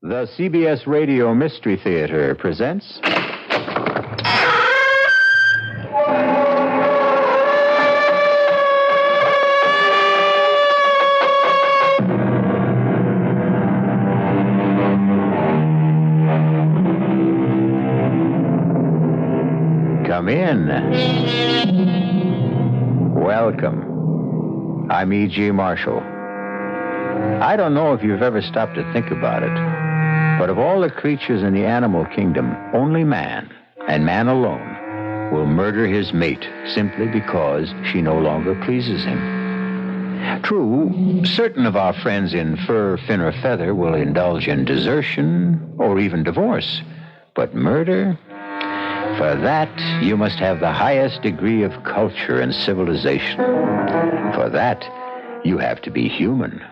The CBS Radio Mystery Theater presents... Come in. Welcome. I'm E.G. Marshall. I don't know if you've ever stopped to think about it, but of all the creatures in the animal kingdom, only man, and man alone, will murder his mate simply because she no longer pleases him. True, certain of our friends in fur, fin, or feather will indulge in desertion or even divorce, but murder? For that, you must have the highest degree of culture and civilization. For that, you have to be human.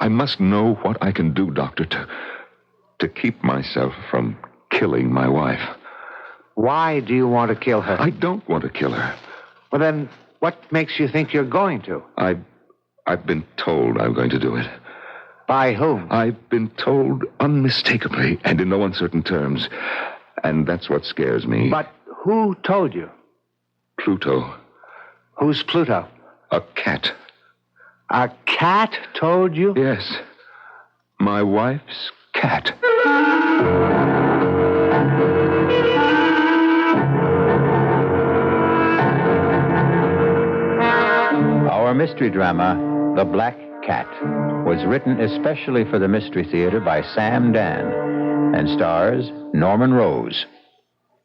I must know what I can do, Doctor, to keep myself from killing my wife. Why do you want to kill her? I don't want to kill her. Well, then, what makes you think you're going to? I've been told I'm going to do it. By whom? I've been told unmistakably and in no uncertain terms. And that's what scares me. But who told you? Pluto. Who's Pluto? A cat. A cat told you? Yes. My wife's cat. Our mystery drama, The Black Cat, was written especially for the Mystery Theater by Sam Dan and stars Norman Rose.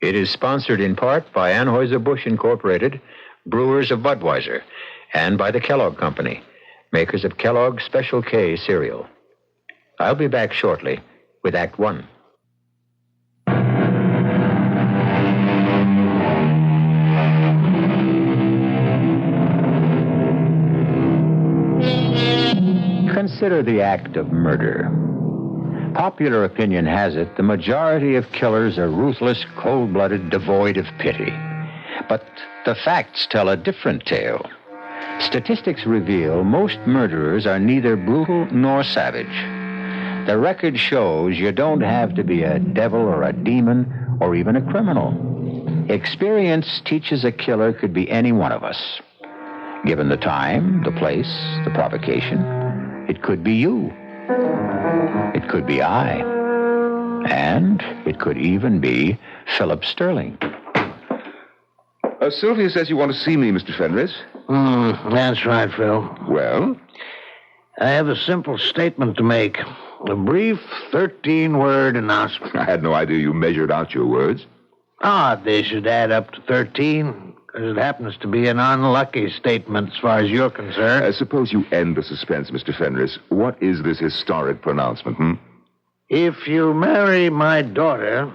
It is sponsored in part by Anheuser-Busch Incorporated, brewers of Budweiser, and by the Kellogg Company, makers of Kellogg's Special K cereal. I'll be back shortly with Act One. Consider the act of murder. Popular opinion has it the majority of killers are ruthless, cold-blooded, devoid of pity. But the facts tell a different tale. Statistics reveal most murderers are neither brutal nor savage. The record shows you don't have to be a devil or a demon or even a criminal. Experience teaches a killer could be any one of us. Given the time, the place, the provocation, it could be you. It could be I. And it could even be Philip Sterling. Sylvia says you want to see me, Mr. Fenris. That's right, Phil. Well? I have a simple statement to make. A brief 13-word announcement. I had no idea you measured out your words. They should add up to 13, because it happens to be an unlucky statement as far as you're concerned. Suppose you end the suspense, Mr. Fenris. What is this historic pronouncement, If you marry my daughter,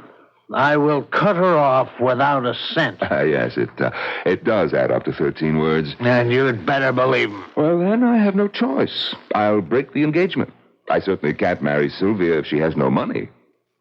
I will cut her off without a cent. Yes, it does add up to 13 words. And you'd better believe him. Well, then I have no choice. I'll break the engagement. I certainly can't marry Sylvia if she has no money.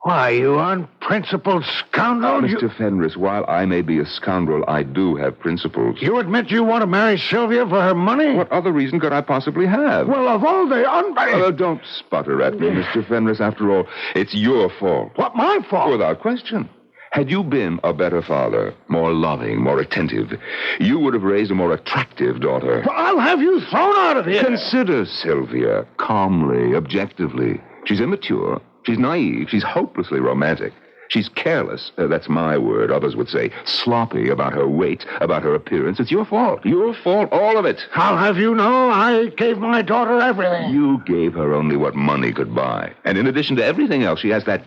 Why, you unprincipled scoundrel. Mr. Fenris, while I may be a scoundrel, I do have principles. You admit you want to marry Sylvia for her money? What other reason could I possibly have? Well, of all the don't sputter at me, Mr. Fenris. After all, it's your fault. What, my fault? Without question. Had you been a better father, more loving, more attentive, you would have raised a more attractive daughter. Well, I'll have you thrown out of here. Consider Sylvia calmly, objectively. She's immature. She's naive. She's hopelessly romantic. She's careless. That's my word. Others would say sloppy about her weight, about her appearance. It's your fault. Your fault, all of it. I'll have you know I gave my daughter everything. You gave her only what money could buy. And in addition to everything else, she has that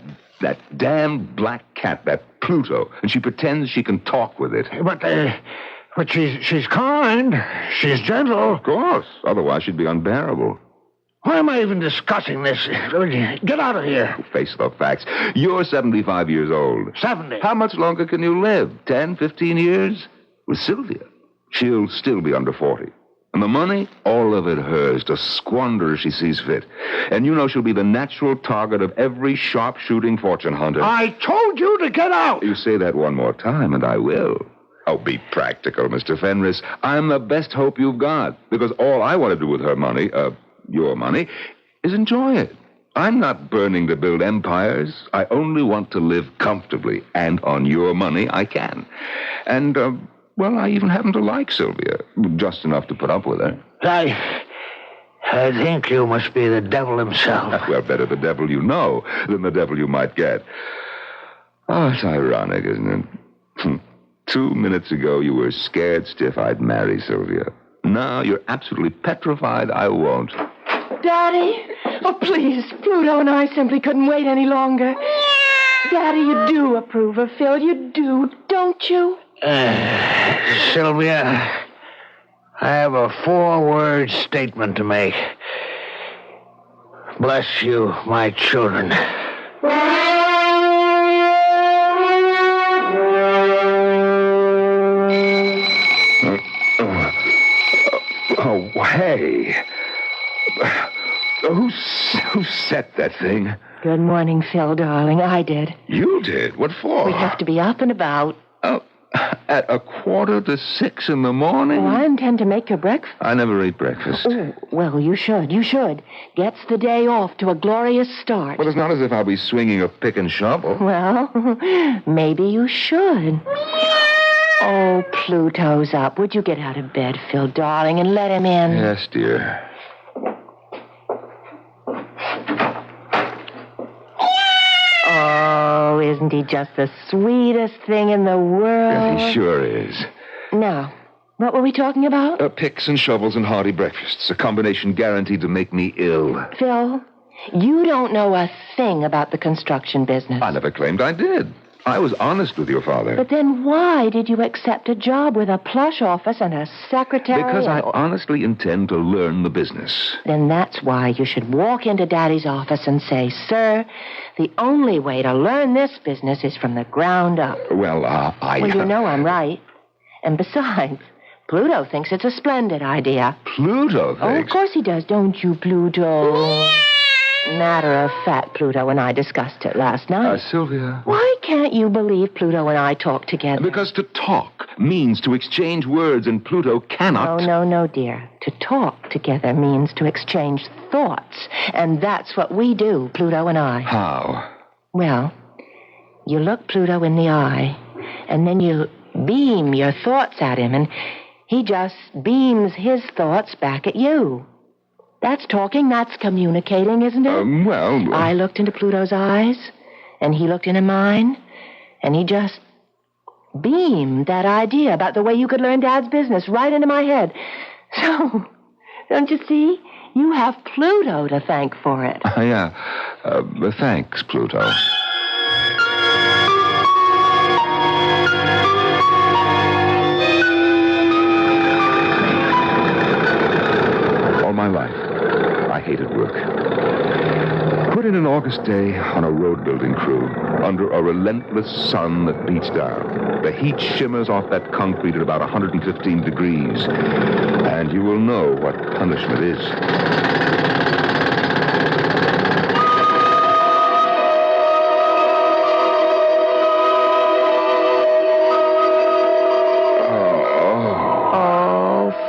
damned black cat, that Pluto, and she pretends she can talk with it. But she's kind. She's gentle. Of course. Otherwise, she'd be unbearable. Why am I even discussing this? Get out of here. Face the facts. You're 75 years old. 70. How much longer can you live? 10, 15 years? With Sylvia, she'll still be under 40. And the money, all of it hers, to squander as she sees fit. And you know she'll be the natural target of every sharp-shooting fortune hunter. I told you to get out. You say that one more time, and I will. Oh, be practical, Mr. Fenris. I'm the best hope you've got. Because all I want to do with her money, your money, is enjoy it. I'm not burning to build empires. I only want to live comfortably, and on your money, I can. And, well, I even happen to like Sylvia, just enough to put up with her. I think you must be the devil himself. Well, better the devil you know than the devil you might get. Oh, it's ironic, isn't it? 2 minutes ago, you were scared stiff I'd marry Sylvia. Now you're absolutely petrified I won't. Daddy? Oh, please. Pluto and I simply couldn't wait any longer. Daddy, you do approve of Phil. You do, don't you? Sylvia, I have a 4-word statement to make. Bless you, my children. Oh, hey. Who set that thing? Good morning, Phil, darling. I did. You did? What for? We have to be up and about. Oh, at 5:45 in the morning? Oh, I intend to make your breakfast. I never ate breakfast. Oh, well, you should. You should. Gets the day off to a glorious start. Well, it's not as if I'll be swinging a pick and shovel. Well, maybe you should. Oh, Pluto's up. Would you get out of bed, Phil, darling, and let him in? Yes, dear. Oh, isn't he just the sweetest thing in the world? Yes, he sure is. Now, what were we talking about? Picks and shovels and hearty breakfasts. A combination guaranteed to make me ill. Phil, you don't know a thing about the construction business. I never claimed I did. I was honest with your father. But then why did you accept a job with a plush office and a secretary? Because I honestly intend to learn the business. Then that's why you should walk into Daddy's office and say, Sir, the only way to learn this business is from the ground up. Well, Well, you know I'm right. And besides, Pluto thinks it's a splendid idea. Pluto thinks? Oh, of course he does, don't you, Pluto? Matter of fact, Pluto and I discussed it last night. Sylvia. Why can't you believe Pluto and I talk together? Because to talk means to exchange words, and Pluto cannot. No, dear. To talk together means to exchange thoughts. And that's what we do, Pluto and I. How? Well, you look Pluto in the eye, and then you beam your thoughts at him, and he just beams his thoughts back at you. That's talking, that's communicating, isn't it? Well... I looked into Pluto's eyes, and he looked into mine, and he just beamed that idea about the way you could learn Dad's business right into my head. So, don't you see? You have Pluto to thank for it. Yeah. Thanks, Pluto. All my life, I hated work. Put in an August day on a road-building crew under a relentless sun that beats down. The heat shimmers off that concrete at about 115 degrees, and you will know what punishment is.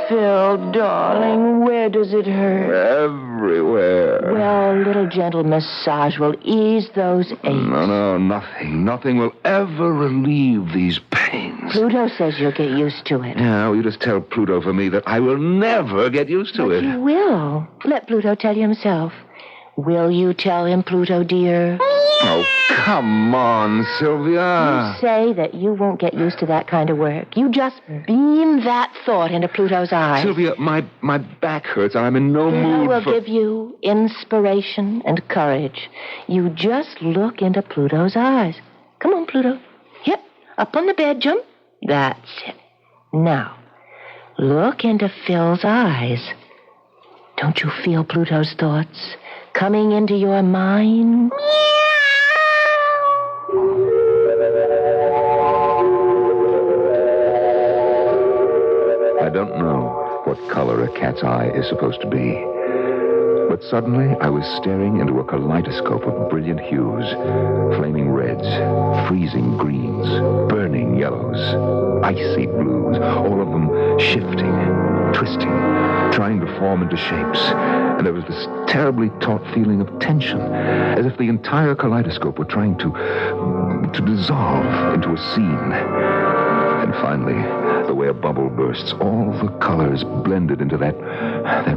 Phil, darling, where does it hurt? Everywhere. Well, a little gentle massage will ease those aches. No, nothing. Nothing will ever relieve these pains. Pluto says you'll get used to it. Yeah, well, you just tell Pluto for me that I will never get used to it. You will. Let Pluto tell you himself. Will you tell him, Pluto, dear? Oh, come on, Sylvia. You say that you won't get used to that kind of work. You just beam that thought into Pluto's eyes. Sylvia, my back hurts. I'm in no mood will for... give you inspiration and courage. You just look into Pluto's eyes. Come on, Pluto. Yep, up on the bed, jump. That's it. Now, look into Phil's eyes. Don't you feel Pluto's thoughts coming into your mind? I don't know what color a cat's eye is supposed to be. But suddenly I was staring into a kaleidoscope of brilliant hues. Flaming reds, freezing greens, burning yellows, icy blues, all of them shifting. twisting, trying to form into shapes. And there was this terribly taut feeling of tension, as if the entire kaleidoscope were trying to dissolve into a scene. And finally, the way a bubble bursts, all the colors blended into that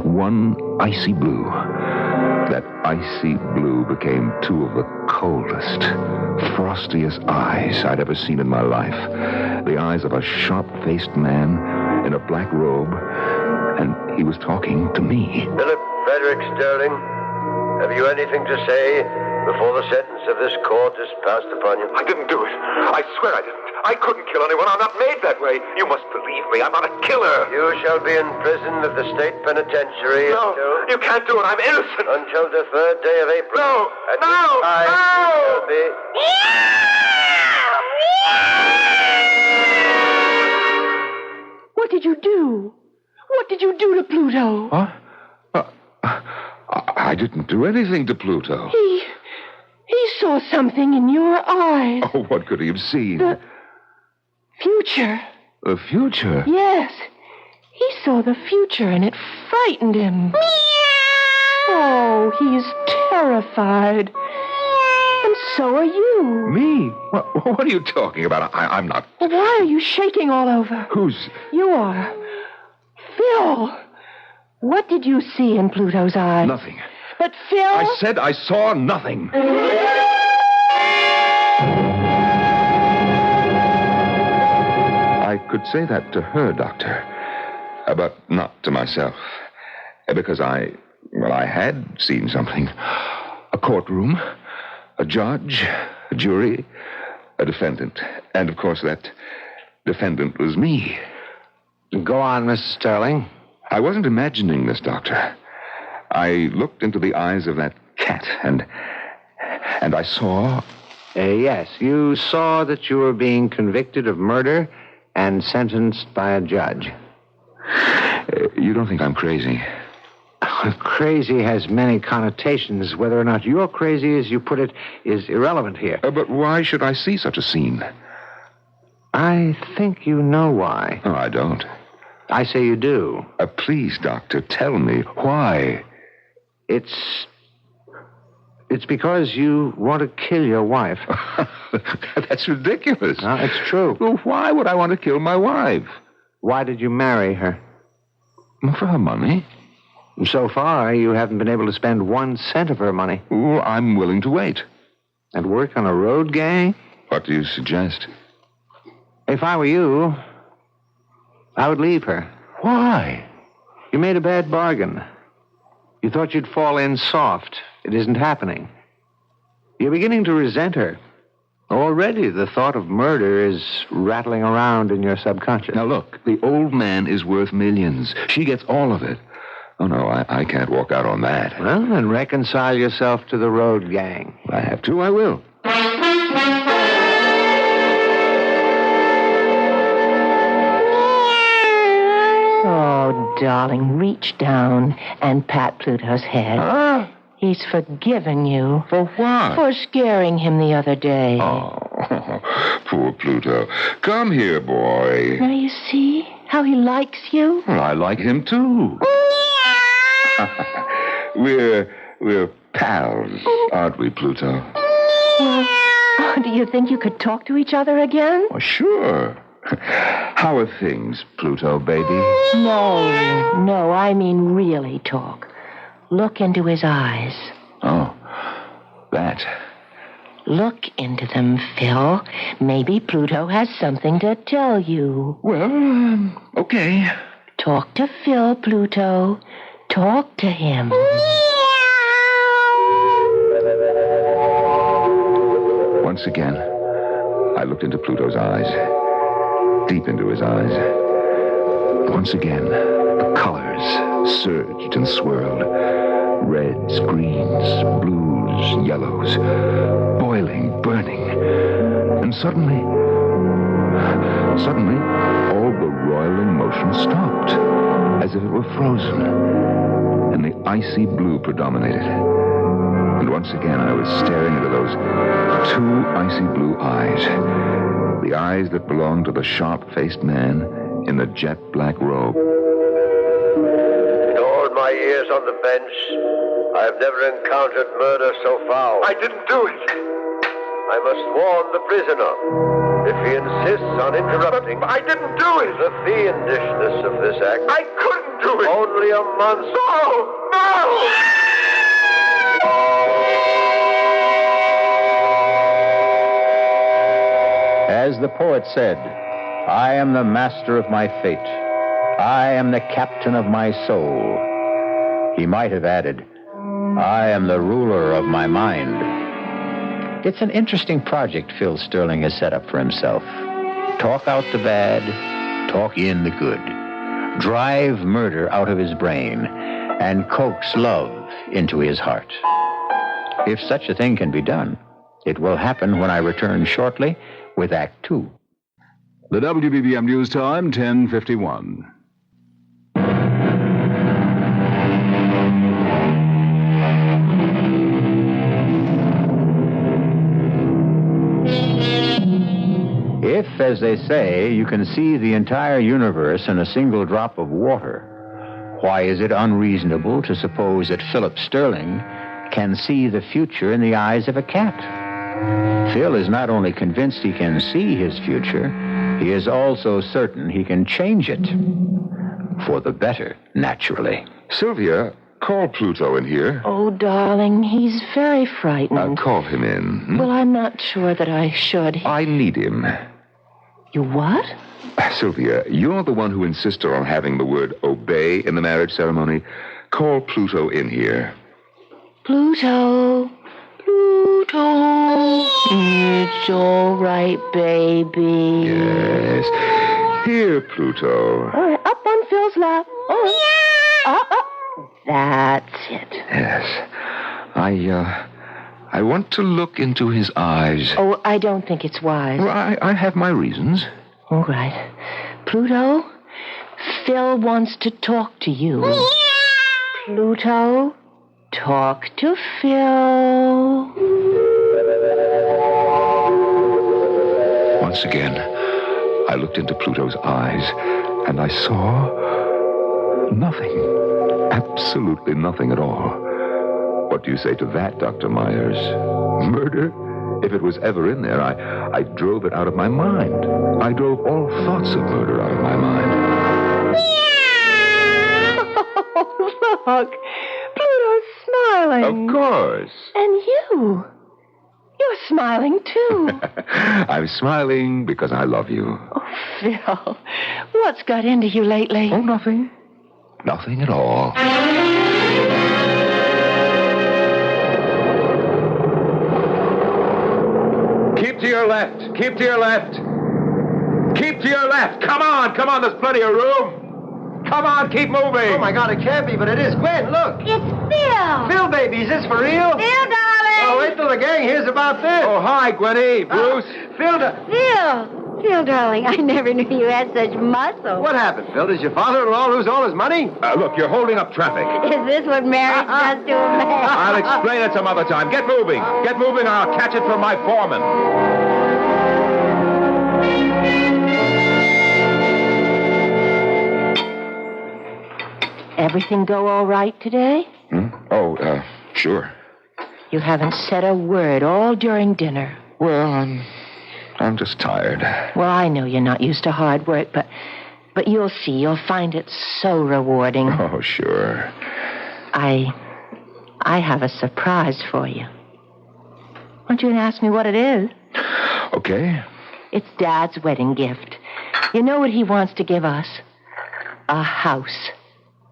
one icy blue. That icy blue became two of the coldest, frostiest eyes I'd ever seen in my life. The eyes of a sharp-faced man in a black robe, and he was talking to me. Philip Frederick Sterling, have you anything to say before the sentence of this court is passed upon you? I didn't do it. I swear I didn't. I couldn't kill anyone. I'm not made that way. You must believe me. I'm not a killer. You shall be in prison at the state penitentiary No, you can't do it. I'm innocent. until the 3rd day of April. No, At no, which time no! you shall be... What did you do? What did you do to Pluto? Huh? I didn't do anything to Pluto. He saw something in your eyes. Oh, what could he have seen? The future. The future? Yes. He saw the future and it frightened him. Oh, he's terrified. And so are you. Me? What are you talking about? I'm not... Why are you shaking all over? Who's... You are. Phil. What did you see in Pluto's eyes? Nothing. But Phil... I said I saw nothing. I could say that to her, Doctor, but not to myself. Because I had seen something. A courtroom, a judge, a jury, a defendant. And, of course, that defendant was me. Go on, Mr. Sterling. I wasn't imagining this, Doctor. I looked into the eyes of that cat, and I saw... Yes, you saw that you were being convicted of murder and sentenced by a judge. You don't think I'm crazy? Crazy has many connotations. Whether or not you're crazy, as you put it, is irrelevant here. But why should I see such a scene? I think you know why. Oh, I don't. I say you do. Please, Doctor, tell me why. It's because you want to kill your wife. That's ridiculous. No, it's true. Well, why would I want to kill my wife? Why did you marry her? For her money. So far, you haven't been able to spend 1 cent of her money. Well, I'm willing to wait. And work on a road gang? What do you suggest? If I were you, I would leave her. Why? You made a bad bargain. You thought you'd fall in soft. It isn't happening. You're beginning to resent her. Already the thought of murder is rattling around in your subconscious. Now, look, the old man is worth millions. She gets all of it. Oh, no, I can't walk out on that. Well, then reconcile yourself to the road gang. I have to, I will. Oh, darling, reach down and pat Pluto's head. Ah, He's forgiven you. for what? For scaring him the other day. Oh, poor Pluto. Come here, boy. Now you see how he likes you? Well, I like him, too. We're pals, aren't we, Pluto? Well, do you think you could talk to each other again? Oh, sure. How are things, Pluto, baby? No, I mean really talk. Look into his eyes. Oh, that. Look into them, Phil. Maybe Pluto has something to tell you. Well, okay. Talk to Phil, Pluto. Talk to him. Once again, I looked into Pluto's eyes. Deep into his eyes. Once again, the colors surged and swirled. Reds, greens, blues, yellows. Boiling, burning. And suddenly, all the roiling motion stopped. As if it were frozen. And the icy blue predominated. And once again, I was staring into those 2 icy blue eyes. The eyes that belonged to the sharp-faced man in the jet black robe. my years on the bench, I have never encountered murder so foul. I didn't do it. I must warn the prisoner. If he insists on interrupting, I didn't do it. the fiendishness of this act. I couldn't do it. Only a month. No! As the poet said, I am the master of my fate. I am the captain of my soul. He might have added, I am the ruler of my mind. It's an interesting project Phil Sterling has set up for himself. Talk out the bad, talk in the good. Drive murder out of his brain and coax love into his heart. If such a thing can be done, it will happen when I return shortly with Act Two. The WBBM News Time, 10:51. If, as they say, you can see the entire universe in a single drop of water, why is it unreasonable to suppose that Philip Sterling can see the future in the eyes of a cat? Phil is not only convinced he can see his future, he is also certain he can change it. For the better, naturally. Sylvia, call Pluto in here. Oh, darling, he's very frightened. Call him in. Well, I'm not sure that I should. I need him. You what? Sylvia, you're the one who insisted on having the word obey in the marriage ceremony. Call Pluto in here. Pluto. Pluto. It's all right, baby. Yes. Here, Pluto. All right, up on Phil's lap. All right. Up. That's it. Yes. I want to look into his eyes. Oh, I don't think it's wise. Well, I have my reasons. All right. Pluto, Phil wants to talk to you. Pluto, talk to Phil. Once again, I looked into Pluto's eyes, and I saw nothing. Absolutely nothing at all. What do you say to that, Dr. Myers? Murder? If it was ever in there, I drove it out of my mind. I drove all thoughts of murder out of my mind. Look, Pluto's smiling. Of course. And you. You're smiling, too. I'm smiling because I love you. Oh, Phil, what's got into you lately? Oh, nothing. Nothing at all. Keep to your left. Keep to your left. Keep to your left. Come on. There's plenty of room. Come on, keep moving. Oh, my God, it can't be, but it is. Gwen, look. It's Phil. Phil, baby, is this for real? Phil, darling. Oh, wait till the gang hears about this. Oh, hi, Gwenny. Bruce. Phil, Phil, darling, I never knew you had such muscle. what happened, Phil? Did your father-in-law lose all his money? Look, you're holding up traffic. Is this what marriage does to a man? I'll explain it some other time. Get moving. Get moving, or I'll catch it from my foreman. Everything go all right today? Oh, sure. You haven't said a word all during dinner. Well, I'm just tired. Well, I know you're not used to hard work, but you'll see. You'll find it so rewarding. Oh, sure. I have a surprise for you. Want you to ask me what it is? Okay. It's Dad's wedding gift. You know what he wants to give us? A house.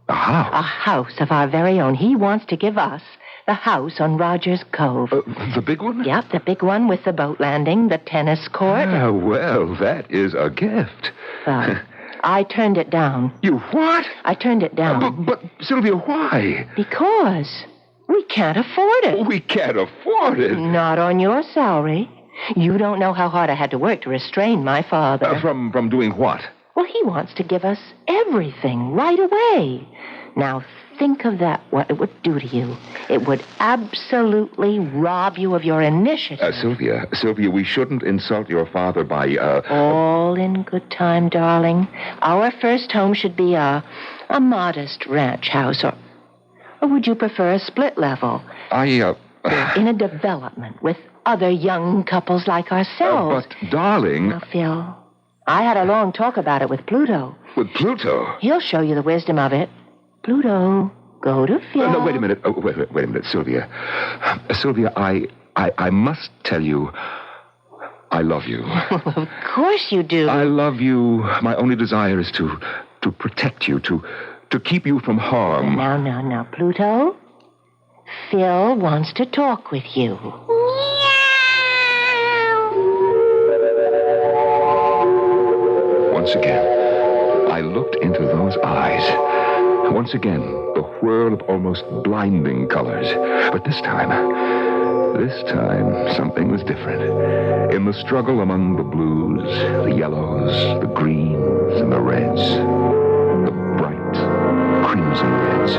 A house? A house of our very own. He wants to give us the house on Rogers Cove. The big one? Yep, the big one with the boat landing, the tennis court. Well, that is a gift. I turned it down. You what? I turned it down. But, Sylvia, why? Because we can't afford it. We can't afford it. Not on your salary. You don't know how hard I had to work to restrain my father. From doing what? Well, he wants to give us everything right away. Now, think of that, what it would do to you. It would absolutely rob you of your initiative. Sylvia, we shouldn't insult your father by, All in good time, darling. Our first home should be a modest ranch house, Or would you prefer a split level? We're in a development with other young couples like ourselves. But, darling... Now, Phil, I had a long talk about it with Pluto. With Pluto? He'll show you the wisdom of it. Pluto, go to Phil. No, wait a minute. Wait a minute, Sylvia. Sylvia, I must tell you, I love you. Of course you do. I love you. My only desire is to protect you, to keep you from harm. Now, Pluto. Phil wants to talk with you. Once again, I looked into those eyes. Once again, the whirl of almost blinding colors. But this time, something was different. In the struggle among the blues, the yellows, the greens, and the reds, the bright crimson reds,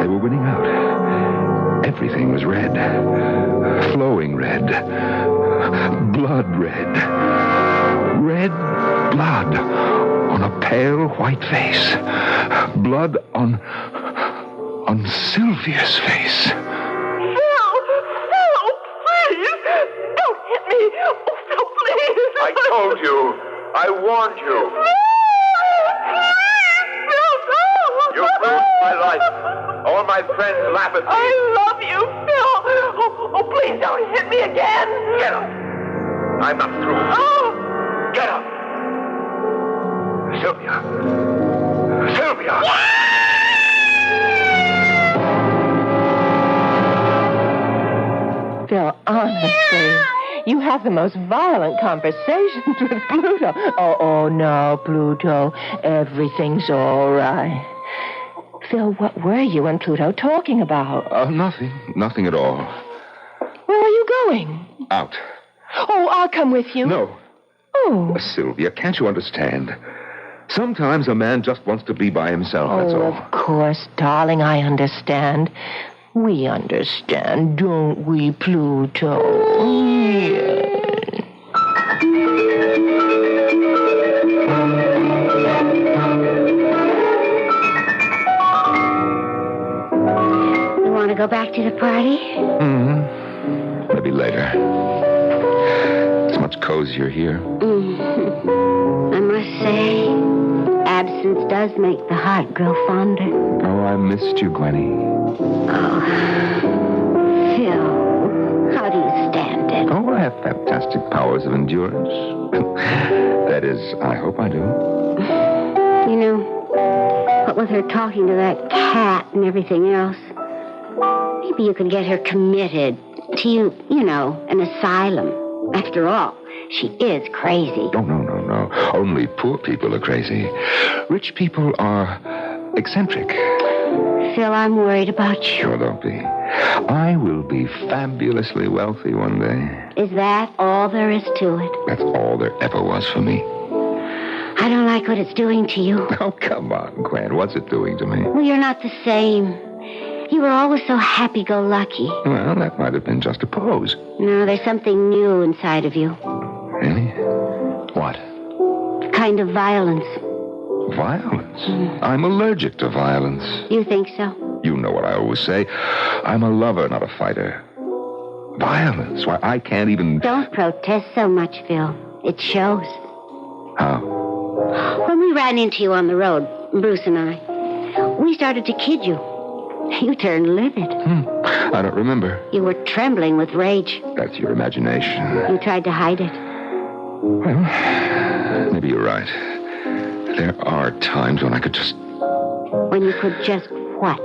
they were winning out. Everything was red. Flowing red. Blood red. Red blood on a pale white face. Blood on Sylvia's face. Phil, please. Don't hit me. Oh, Phil, please. I told you. I warned you. Phil, no. You ruined my life. All my friends laugh at me. I love you, Phil. Oh, please don't hit me again. Get up. I'm not through. Oh. Get up. Sylvia. Sylvia. Phil, honestly, you have the most violent conversations with Pluto. Oh, no, Pluto. Everything's all right. Phil, what were you and Pluto talking about? Nothing. Nothing at all. Where are you going? Out. Oh, I'll come with you. No. Oh. Sylvia, can't you understand? Sometimes a man just wants to be by himself, that's all. Of course, darling, I understand. We understand, don't we, Pluto? Yes. You want to go back to the party? Maybe later. It's much cozier here. I must say, absence does make the heart grow fonder. Oh, I missed you, Gwenny. Oh, Phil, how do you stand it? Oh, I have fantastic powers of endurance. That is, I hope I do. You know, what with her talking to that cat and everything else, maybe you could get her committed to, an asylum. After all, she is crazy. Oh, no. Only poor people are crazy. Rich people are eccentric. Phil, I'm worried about you. Sure, don't be. I will be fabulously wealthy one day. Is that all there is to it? That's all there ever was for me. I don't like what it's doing to you. Oh, come on, Gwen. What's it doing to me? Well, you're not the same. You were always so happy-go-lucky. Well, that might have been just a pose. No, there's something new inside of you. Really? What? A kind of violence. Violence? I'm allergic to violence. You think so? You know what I always say. I'm a lover, not a fighter. Violence? Why, I can't even... Don't protest so much, Phil. It shows. How? When we ran into you on the road, Bruce and I, we started to kid you. You turned livid. I don't remember. You were trembling with rage. That's your imagination. You tried to hide it. Well, maybe you're right. There are times when I could just... When you could just what?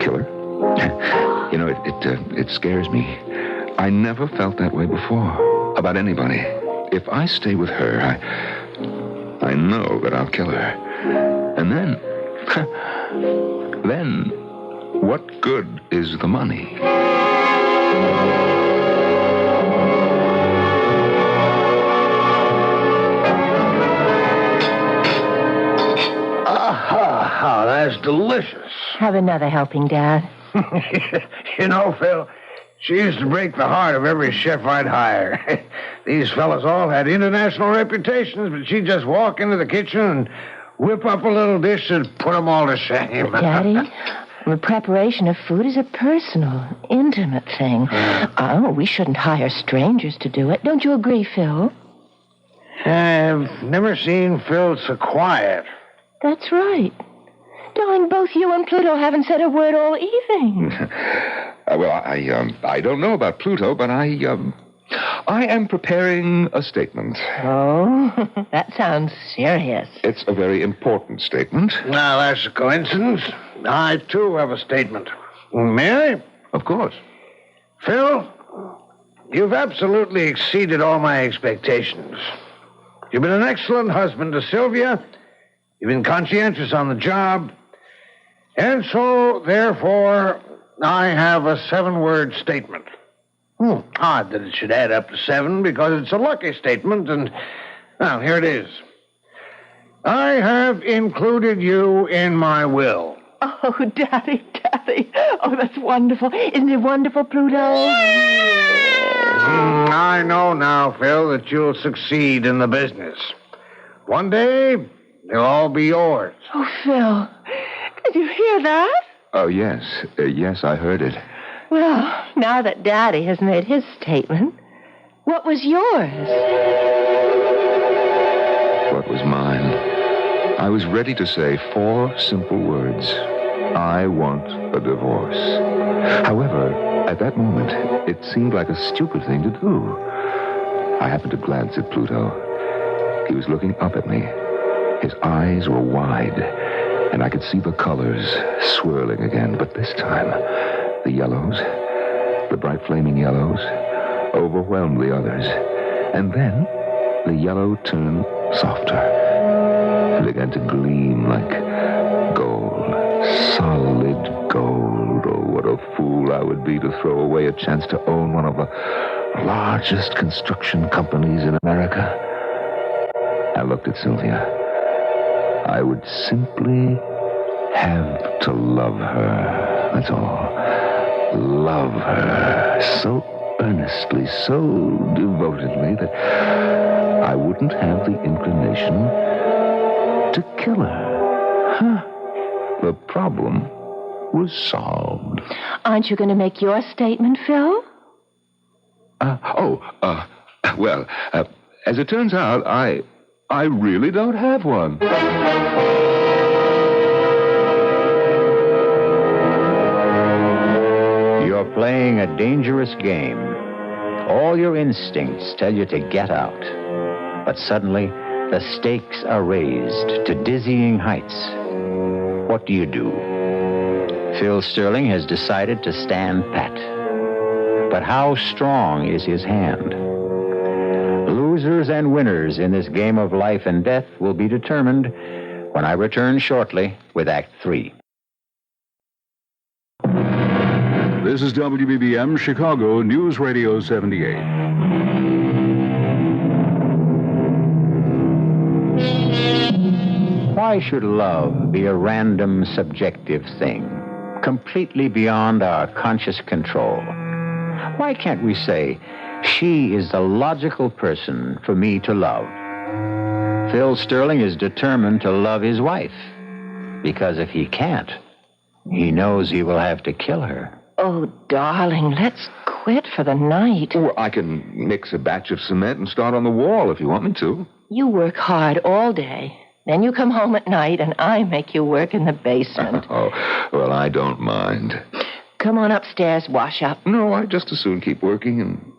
Kill her. It scares me. I never felt that way before. About anybody. If I stay with her, I know that I'll kill her. And then... Then, what good is the money? Ah, that's delicious. Have another helping, Dad. Phil, she used to break the heart of every chef I'd hire. These fellas all had international reputations, but she'd just walk into the kitchen and whip up a little dish and put them all to shame. Daddy, the preparation of food is a personal, intimate thing. We shouldn't hire strangers to do it. Don't you agree, Phil? I've never seen Phil so quiet. That's right. Darling, both you and Pluto haven't said a word all evening. I don't know about Pluto, but I am preparing a statement. Oh, that sounds serious. It's a very important statement. Now, that's a coincidence. I, too, have a statement. May I? Of course. Phil, you've absolutely exceeded all my expectations. You've been an excellent husband to Sylvia. You've been conscientious on the job. And so, therefore, I have a 7-word statement. Odd that it should add up to 7 because it's a lucky statement, and, well, here it is. I have included you in my will. Oh, Daddy. Oh, that's wonderful. Isn't it wonderful, Pluto? I know now, Phil, that you'll succeed in the business. One day, they'll all be yours. Oh, Phil, did you hear that? Oh, yes. Yes, I heard it. Well, now that Daddy has made his statement, what was yours? What was mine? I was ready to say 4 simple words. I want a divorce. However, at that moment, it seemed like a stupid thing to do. I happened to glance at Pluto. He was looking up at me. His eyes were wide, and I could see the colors swirling again. But this time, the yellows, the bright flaming yellows, overwhelmed the others. And then, the yellow turned softer and began to gleam like gold, solid gold. Oh, what a fool I would be to throw away a chance to own one of the largest construction companies in America. I looked at Sylvia. I would simply have to love her. That's all. Love her so earnestly, so devotedly that I wouldn't have the inclination to kill her. The problem was solved. Aren't you going to make your statement, Phil? Well, as it turns out, I really don't have one. You're playing a dangerous game. All your instincts tell you to get out. But suddenly, the stakes are raised to dizzying heights. What do? Phil Sterling has decided to stand pat. But how strong is his hand? Losers and winners in this game of life and death will be determined when I return shortly with Act 3. This is WBBM Chicago News Radio 78. Why should love be a random, subjective thing, completely beyond our conscious control? Why can't we say, she is the logical person for me to love? Phil Sterling is determined to love his wife, because if he can't, he knows he will have to kill her. Oh, darling, let's quit for the night. Or I can mix a batch of cement and start on the wall if you want me to. You work hard all day. Then you come home at night, and I make you work in the basement. Oh, well, I don't mind. Come on upstairs, wash up. No, I'd just as soon keep working and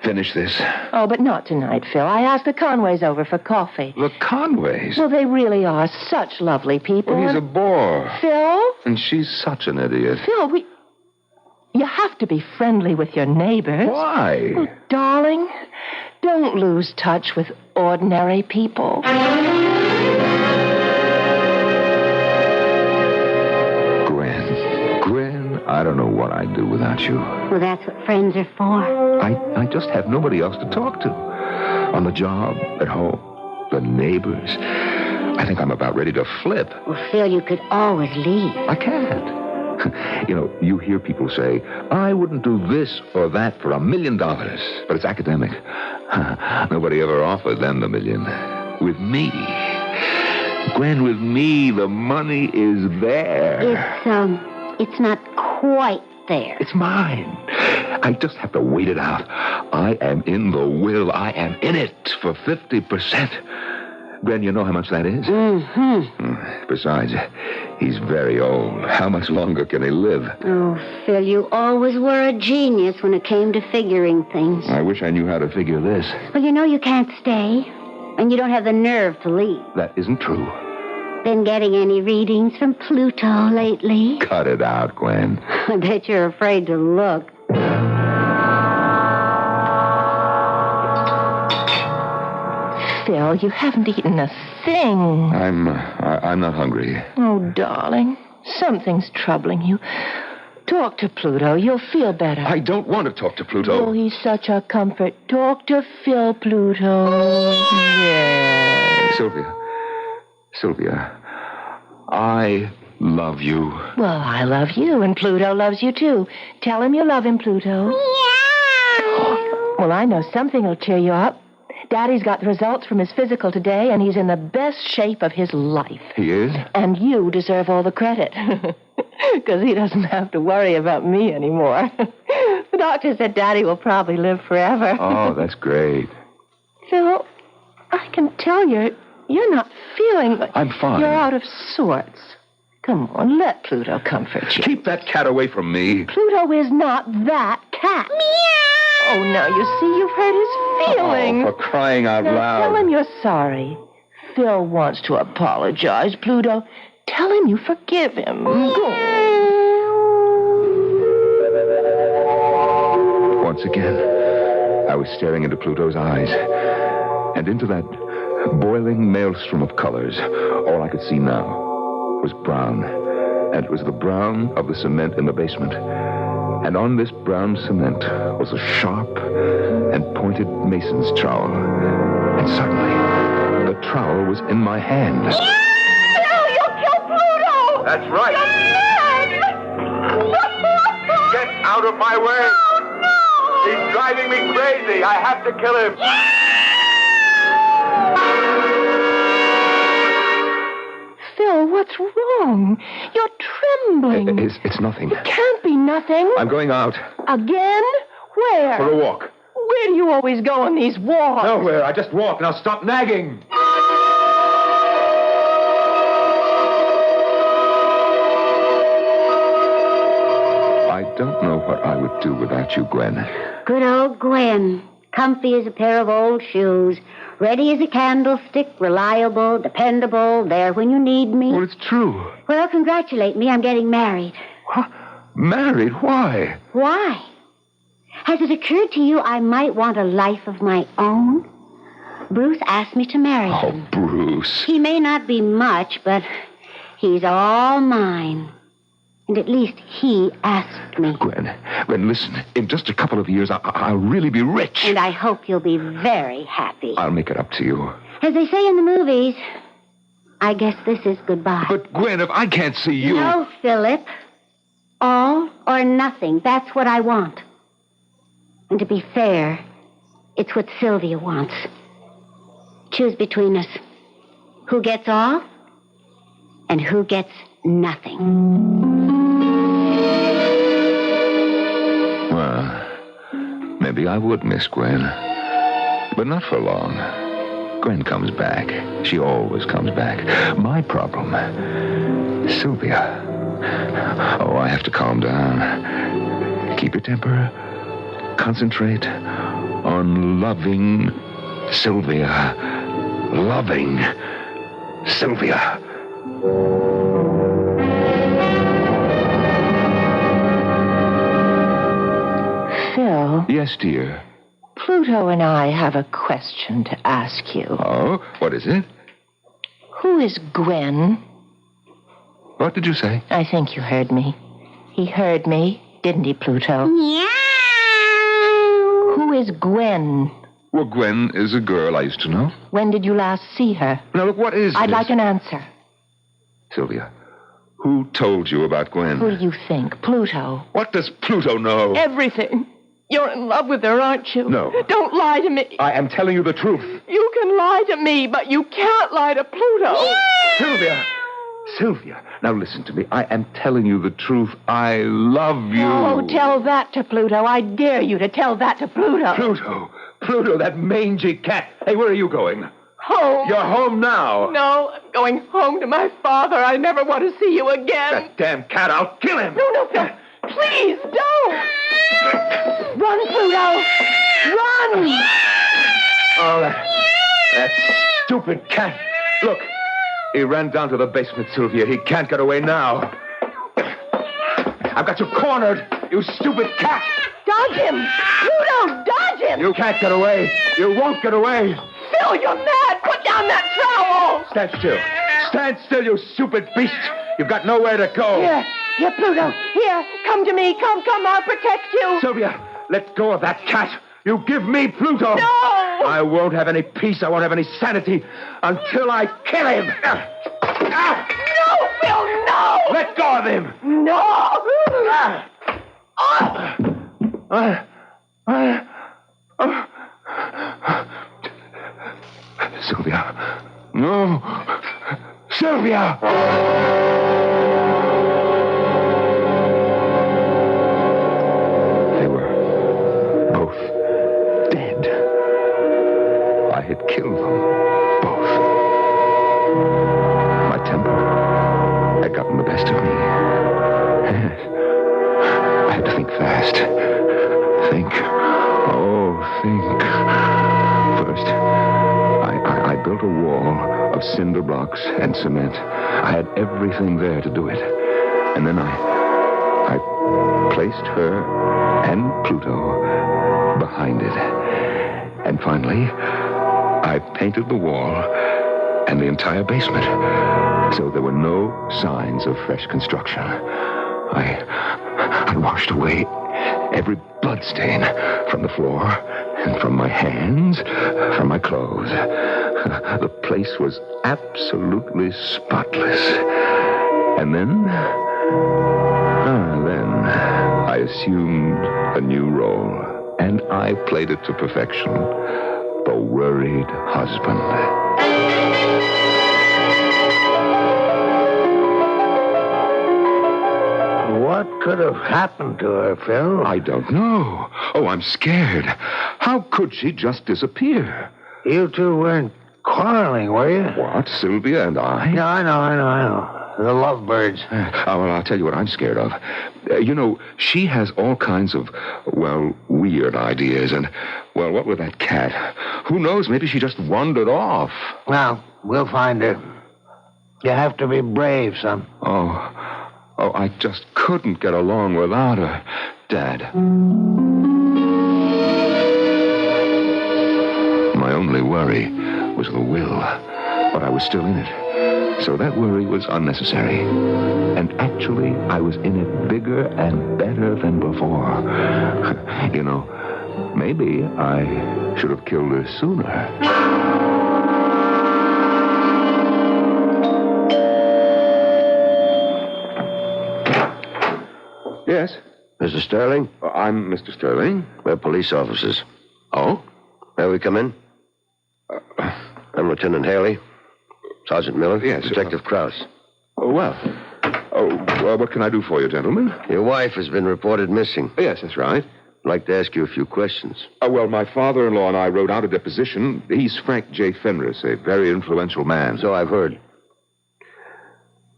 finish this. Oh, but not tonight, Phil. I asked the Conways over for coffee. The Conways? Well, they really are such lovely people. Well, he's a bore. Phil? And she's such an idiot. Phil, you have to be friendly with your neighbors. Why? Oh, darling, don't lose touch with ordinary people. Gwen, I don't know what I'd do without you. Well, that's what friends are for. I just have nobody else to talk to. On the job, at home, the neighbors. I think I'm about ready to flip. Well, Phil, you could always leave. I can't. You know, you hear people say, I wouldn't do this or that for $1 million. But it's academic. Nobody ever offered them the million. With me. Gwen, with me, the money is there. It's not quite there. It's mine. I just have to wait it out. I am in the will. I am in it for 50%. Gwen, you know how much that is? Mm-hmm. Besides, he's very old. How much longer can he live? Oh, Phil, you always were a genius when it came to figuring things. I wish I knew how to figure this. Well, you know you can't stay, and you don't have the nerve to leave. That isn't true. Been getting any readings from Pluto lately? Cut it out, Gwen. I bet you're afraid to look. Phil, you haven't eaten a thing. I'm not hungry. Oh, darling, something's troubling you. Talk to Pluto. You'll feel better. I don't want to talk to Pluto. Oh, he's such a comfort. Talk to Phil, Pluto. Yes. Sylvia, I love you. Well, I love you, and Pluto loves you, too. Tell him you love him, Pluto. Meow. Well, I know something will cheer you up. Daddy's got the results from his physical today, and he's in the best shape of his life. He is? And you deserve all the credit. Because he doesn't have to worry about me anymore. The doctor said Daddy will probably live forever. Oh, that's great. Phil, I can tell you're not feeling... I'm fine. You're out of sorts. Come on, let Pluto comfort you. Keep that cat away from me. Pluto is not that cat. Meow! Oh, now you see, you've hurt his feelings. Oh, for crying out loud. Tell him you're sorry. Phil wants to apologize, Pluto. Tell him you forgive him. Once again, I was staring into Pluto's eyes. And into that boiling maelstrom of colors, all I could see now was brown. And it was the brown of the cement in the basement. And on this brown cement was a sharp and pointed mason's trowel. And suddenly, the trowel was in my hand. No, you'll kill Pluto! That's right. Get out of my way! Oh, no! He's driving me crazy. I have to kill him. Phil, what's wrong? You're trembling. It's nothing. It can't be nothing. I'm going out. Again? Where? For a walk. Where do you always go on these walks? Nowhere. I just walk. Now stop nagging. I don't know what I would do without you, Gwen. Good old Gwen. Comfy as a pair of old shoes. Ready as a candlestick. Reliable, dependable. There when you need me. Well, it's true. Well, congratulate me. I'm getting married. Huh? Married? Why? Why? Has it occurred to you I might want a life of my own? Bruce asked me to marry him. Oh, Bruce. He may not be much, but he's all mine. And at least he asked me. Gwen, listen. In just a couple of years, I'll really be rich. And I hope you'll be very happy. I'll make it up to you. As they say in the movies, I guess this is goodbye. But, Gwen, if I can't see you... No, Philip. All or nothing. That's what I want. And to be fair, it's what Sylvia wants. Choose between us. Who gets all and who gets nothing. Well, maybe I would miss Gwen. But not for long. Gwen comes back. She always comes back. My problem, Sylvia. Oh, I have to calm down. Keep your temper. Concentrate on loving Sylvia. Loving Sylvia. Phil. Yes, dear. Pluto and I have a question to ask you. Oh, what is it? Who is Gwen? What did you say? I think you heard me. He heard me, didn't he, Pluto? Meow. Who is Gwen? Well, Gwen is a girl I used to know. When did you last see her? Now, look, what is I'd this? like an answer. Sylvia, who told you about Gwen? Who do you think? Pluto. What does Pluto know? Everything. You're in love with her, aren't you? No. Don't lie to me. I am telling you the truth. You can lie to me, but you can't lie to Pluto. Sylvia, now listen to me. I am telling you the truth. I love you. Oh, tell that to Pluto. I dare you to tell that to Pluto. Pluto, that mangy cat. Hey, where are you going? Home. You're home now. No, I'm going home to my father. I never want to see you again. That damn cat, I'll kill him. No, Phil. Please, don't. Run, Pluto. Run. Oh, that stupid cat. Look, he ran down to the basement, Sylvia. He can't get away now. I've got you cornered, you stupid cat. Dodge him. Pluto, dodge him. You can't get away. You won't get away. Phil, you're mad. Put down that trowel. Stand still. Stand still, you stupid beast. You've got nowhere to go. Here, Pluto. Here, come to me. Come, I'll protect you. Sylvia, let go of that cat. You give me Pluto. No! I won't have any peace. I won't have any sanity until I kill him. No, Phil, no! Let go of him. No! Sylvia. No. Sylvia! They were both dead. I had killed them both. My temper had gotten the best of me. I had to think fast. Think. First, I built a wall of cinder blocks and cement. I had everything there to do it. And then I placed her and Pluto behind it. And finally, I painted the wall and the entire basement, so there were no signs of fresh construction. I washed away every bloodstain from the floor and from my hands, from my clothes. The place was absolutely spotless. And then I assumed a new role, and I played it to perfection. The worried husband. What could have happened to her, Phil? I don't know. Oh, I'm scared. How could she just disappear? You two weren't quarreling, were you? What, Sylvia and I? No, I know. The lovebirds. Well, I'll tell you what I'm scared of. She has all kinds of, weird ideas. And, what with that cat? Who knows? Maybe she just wandered off. Well, we'll find her. You have to be brave, son. Oh, I just couldn't get along without her, Dad. My only worry was the will, but I was still in it. So that worry was unnecessary. And actually, I was in it bigger and better than before. Maybe I should have killed her sooner. Yes? Mr. Sterling? I'm Mr. Sterling. We're police officers. Oh? May we come in? I'm Lieutenant Haley. Sergeant Miller. Yes. Detective Krause. What can I do for you, gentlemen? Your wife has been reported missing. Yes, that's right. I'd like to ask you a few questions. My father-in-law and I wrote out a deposition. He's Frank J. Fenris, a very influential man. So I've heard.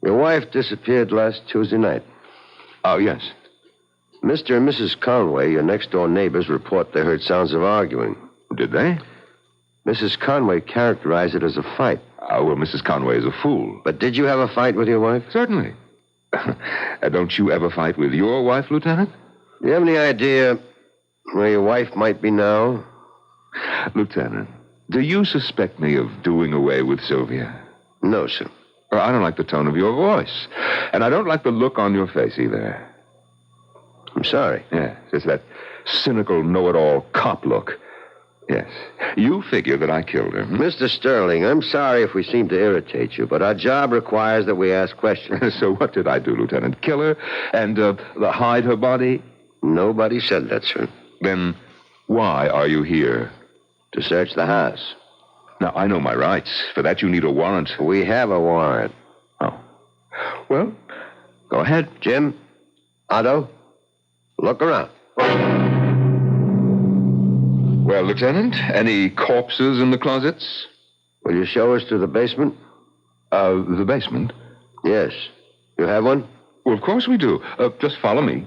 Your wife disappeared last Tuesday night. Oh, yes. Mr. and Mrs. Conway, your next-door neighbors, report they heard sounds of arguing. Did they? Mrs. Conway characterized it as a fight. Mrs. Conway is a fool. But did you have a fight with your wife? Certainly. Don't you ever fight with your wife, Lieutenant? Do you have any idea where your wife might be now? Lieutenant, do you suspect me of doing away with Sylvia? No, sir. I don't like the tone of your voice. And I don't like the look on your face either. I'm sorry. Yes, it's that cynical, know-it-all cop look. Yes. You figure that I killed her. Mr. Sterling, I'm sorry if we seem to irritate you, but our job requires that we ask questions. So what did I do, Lieutenant? Kill her and hide her body? Nobody said that, sir. Then why are you here? To search the house. Now, I know my rights. For that, you need a warrant. We have a warrant. Oh. Well, go ahead. Jim, Otto, look around. Well, Lieutenant, any corpses in the closets? Will you show us to the basement? The basement? Yes. You have one? Well, of course we do. Just follow me.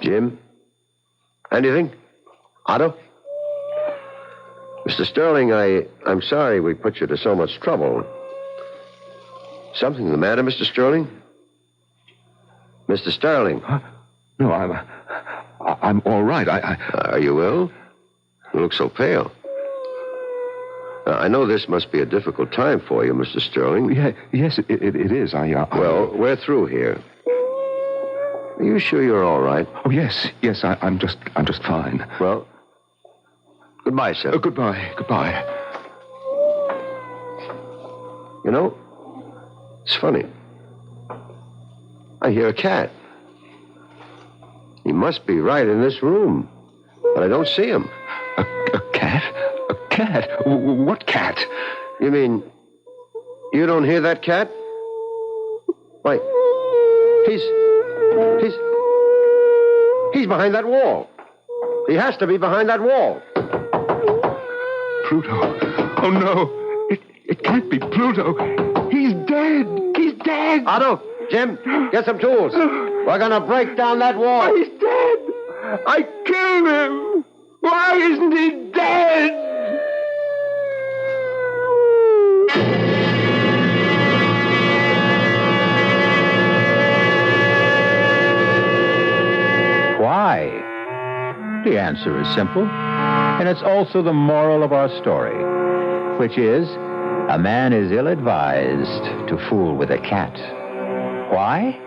Jim? Anything? Otto? Mr. Sterling, I'm sorry we put you to so much trouble. Something the matter, Mr. Sterling? Mr. Sterling? Huh? No, I'm all right. Are you ill? You look so pale. I know this must be a difficult time for you, Mr. Sterling. Yeah, yes, it is. Well, we're through here. Are you sure you're all right? Oh, yes. I'm just fine. Well, goodbye, sir. Goodbye. You know, it's funny. I hear a cat. He must be right in this room, but I don't see him. A cat? A cat? What cat? You mean you don't hear that cat? Why, he's behind that wall. He has to be behind that wall. Pluto. Oh, no. It can't be Pluto. He's dead. He's dead. Otto, Jim, get some tools. We're going to break down that wall. He's dead. I killed him. Why isn't he dead? Why? The answer is simple, and it's also the moral of our story, which is a man is ill-advised to fool with a cat. Why?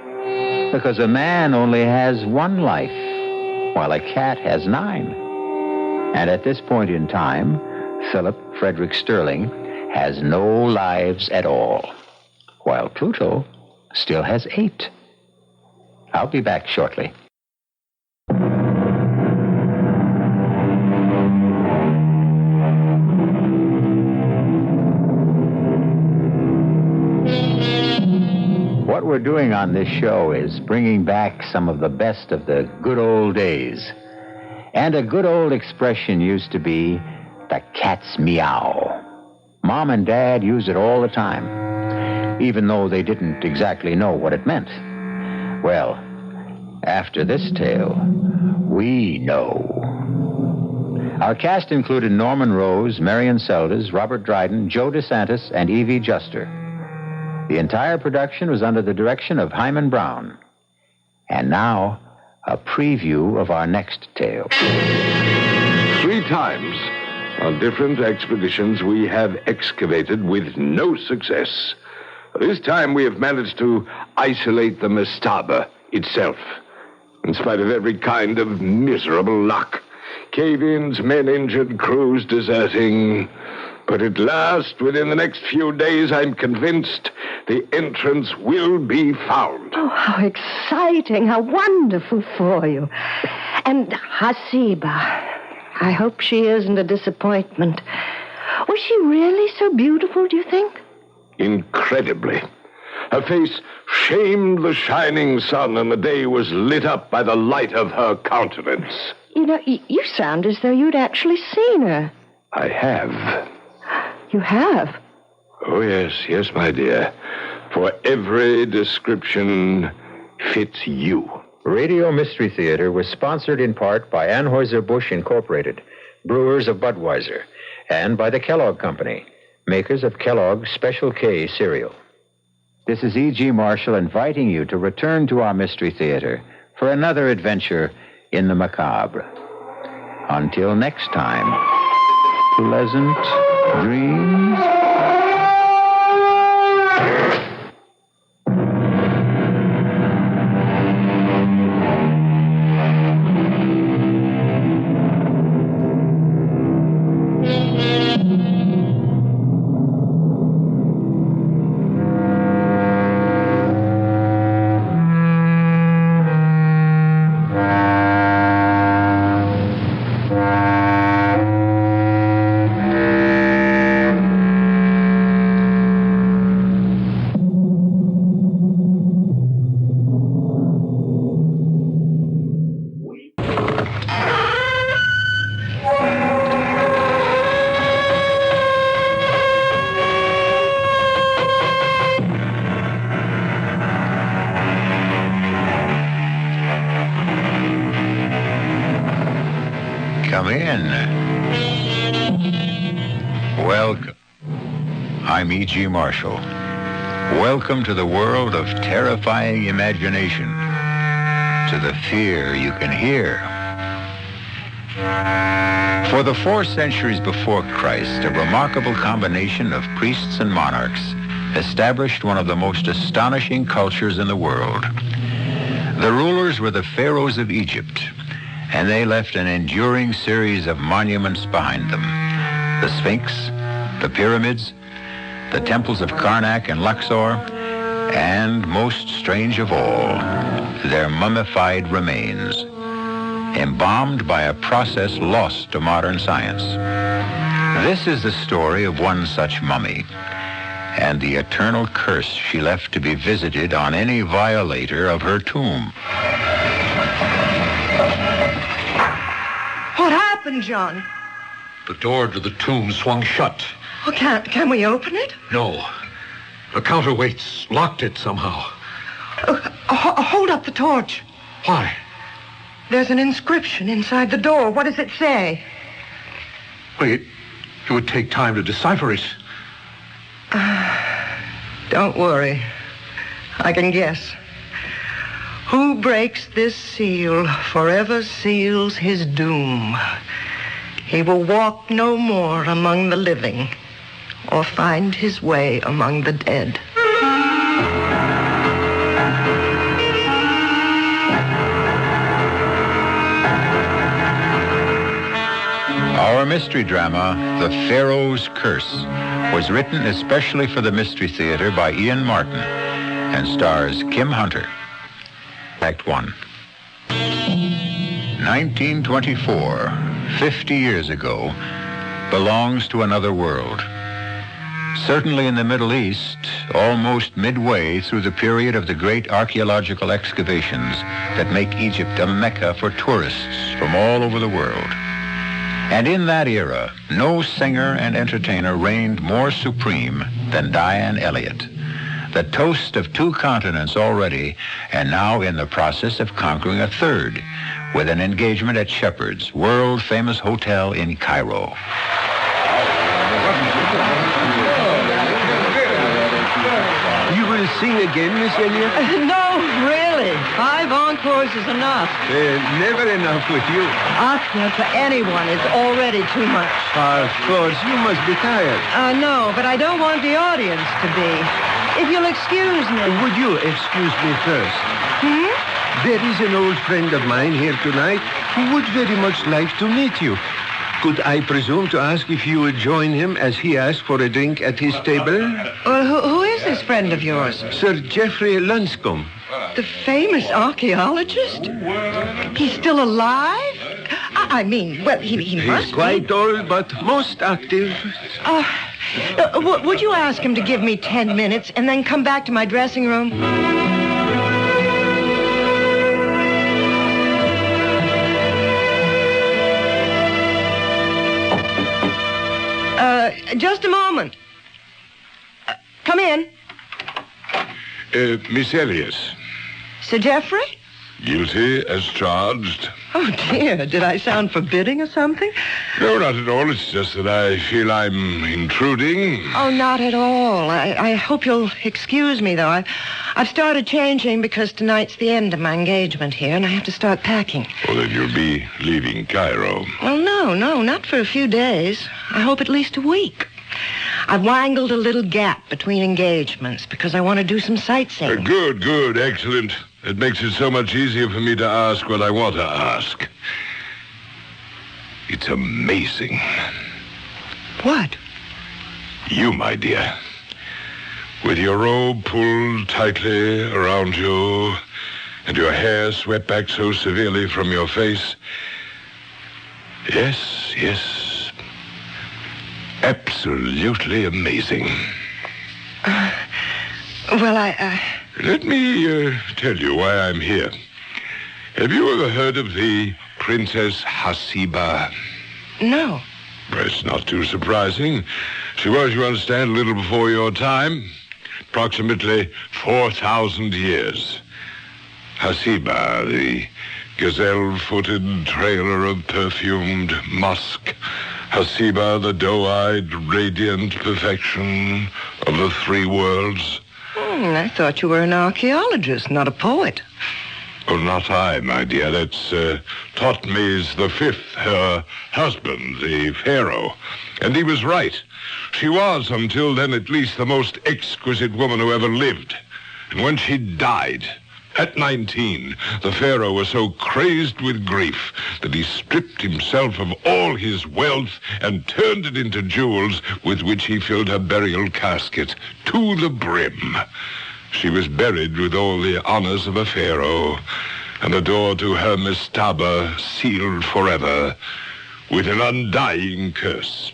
Because a man only has one life, while a cat has 9. And at this point in time, Philip Frederick Sterling has no lives at all, while Pluto still has 8. I'll be back shortly. What we're doing on this show is bringing back some of the best of the good old days. And a good old expression used to be, the cat's meow. Mom and Dad used it all the time, even though they didn't exactly know what it meant. Well, after this tale, we know. Our cast included Norman Rose, Marion Seldes, Robert Dryden, Joe DeSantis, and Evie Juster. The entire production was under the direction of Hyman Brown. And now, a preview of our next tale. 3 times on different expeditions we have excavated with no success. This time we have managed to isolate the mastaba itself, in spite of every kind of miserable luck. Cave-ins, men injured, crews deserting. But at last, within the next few days, I'm convinced the entrance will be found. Oh, how exciting, how wonderful for you. And Hasiba, I hope she isn't a disappointment. Was she really so beautiful, do you think? Incredibly. Her face shamed the shining sun, and the day was lit up by the light of her countenance. You know, you sound as though you'd actually seen her. I have. You have? Oh, yes, my dear. For every description fits you. Radio Mystery Theater was sponsored in part by Anheuser-Busch Incorporated, brewers of Budweiser, and by the Kellogg Company, makers of Kellogg's Special K cereal. This is E.G. Marshall inviting you to return to our Mystery Theater for another adventure in the macabre. Until next time, pleasant dreams. begin. Welcome. I'm E.G. Marshall. Welcome to the world of terrifying imagination, to the fear you can hear. For the 4 centuries before Christ, a remarkable combination of priests and monarchs established one of the most astonishing cultures in the world. The rulers were the pharaohs of Egypt, and they left an enduring series of monuments behind them. The Sphinx, the pyramids, the temples of Karnak and Luxor, and, most strange of all, their mummified remains, embalmed by a process lost to modern science. This is the story of one such mummy, and the eternal curse she left to be visited on any violator of her tomb. What happened, John? The door to the tomb swung shut. Oh, can we open it? No. The counterweights locked it somehow. Hold up the torch. Why? There's an inscription inside the door. What does it say? Wait, it would take time to decipher it. Don't worry. I can guess. Who breaks this seal forever seals his doom. He will walk no more among the living or find his way among the dead. Our mystery drama, The Pharaoh's Curse, was written especially for the Mystery Theater by Ian Martin and stars Kim Hunter. Act 1. 1924, 50 years ago, belongs to another world. Certainly in the Middle East, almost midway through the period of the great archaeological excavations that make Egypt a mecca for tourists from all over the world. And in that era, no singer and entertainer reigned more supreme than Diane Elliott, the toast of 2 continents already, and now in the process of conquering a 3rd, with an engagement at Shepheard's world-famous hotel in Cairo. You will sing again, Miss Elliott? No, really. 5 encores is enough. Never enough with you. Oscar, for anyone, it's already too much. Of course, you must be tired. No, but I don't want the audience to be. If you'll excuse me. Would you excuse me first? There is an old friend of mine here tonight who would very much like to meet you. Could I presume to ask if you would join him as he asked for a drink at his table? Well, who is this friend of yours? Sir Geoffrey Lunscombe. The famous archaeologist? He's still alive? I mean, well, he must He's quite old, but most active. Would you ask him to give me 10 minutes and then come back to my dressing room? Just a moment. Come in. Miss Elliott. Sir Geoffrey? Guilty as charged. Oh, dear. Did I sound forbidding or something? No, not at all. It's just that I feel I'm intruding. Oh, not at all. I hope you'll excuse me, though. I've started changing because tonight's the end of my engagement here, and I have to start packing. Well, then you'll be leaving Cairo. Well, no, not for a few days. I hope at least a week. I've wangled a little gap between engagements because I want to do some sightseeing. Good, excellent. It makes it so much easier for me to ask what I want to ask. It's amazing. What? You, my dear. With your robe pulled tightly around you and your hair swept back so severely from your face. Yes. Absolutely amazing. Let me tell you why I'm here. Have you ever heard of the Princess Hasiba? No. Well, it's not too surprising. She was, you understand, a little before your time. Approximately 4,000 years. Hasiba, the gazelle-footed trailer of perfumed musk, Hasiba, the doe-eyed, radiant perfection of the three worlds. I thought you were an archaeologist, not a poet. Oh, not I, my dear. That's Thotmes the Fifth, her husband, the Pharaoh. And he was right. She was, until then at least, the most exquisite woman who ever lived. And when she died, at 19, the Pharaoh was so crazed with grief that he stripped himself of all his wealth and turned it into jewels with which he filled her burial casket to the brim. She was buried with all the honors of a Pharaoh, and the door to her mastaba sealed forever with an undying curse.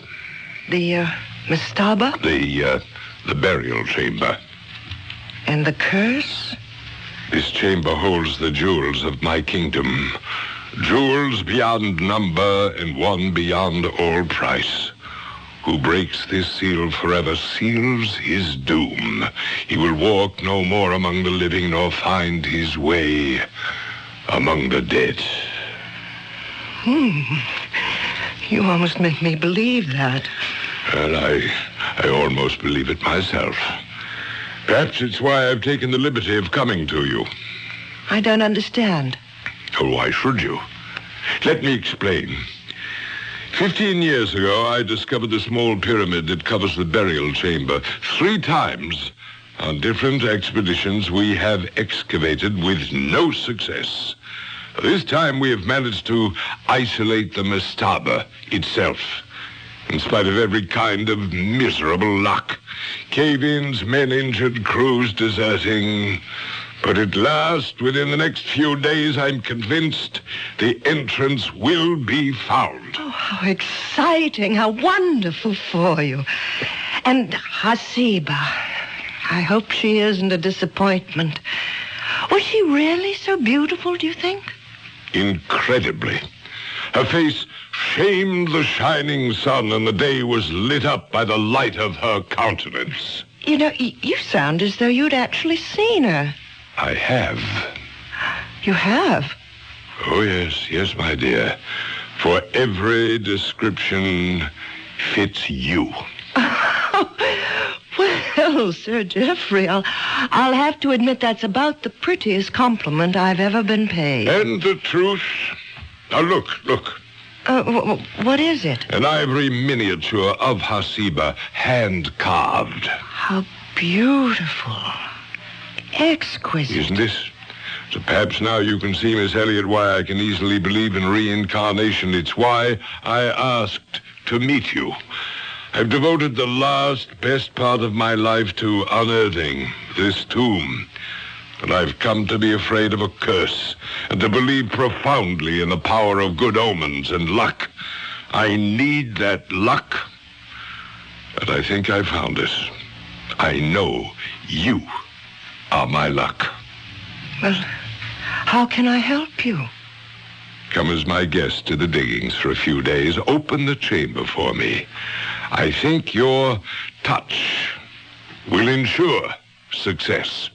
The mastaba? The burial chamber. And the curse? This chamber holds the jewels of my kingdom. Jewels beyond number and one beyond all price. Who breaks this seal forever seals his doom. He will walk no more among the living nor find his way among the dead. You almost make me believe that. And I almost believe it myself. Perhaps it's why I've taken the liberty of coming to you. I don't understand. Oh, why should you? Let me explain. 15 years ago, I discovered the small pyramid that covers the burial chamber. 3 times on different expeditions we have excavated with no success. This time we have managed to isolate the mastaba itself. In spite of every kind of miserable luck. Cave-ins, men injured, crews deserting. But at last, within the next few days, I'm convinced the entrance will be found. Oh, how exciting, how wonderful for you. And Hasiba, I hope she isn't a disappointment. Was she really so beautiful, do you think? Incredibly. Her face shamed the shining sun, and the day was lit up by the light of her countenance. You know, you sound as though you'd actually seen her. I have. You have? Oh, yes, my dear. For every description fits you. Well, Sir Geoffrey, I'll have to admit that's about the prettiest compliment I've ever been paid. And the truth. Now, look. What is it? An ivory miniature of Hasiba, hand-carved. How beautiful. Exquisite. Isn't this? So perhaps now you can see, Miss Elliot, why I can easily believe in reincarnation. It's why I asked to meet you. I've devoted the best part of my life to unearthing this tomb. And I've come to be afraid of a curse and to believe profoundly in the power of good omens and luck. I need that luck. And I think I found it. I know you are my luck. Well, how can I help you? Come as my guest to the diggings for a few days. Open the chamber for me. I think your touch will ensure success.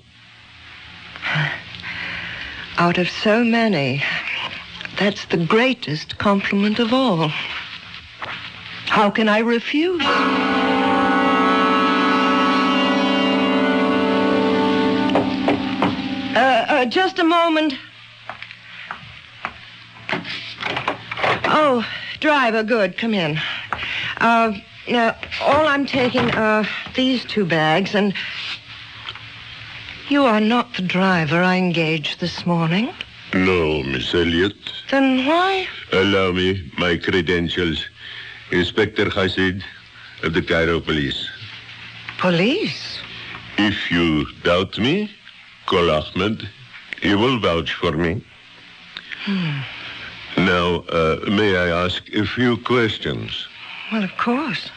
Out of so many, that's the greatest compliment of all. How can I refuse? Just a moment. Oh, driver, good. Come in. Now, all I'm taking are these 2 bags, and you are not the driver I engaged this morning. No, Miss Elliot. Then why? Allow me my credentials. Inspector Hasid of the Cairo Police. Police? If you doubt me, call Ahmed. He will vouch for me. Now, may I ask a few questions? Well, of course.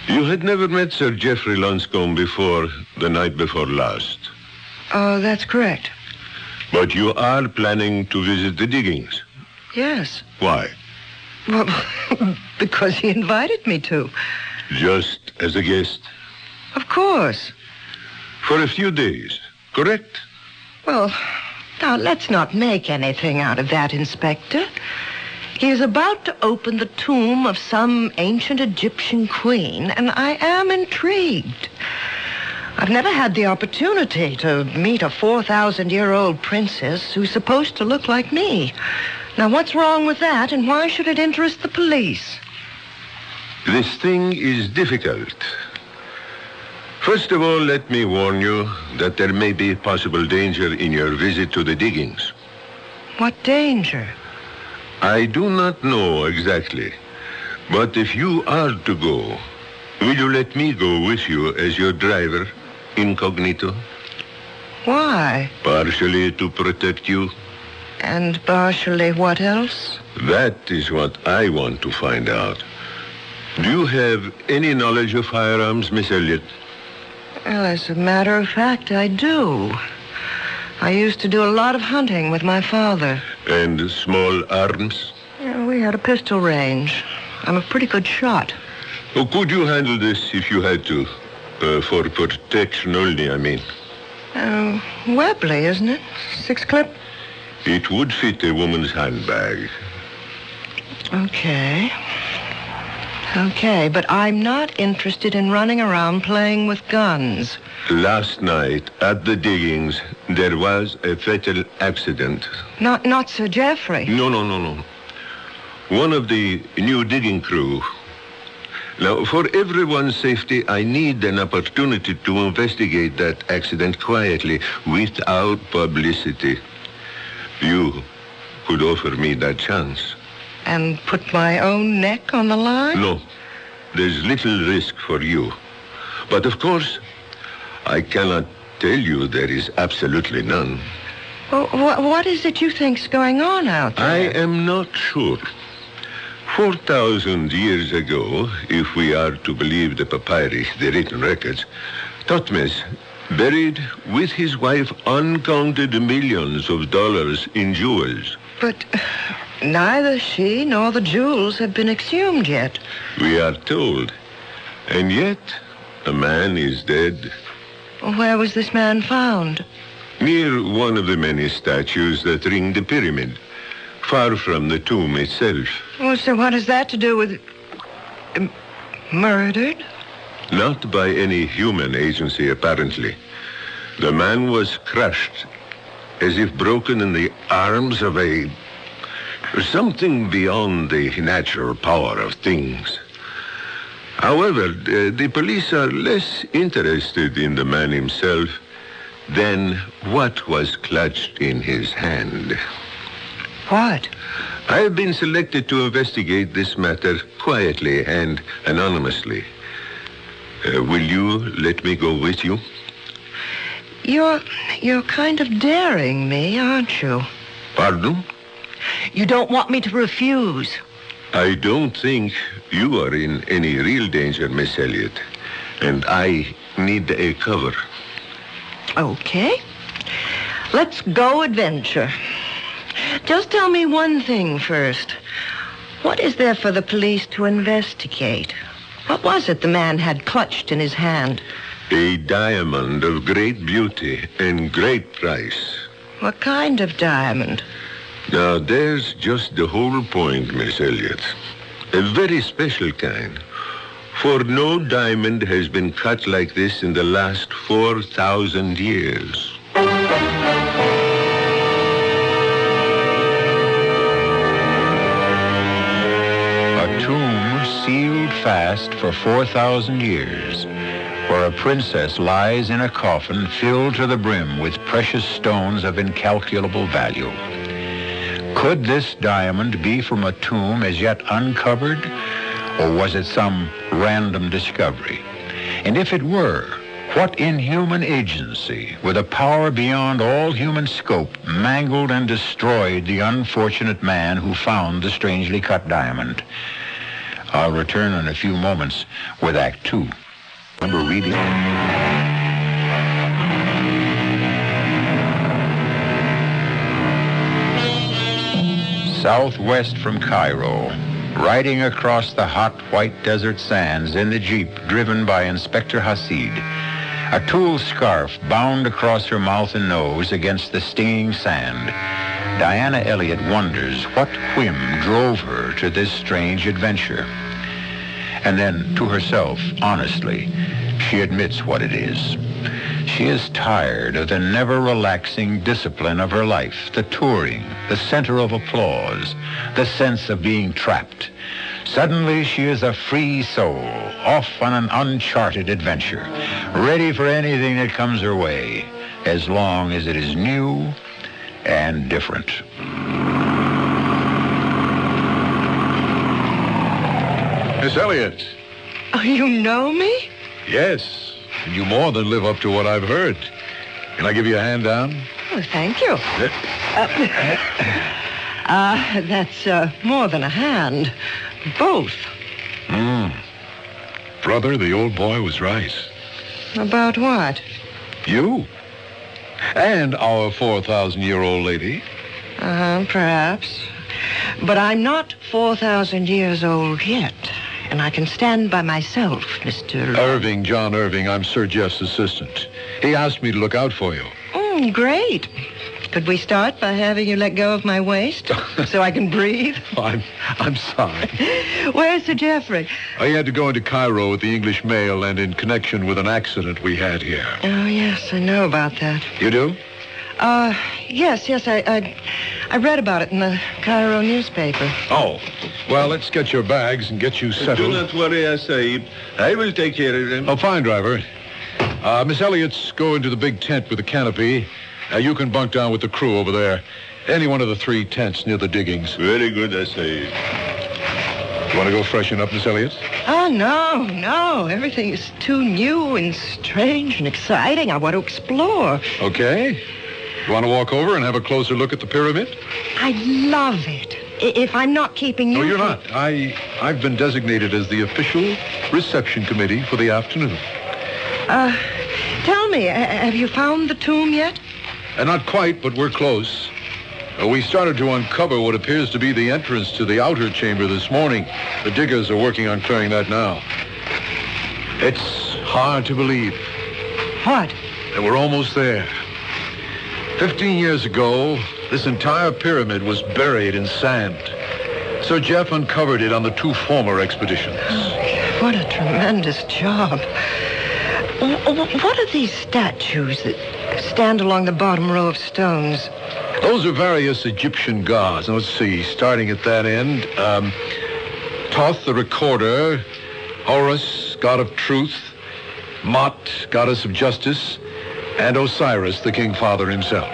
You had never met Sir Geoffrey Lonscombe before the night before last. Oh, that's correct. But you are planning to visit the diggings? Yes. Why? Well, because he invited me to. Just as a guest? Of course. For a few days, correct? Well, Now, let's not make anything out of that, Inspector. He is about to open the tomb of some ancient Egyptian queen, and I am intrigued. I've never had the opportunity to meet a 4,000-year-old princess who's supposed to look like me. Now, what's wrong with that, and why should it interest the police? This thing is difficult. First of all, let me warn you that there may be possible danger in your visit to the diggings. What danger? I do not know exactly. But if you are to go, will you let me go with you as your driver, incognito? Why? Partially to protect you. And partially what else? That is what I want to find out. Do you have any knowledge of firearms, Miss Elliot? Well, as a matter of fact, I do. I used to do a lot of hunting with my father. And small arms? Yeah, we had a pistol range. I'm a pretty good shot. Oh, could you handle this if you had to? For protection only, I mean. Webley, isn't it? 6-clip? It would fit a woman's handbag. Okay. Okay, but I'm not interested in running around playing with guns. Last night, at the diggings, there was a fatal accident. Not Sir Geoffrey. No. One of the new digging crew. Now, for everyone's safety, I need an opportunity to investigate that accident quietly, without publicity. You could offer me that chance. And put my own neck on the line? No. There's little risk for you. But of course, I cannot tell you there is absolutely none. Well, what is it you think's going on out there? I am not sure. 4,000 years ago, if we are to believe the papyri, the written records, Thutmose buried with his wife uncounted millions of dollars in jewels. But neither she nor the jewels have been exhumed yet. We are told. And yet, a man is dead. Where was this man found? Near one of the many statues that ring the pyramid, far from the tomb itself. Well, so what has that to do with... murdered? Not by any human agency, apparently. The man was crushed, as if broken in the arms of something beyond the natural power of things. However, the police are less interested in the man himself than what was clutched in his hand. What? I have been selected to investigate this matter quietly and anonymously. Will you let me go with you? You're kind of daring me, aren't you? Pardon? You don't want me to refuse. I don't think you are in any real danger, Miss Elliot. And I need a cover. Okay. Let's go adventure. Just tell me one thing first. What is there for the police to investigate? What was it the man had clutched in his hand? A diamond of great beauty and great price. What kind of diamond? Now, there's just the whole point, Miss Elliot. A very special kind. For no diamond has been cut like this in the last 4,000 years. A tomb sealed fast for 4,000 years, where a princess lies in a coffin filled to the brim with precious stones of incalculable value. Could this diamond be from a tomb as yet uncovered, or was it some random discovery? And if it were, what inhuman agency, with a power beyond all human scope, mangled and destroyed the unfortunate man who found the strangely cut diamond? I'll return in a few moments with Act 2. Remember reading? Southwest from Cairo, riding across the hot white desert sands in the Jeep driven by Inspector Hasid, a tulle scarf bound across her mouth and nose against the stinging sand. Diana Elliott wonders what whim drove her to this strange adventure. And then, to herself, honestly, she admits what it is. She is tired of the never-relaxing discipline of her life, the touring, the center of applause, the sense of being trapped. Suddenly, she is a free soul, off on an uncharted adventure, ready for anything that comes her way, as long as it is new and different. Miss Elliott. Oh, you know me? Yes. And you more than live up to what I've heard. Can I give you a hand down? Oh, thank you. That's more than a hand. Both. Brother, the old boy was right. About what? You. And our 4,000-year-old lady. Perhaps. But I'm not 4,000 years old yet. And I can stand by myself, Mr. Irving, John Irving. I'm Sir Jeff's assistant. He asked me to look out for you. Great. Could we start by having you let go of my waist so I can breathe? Oh, I'm sorry. Where's Sir Geoffrey? He had to go into Cairo with the English mail and in connection with an accident we had here. Oh, yes, I know about that. You do? Yes, I read about it in the Cairo newspaper. Oh, well, let's get your bags and get you settled. Do not worry, Sahib. I will take care of them. Oh, fine, driver. Miss Elliott's go into the big tent with the canopy. You can bunk down with the crew over there. Any one of the 3 tents near the diggings. Very good, Sahib. You want to go freshen up, Miss Elliott? Oh, no. Everything is too new and strange and exciting. I want to explore. Okay. You want to walk over and have a closer look at the pyramid? I'd love it. If I'm not keeping you... No, you're not. I've been designated as the official reception committee for the afternoon. Tell me, have you found the tomb yet? Not quite, but we're close. We started to uncover what appears to be the entrance to the outer chamber this morning. The diggers are working on clearing that now. It's hard to believe. What? That we're almost there. 15 years ago, this entire pyramid was buried in sand. Sir Jeff uncovered it on the 2 former expeditions. Oh, what a tremendous job. What are these statues that stand along the bottom row of stones? Those are various Egyptian gods. Now, let's see, starting at that end. Thoth, the recorder. Horus, god of truth. Mot, goddess of justice. And Osiris, the king father himself.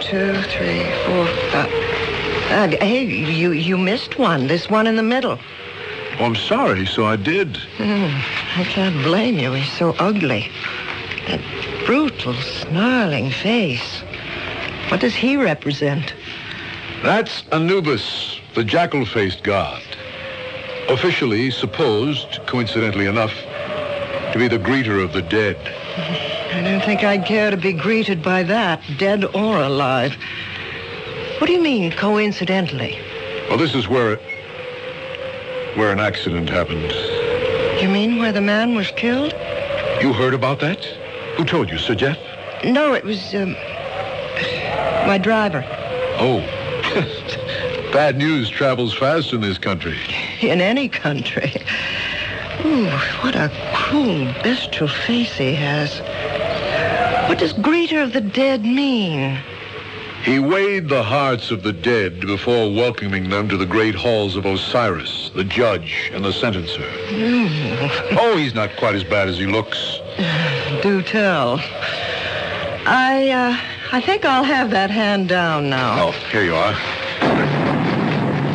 2, 3, 4, 5. Hey, you missed one. This one in the middle. Oh, I'm sorry, so I did. I can't blame you. He's so ugly. That brutal, snarling face. What does he represent? That's Anubis, the jackal-faced god. Officially supposed, coincidentally enough, to be the greeter of the dead. I don't think I'd care to be greeted by that, dead or alive. What do you mean, coincidentally? Well, this is where an accident happened. You mean where the man was killed? You heard about that? Who told you, Sir Jeff? No, it was, my driver. Oh. Bad news travels fast in this country. In any country. Ooh, what a cruel, bestial face he has. What does greeter of the dead mean? He weighed the hearts of the dead before welcoming them to the great halls of Osiris, the judge and the sentencer. Oh, he's not quite as bad as he looks. Do tell. I think I'll have that hand down now. Oh, here you are.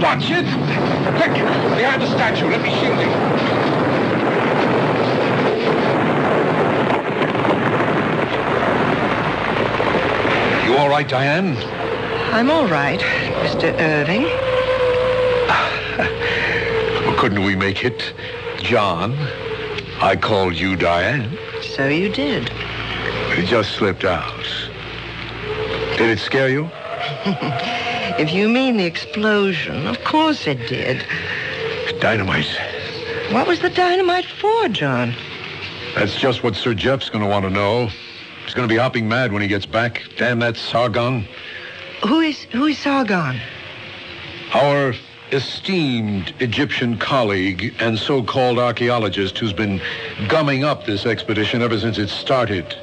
Watch it! Quick! Behind the statue. Let me shield you. You all right, Diane? I'm all right, Mr. Irving. Well, couldn't we make it John? I called you Diane. So you did. It just slipped out. Did it scare you? If you mean the explosion, of course it did. Dynamite. What was the dynamite for, John? That's just what Sir Jeff's going to want to know. He's going to be hopping mad when he gets back. Damn that Sargon. Who is Sargon? Our esteemed Egyptian colleague and so-called archaeologist who's been gumming up this expedition ever since it started.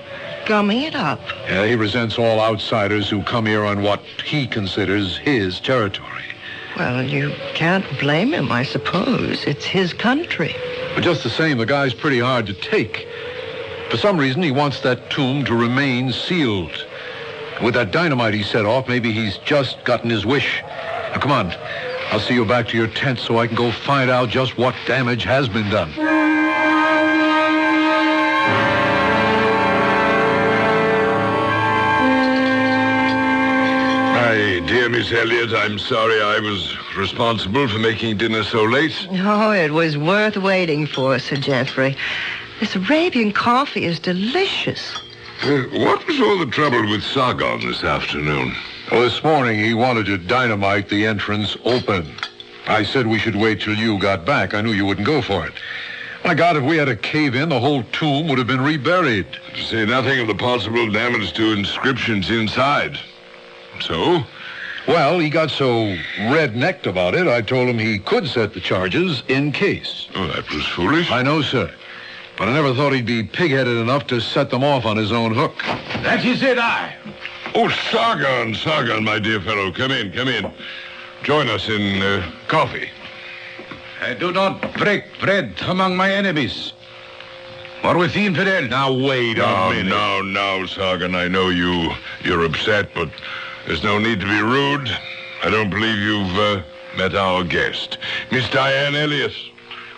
Gumming it up? Yeah, he resents all outsiders who come here on what he considers his territory. Well, you can't blame him, I suppose. It's his country. But just the same, the guy's pretty hard to take. For some reason, he wants that tomb to remain sealed. With that dynamite he set off, maybe he's just gotten his wish. Now, come on. I'll see you back to your tent so I can go find out just what damage has been done. My dear Miss Elliot, I'm sorry I was responsible for making dinner so late. Oh, it was worth waiting for, Sir Geoffrey. This Arabian coffee is delicious. What was all the trouble with Sargon this afternoon? Well, this morning he wanted to dynamite the entrance open. I said we should wait till you got back. I knew you wouldn't go for it. My God, if we had a cave-in, the whole tomb would have been reburied. To say nothing of the possible damage to inscriptions inside. So? Well, he got so red-necked about it, I told him he could set the charges in case. Oh, that was foolish. I know, sir. But I never thought he'd be pig-headed enough to set them off on his own hook. That is it, Oh, Sargon, my dear fellow. Come in. Join us in coffee. I do not break bread among my enemies. Or with the infidel. Now, wait a minute. No, Sargon. I know you're upset, but there's no need to be rude. I don't believe you've met our guest. Miss Diane Elliot.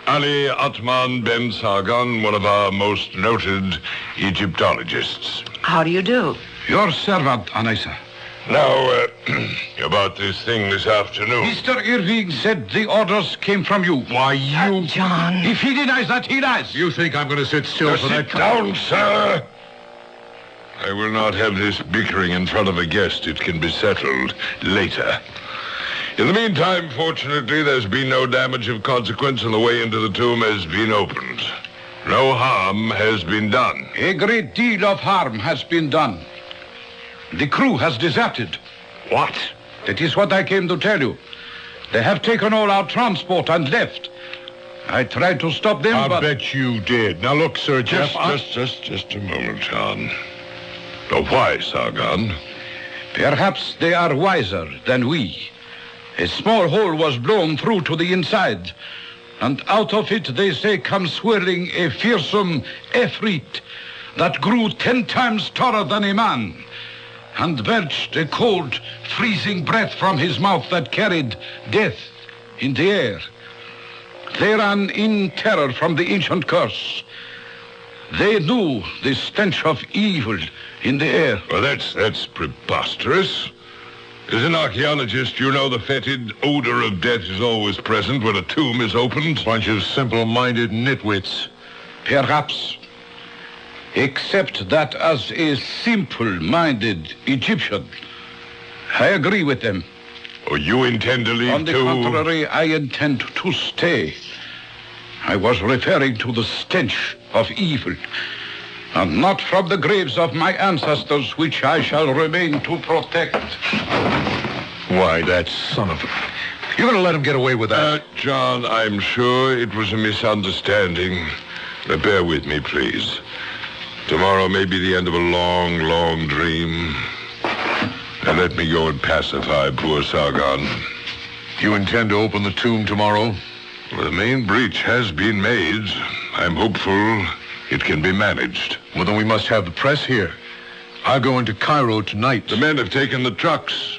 Ali Atman Ben Sargon, one of our most noted Egyptologists. How do you do? Your servant, Anissa. Now, about this thing this afternoon. Mr. Irving said the orders came from you. Why, you... John. If he denies that, he lies. You think I'm going to sit still for that? Sit down, sir. I will not have this bickering in front of a guest. It can be settled later. In the meantime, fortunately, there's been no damage of consequence and the way into the tomb has been opened. No harm has been done. A great deal of harm has been done. The crew has deserted. What? That is what I came to tell you. They have taken all our transport and left. I tried to stop them, I but... bet you did. Now, look, Sir Jeff... Just a moment, John. Now, why, Sargon? Perhaps they are wiser than we. A small hole was blown through to the inside, and out of it, they say, comes swirling a fearsome Efreet that grew 10 times taller than a man, and belched a cold, freezing breath from his mouth that carried death in the air. They ran in terror from the ancient curse. They knew the stench of evil in the air. Well, that's preposterous. As an archaeologist, you know the fetid odor of death is always present when a tomb is opened. Bunch of simple-minded nitwits. Perhaps. Except that as a simple-minded Egyptian, I agree with them. Oh, you intend to leave On the contrary, I intend to stay. I was referring to the stench of evil, and not from the graves of my ancestors, which I shall remain to protect. Why, that son of a... You're going to let him get away with that? John, I'm sure it was a misunderstanding. Bear with me, please. Tomorrow may be the end of a long, long dream. Now let me go and pacify poor Sargon. You intend to open the tomb tomorrow? Well, the main breach has been made. I'm hopeful it can be managed. Well, then we must have the press here. I'll go into Cairo tonight. The men have taken the trucks.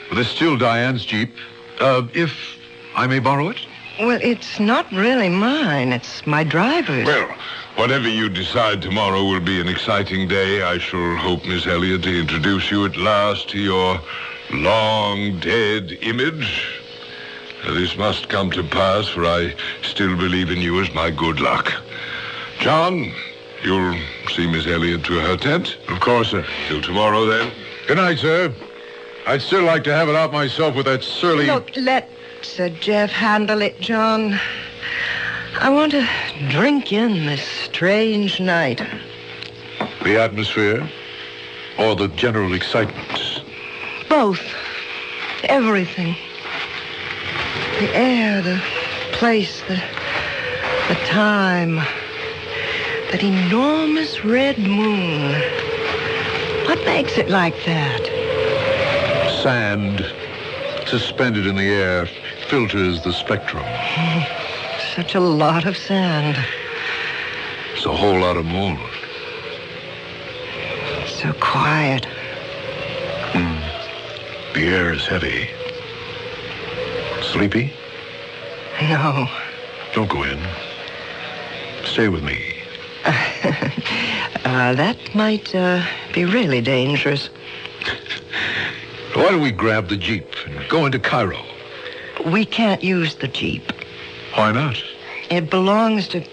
Well, there's still Diane's Jeep. If I may borrow it? Well, it's not really mine. It's my driver's. Well, whatever you decide tomorrow will be an exciting day. I shall hope, Miss Elliot, to introduce you at last to your long-dead image. This must come to pass, for I still believe in you as my good luck. John, you'll see Miss Elliot to her tent? Of course, sir. Till tomorrow, then. Good night, sir. I'd still like to have it out myself with that surly... Look, let Sir Jeff handle it, John. I want to drink in this strange night. The atmosphere or the general excitement? Both. Everything. The air, the place, the time. That enormous red moon. What makes it like that? Sand suspended in the air filters the spectrum. Such a lot of sand. It's a whole lot of moon. So quiet. The air is heavy. Sleepy? No. Don't go in. Stay with me. That might be really dangerous. Why don't we grab the Jeep and go into Cairo? We can't use the Jeep. Why not? It belongs to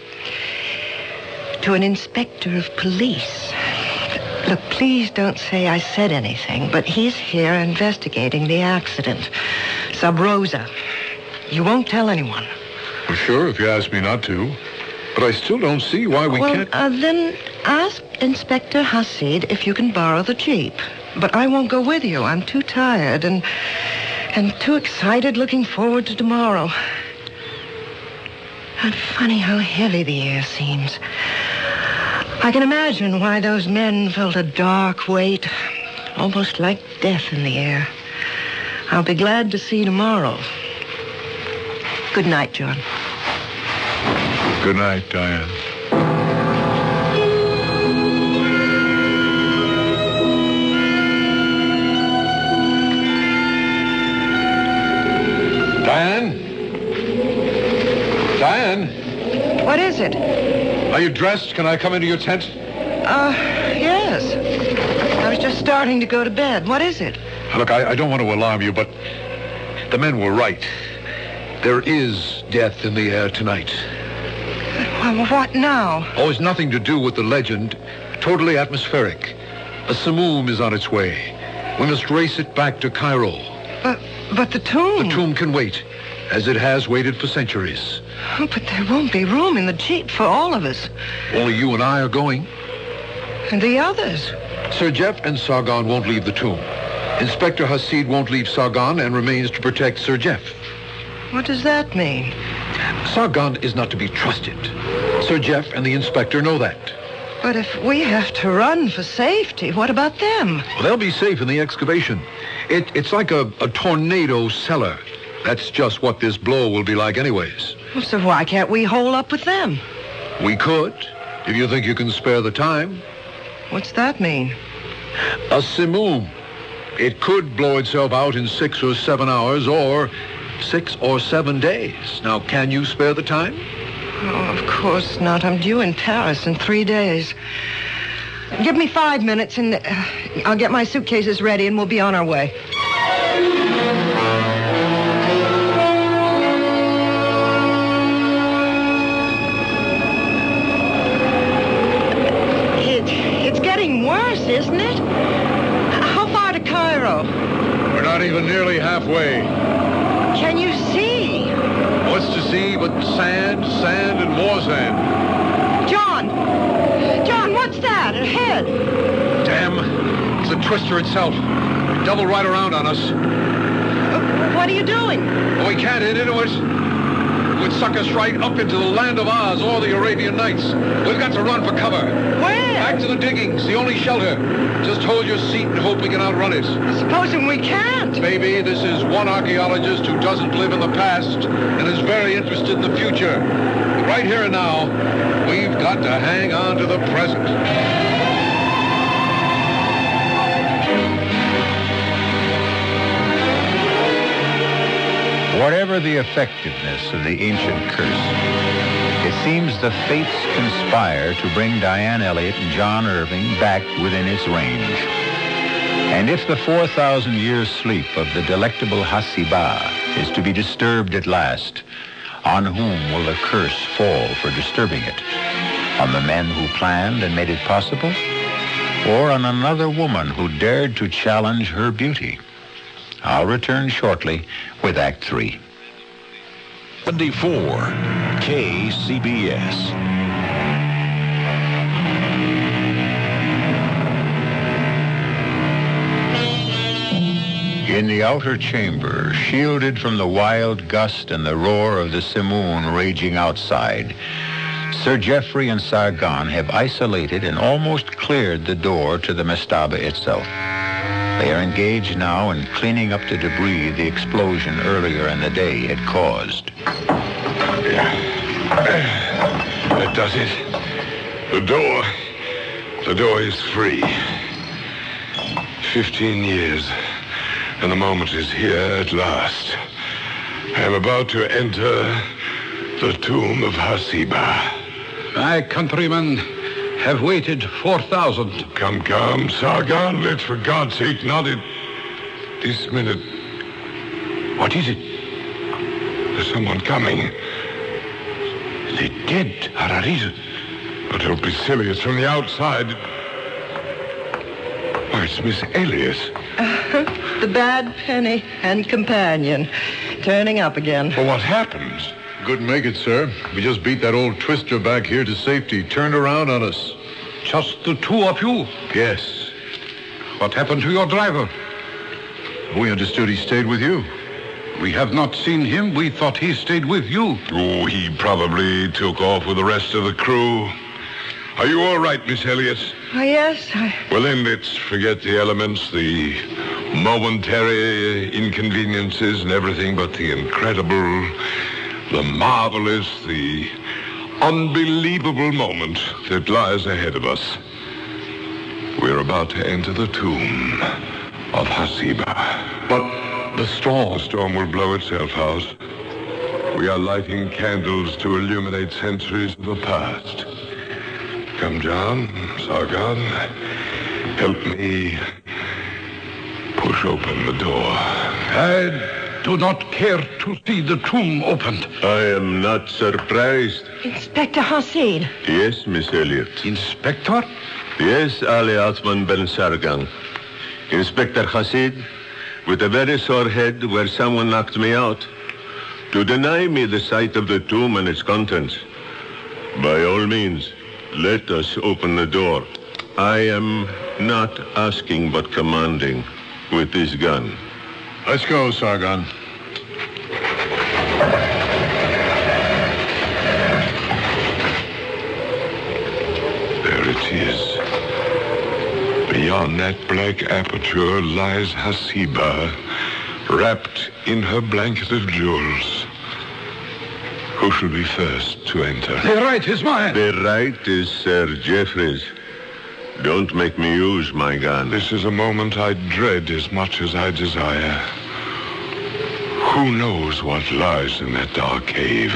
an inspector of police. Look, please don't say I said anything, but he's here investigating the accident. Sub Rosa. You won't tell anyone. Well, sure, if you ask me not to. But I still don't see why we can't... Then ask Inspector Hasid if you can borrow the Jeep. But I won't go with you. I'm too tired and too excited looking forward to tomorrow. And funny how heavy the air seems. I can imagine why those men felt a dark weight, almost like death in the air. I'll be glad to see you tomorrow. Good night, John. Good night, Diane. Diane? Diane? What is it? Are you dressed? Can I come into your tent? Yes. I was just starting to go to bed. What is it? Look, I don't want to alarm you, but the men were right. There is death in the air tonight. Well, what now? Oh, it's nothing to do with the legend. Totally atmospheric. A simoom is on its way. We must race it back to Cairo. But the tomb... The tomb can wait, as it has waited for centuries. Oh, but there won't be room in the Jeep for all of us. Only you and I are going. And the others? Sir Jeff and Sargon won't leave the tomb. Inspector Hasid won't leave Sargon and remains to protect Sir Jeff. What does that mean? Sargon is not to be trusted. Sir Jeff and the inspector know that. But if we have to run for safety, what about them? Well, they'll be safe in the excavation. It's like a tornado cellar. That's just what this blow will be like anyways. Well, so why can't we hole up with them? We could, if you think you can spare the time. What's that mean? A simoom. It could blow itself out in 6 or 7 hours or 6 or 7 days. Now, can you spare the time? Oh, of course not. I'm due in Paris in 3 days. Give me 5 minutes and I'll get my suitcases ready and we'll be on our way. It's getting worse, isn't it? How far to Cairo? We're not even nearly halfway. Can you see? What's to see but sand, sand, and more sand? John, what's that? Ahead. Damn. It's the twister itself. Double right around on us. What are you doing? Oh, we can't hit into it. It would suck us right up into the land of Oz or the Arabian Nights. We've got to run for cover. Where? Back to the diggings, the only shelter. Just hold your seat and hope we can outrun it. Supposing we can't? Baby, this is one archaeologist who doesn't live in the past and is very interested in the future. Right here and now, we've got to hang on to the present. Whatever the effectiveness of the ancient curse, it seems the fates conspire to bring Diane Elliott and John Irving back within its range. And if the 4,000-year sleep of the delectable Hasibah is to be disturbed at last, on whom will the curse fall for disturbing it? On the men who planned and made it possible? Or on another woman who dared to challenge her beauty? I'll return shortly with Act 3. 24. KCBS. In the outer chamber, shielded from the wild gust and the roar of the simoon raging outside, Sir Geoffrey and Sargon have isolated and almost cleared the door to the mastaba itself. They are engaged now in cleaning up the debris the explosion earlier in the day had caused. That does it. The door is free. 15 years, and the moment is here at last. I am about to enter the tomb of Hasiba. My countrymen have waited 4,000. Come, Sargon, let's for God's sake not at this minute. What is it? There's someone coming. The dead, Harariz. But it'll be silly. It's from the outside. Oh, it's Miss Elias. The bad penny and companion. Turning up again. Well, what happened? Couldn't make it, sir. We just beat that old twister back here to safety. Turned around on us. Just the two of you? Yes. What happened to your driver? We understood he stayed with you. We have not seen him. We thought he stayed with you. Oh, he probably took off with the rest of the crew. Are you all right, Miss Elias? Oh, yes, Well, then, let's forget the elements, the momentary inconveniences and everything but the incredible, the marvelous, the unbelievable moment that lies ahead of us. We're about to enter the tomb of Hasiba. But the storm... The storm will blow itself out. We are lighting candles to illuminate centuries of the past. Come, John, Sargon, help me push open the door. I do not care to see the tomb opened. I am not surprised. Inspector Hasid. Yes, Miss Elliot. Inspector? Yes, Ali Atman Ben Sargan. Inspector Hasid, with a very sore head where someone knocked me out, to deny me the sight of the tomb and its contents. By all means, let us open the door. I am not asking but commanding with this gun. Let's go, Sargon. There it is. Beyond that black aperture lies Hasiba, wrapped in her blanket of jewels. Who shall be first to enter? The right is mine. The right is Sir Geoffrey's. Don't make me use my gun. This is a moment I dread as much as I desire. Who knows what lies in that dark cave?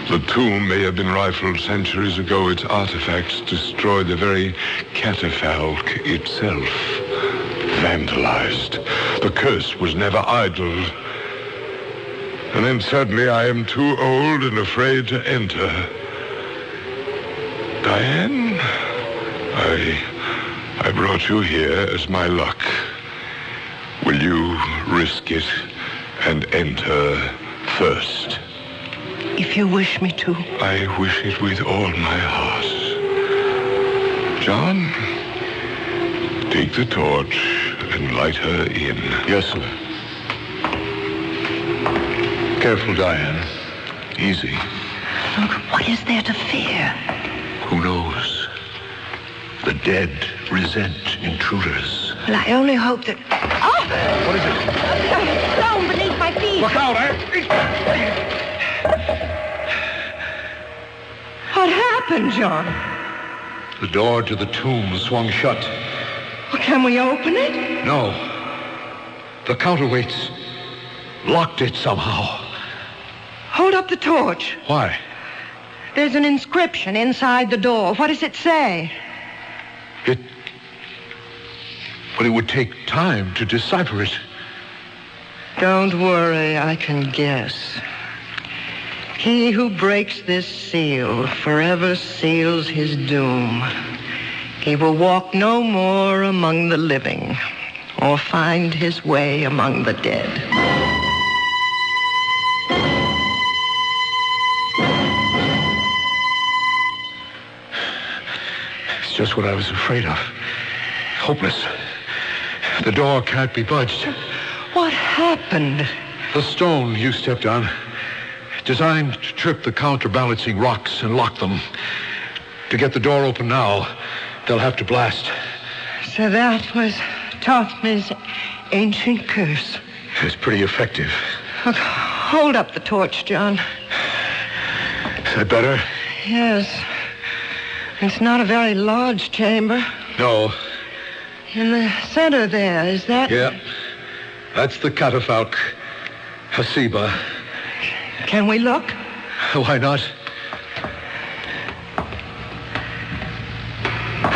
The tomb may have been rifled centuries ago. Its artifacts destroyed, the very catafalque itself vandalized. The curse was never idle. And then suddenly I am too old and afraid to enter. Diane, I brought you here as my luck. Will you risk it and enter first? If you wish me to. I wish it with all my heart. John, take the torch and light her in. Yes, sir. Careful, Diane. Easy. Look, what is there to fear? Who knows? The dead resent intruders. Well, I only hope that... Oh! What is it? Stone beneath my feet. Look out, What happened, John? The door to the tomb swung shut. Well, can we open it? No. The counterweights locked it somehow. Hold up the torch. Why? There's an inscription inside the door. What does it say? But it would take time to decipher it. Don't worry, I can guess. He who breaks this seal forever seals his doom. He will walk no more among the living or find his way among the dead. just what I was afraid of. Hopeless. The door can't be budged. What happened? The stone you stepped on, designed to trip the counterbalancing rocks and lock them. To get the door open now, they'll have to blast. So that was Tothman's ancient curse. It's pretty effective. Look, hold up the torch, John. Is that better? Yes. It's not a very large chamber. No. In the center there, is that... Yeah. That's the catafalque. Hasiba. Can we look? Why not?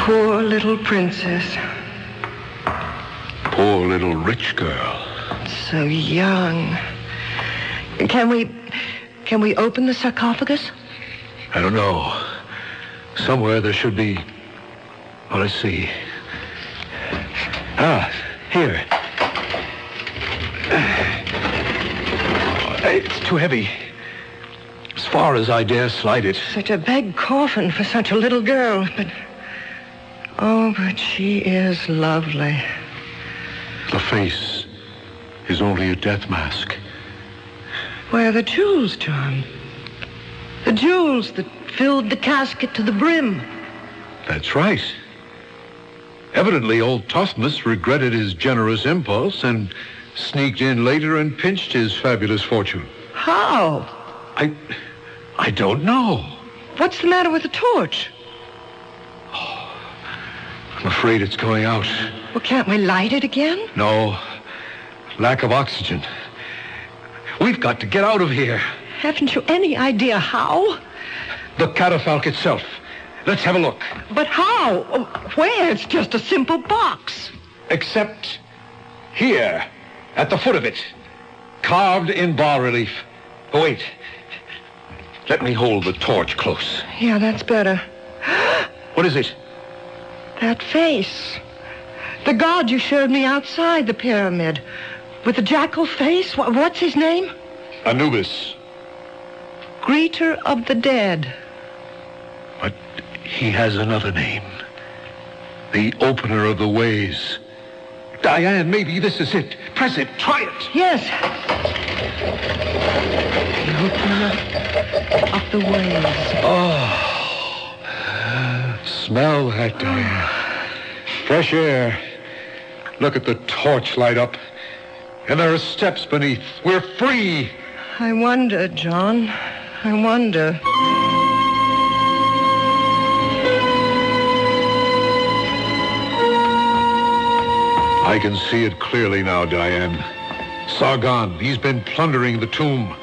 Poor little princess. Poor little rich girl. So young. Can we open the sarcophagus? I don't know. Somewhere there should be... Well, let's see. Ah, here. It's too heavy. As far as I dare slide it. Such a big coffin for such a little girl, but... Oh, but she is lovely. The face is only a death mask. Where are the jewels, John? The jewels that filled the casket to the brim. That's right. Evidently, old Tothmas regretted his generous impulse and sneaked in later and pinched his fabulous fortune. How? I don't know. What's the matter with the torch? I'm afraid it's going out. Well, can't we light it again? No. Lack of oxygen. We've got to get out of here. Haven't you any idea how? The catafalque itself. Let's have a look. But how? Where? It's just a simple box. Except here, at the foot of it, carved in bas-relief. Oh, wait. Let me hold the torch close. Yeah, that's better. What is it? That face. The god you showed me outside the pyramid. With the jackal face. What's his name? Anubis. Greeter of the dead. But he has another name. The opener of the ways. Diane, maybe this is it. Press it. Try it. Yes. The opener of the ways. Oh. Smell that, Diane. Fresh air. Look at the torch light up. And there are steps beneath. We're free. I wonder, John. I wonder. I can see it clearly now, Diane. Sargon, he's been plundering the tomb.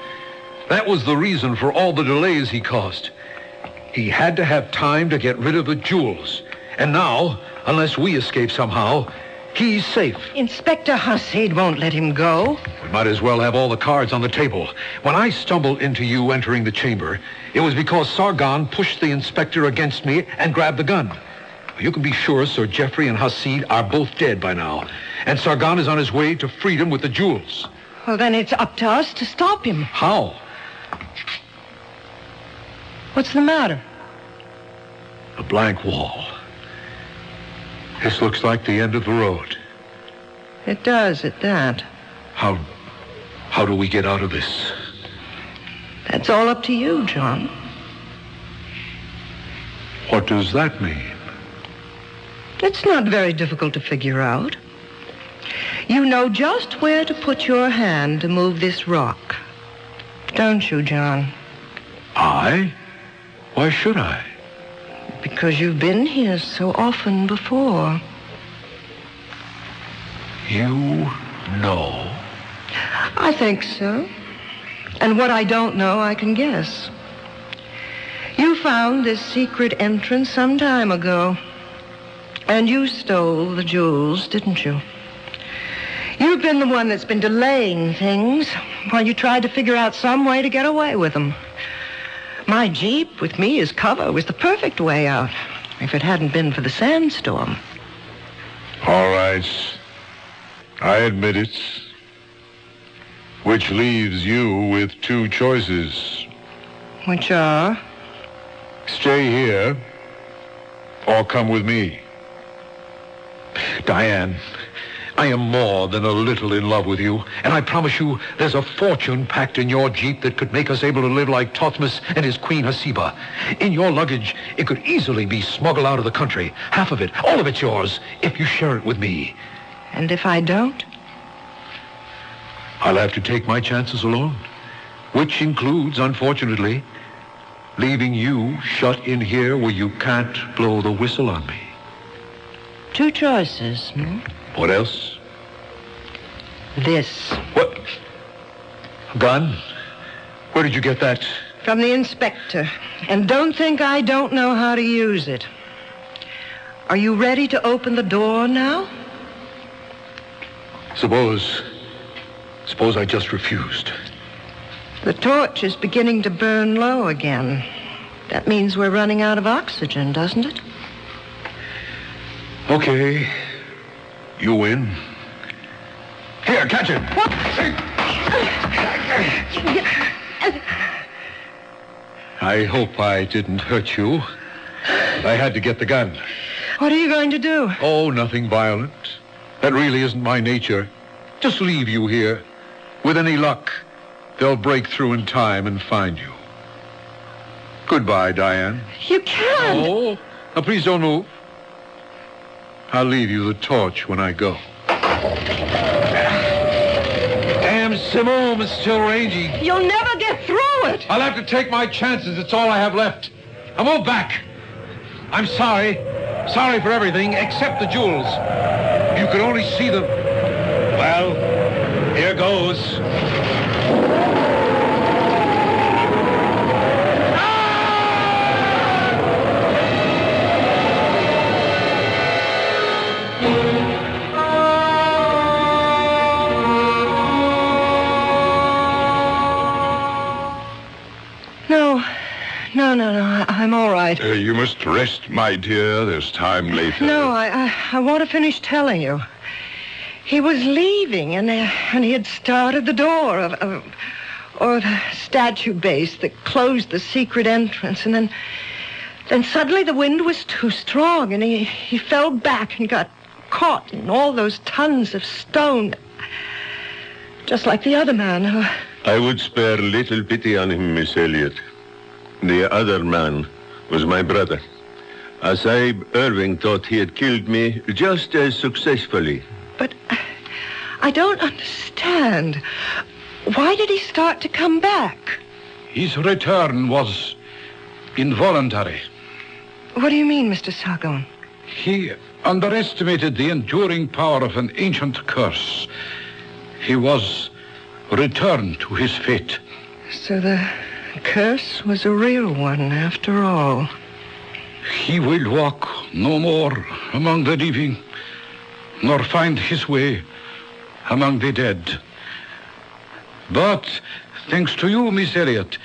That was the reason for all the delays he caused. He had to have time to get rid of the jewels. And now, unless we escape somehow, he's safe. Inspector Hasid won't let him go. We might as well have all the cards on the table. When I stumbled into you entering the chamber, it was because Sargon pushed the inspector against me and grabbed the gun. You can be sure Sir Geoffrey and Hasid are both dead by now. And Sargon is on his way to freedom with the jewels. Well, then it's up to us to stop him. How? What's the matter? A blank wall. This looks like the end of the road. It does, at that. How do we get out of this? That's all up to you, John. What does that mean? It's not very difficult to figure out. You know just where to put your hand to move this rock. Don't you, John? I? Why should I? Because you've been here so often before. You know? I think so. And what I don't know, I can guess. You found this secret entrance some time ago. And you stole the jewels, didn't you? You've been the one that's been delaying things while you tried to figure out some way to get away with them. My Jeep with me as cover was the perfect way out, if it hadn't been for the sandstorm. All right. I admit it. Which leaves you with two choices. Which are? Stay here or come with me. Diane, I am more than a little in love with you, and I promise you there's a fortune packed in your Jeep that could make us able to live like Thothmes and his queen Hasiba. In your luggage, it could easily be smuggled out of the country. Half of it, all of it's yours, if you share it with me. And if I don't? I'll have to take my chances alone, which includes, unfortunately, leaving you shut in here where you can't blow the whistle on me. Two choices, What else? This. What? A gun? Where did you get that? From the inspector. And don't think I don't know how to use it. Are you ready to open the door now? Suppose I just refused. The torch is beginning to burn low again. That means we're running out of oxygen, doesn't it? Okay. You win. Here, catch it. What? I hope I didn't hurt you. I had to get the gun. What are you going to do? Oh, nothing violent. That really isn't my nature. Just leave you here. With any luck, they'll break through in time and find you. Goodbye, Diane. You can't. Oh, now please don't move. I'll leave you the torch when I go. Damn Simone is still raging. You'll never get through it. I'll have to take my chances. It's all I have left. I'll move back. I'm sorry. Sorry for everything except the jewels. You could only see them. Well, here goes. No. I'm all right. You must rest, my dear. There's time later. No, I want to finish telling you. He was leaving, and he had started the door of the statue base that closed the secret entrance, and then suddenly the wind was too strong, and he fell back and got caught in all those tons of stone, just like the other man. I would spare little pity on him, Miss Elliot. The other man was my brother. Sahib Irving thought he had killed me just as successfully. But I don't understand. Why did he start to come back? His return was involuntary. What do you mean, Mr. Sargon? He underestimated the enduring power of an ancient curse. He was returned to his fate. So the curse was a real one, after all. He will walk no more among the living, nor find his way among the dead. But, thanks to you, Miss Elliot,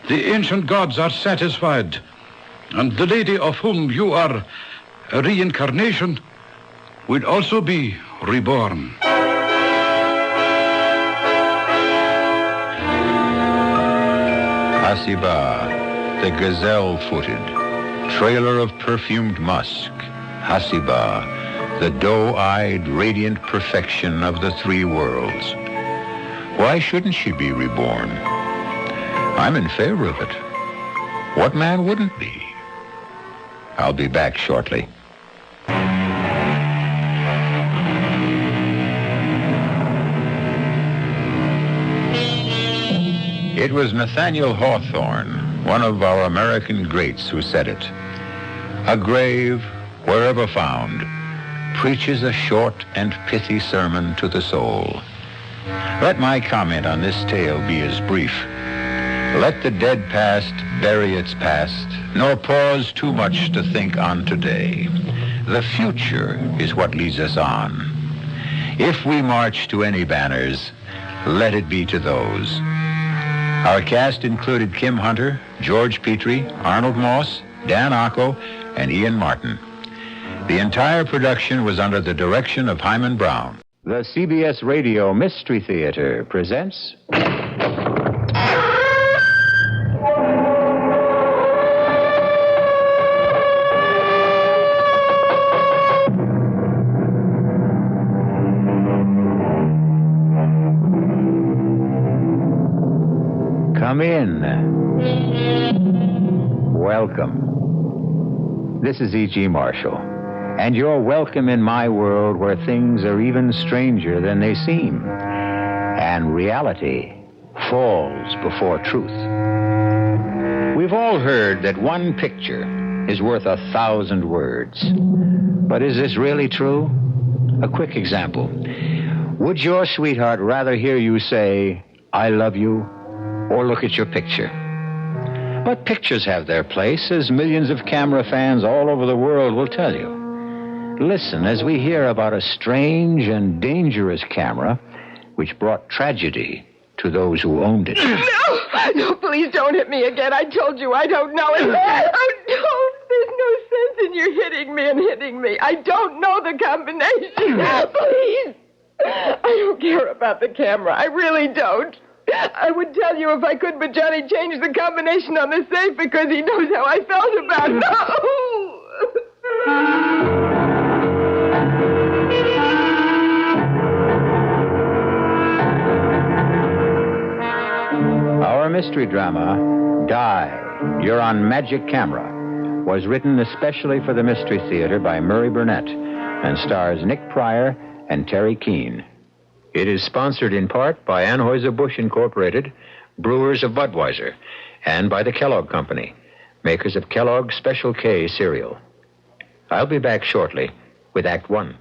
the ancient gods are satisfied, and the lady of whom you are a reincarnation will also be reborn. Hasiba, the gazelle-footed, trailer of perfumed musk. Hasiba, the doe-eyed, radiant perfection of the three worlds. Why shouldn't she be reborn? I'm in favor of it. What man wouldn't be? I'll be back shortly. It was Nathaniel Hawthorne, one of our American greats, who said it. A grave, wherever found, preaches a short and pithy sermon to the soul. Let my comment on this tale be as brief. Let the dead past bury its past, nor pause too much to think on today. The future is what leads us on. If we march to any banners, let it be to those. Our cast included Kim Hunter, George Petrie, Arnold Moss, Dan Ocko, and Ian Martin. The entire production was under the direction of Hyman Brown. The CBS Radio Mystery Theater presents... Welcome. This is E.G. Marshall, and you're welcome in my world where things are even stranger than they seem, and reality falls before truth. We've all heard that one picture is worth 1,000 words. But is this really true? A quick example. Would your sweetheart rather hear you say, "I love you," or look at your picture? But pictures have their place, as millions of camera fans all over the world will tell you. Listen as we hear about a strange and dangerous camera which brought tragedy to those who owned it. No, please don't hit me again. I told you I don't know it. Oh, don't. There's no sense in you hitting me and hitting me. I don't know the combination. Please. I don't care about the camera. I really don't. I would tell you if I could, but Johnny changed the combination on the safe because he knows how I felt about it. Our mystery drama, Die, You're on Magic Camera, was written especially for the Mystery Theater by Murray Burnett and stars Nick Pryor and Terry Keane. It is sponsored in part by Anheuser-Busch Incorporated, brewers of Budweiser, and by the Kellogg Company, makers of Kellogg's Special K cereal. I'll be back shortly with Act One.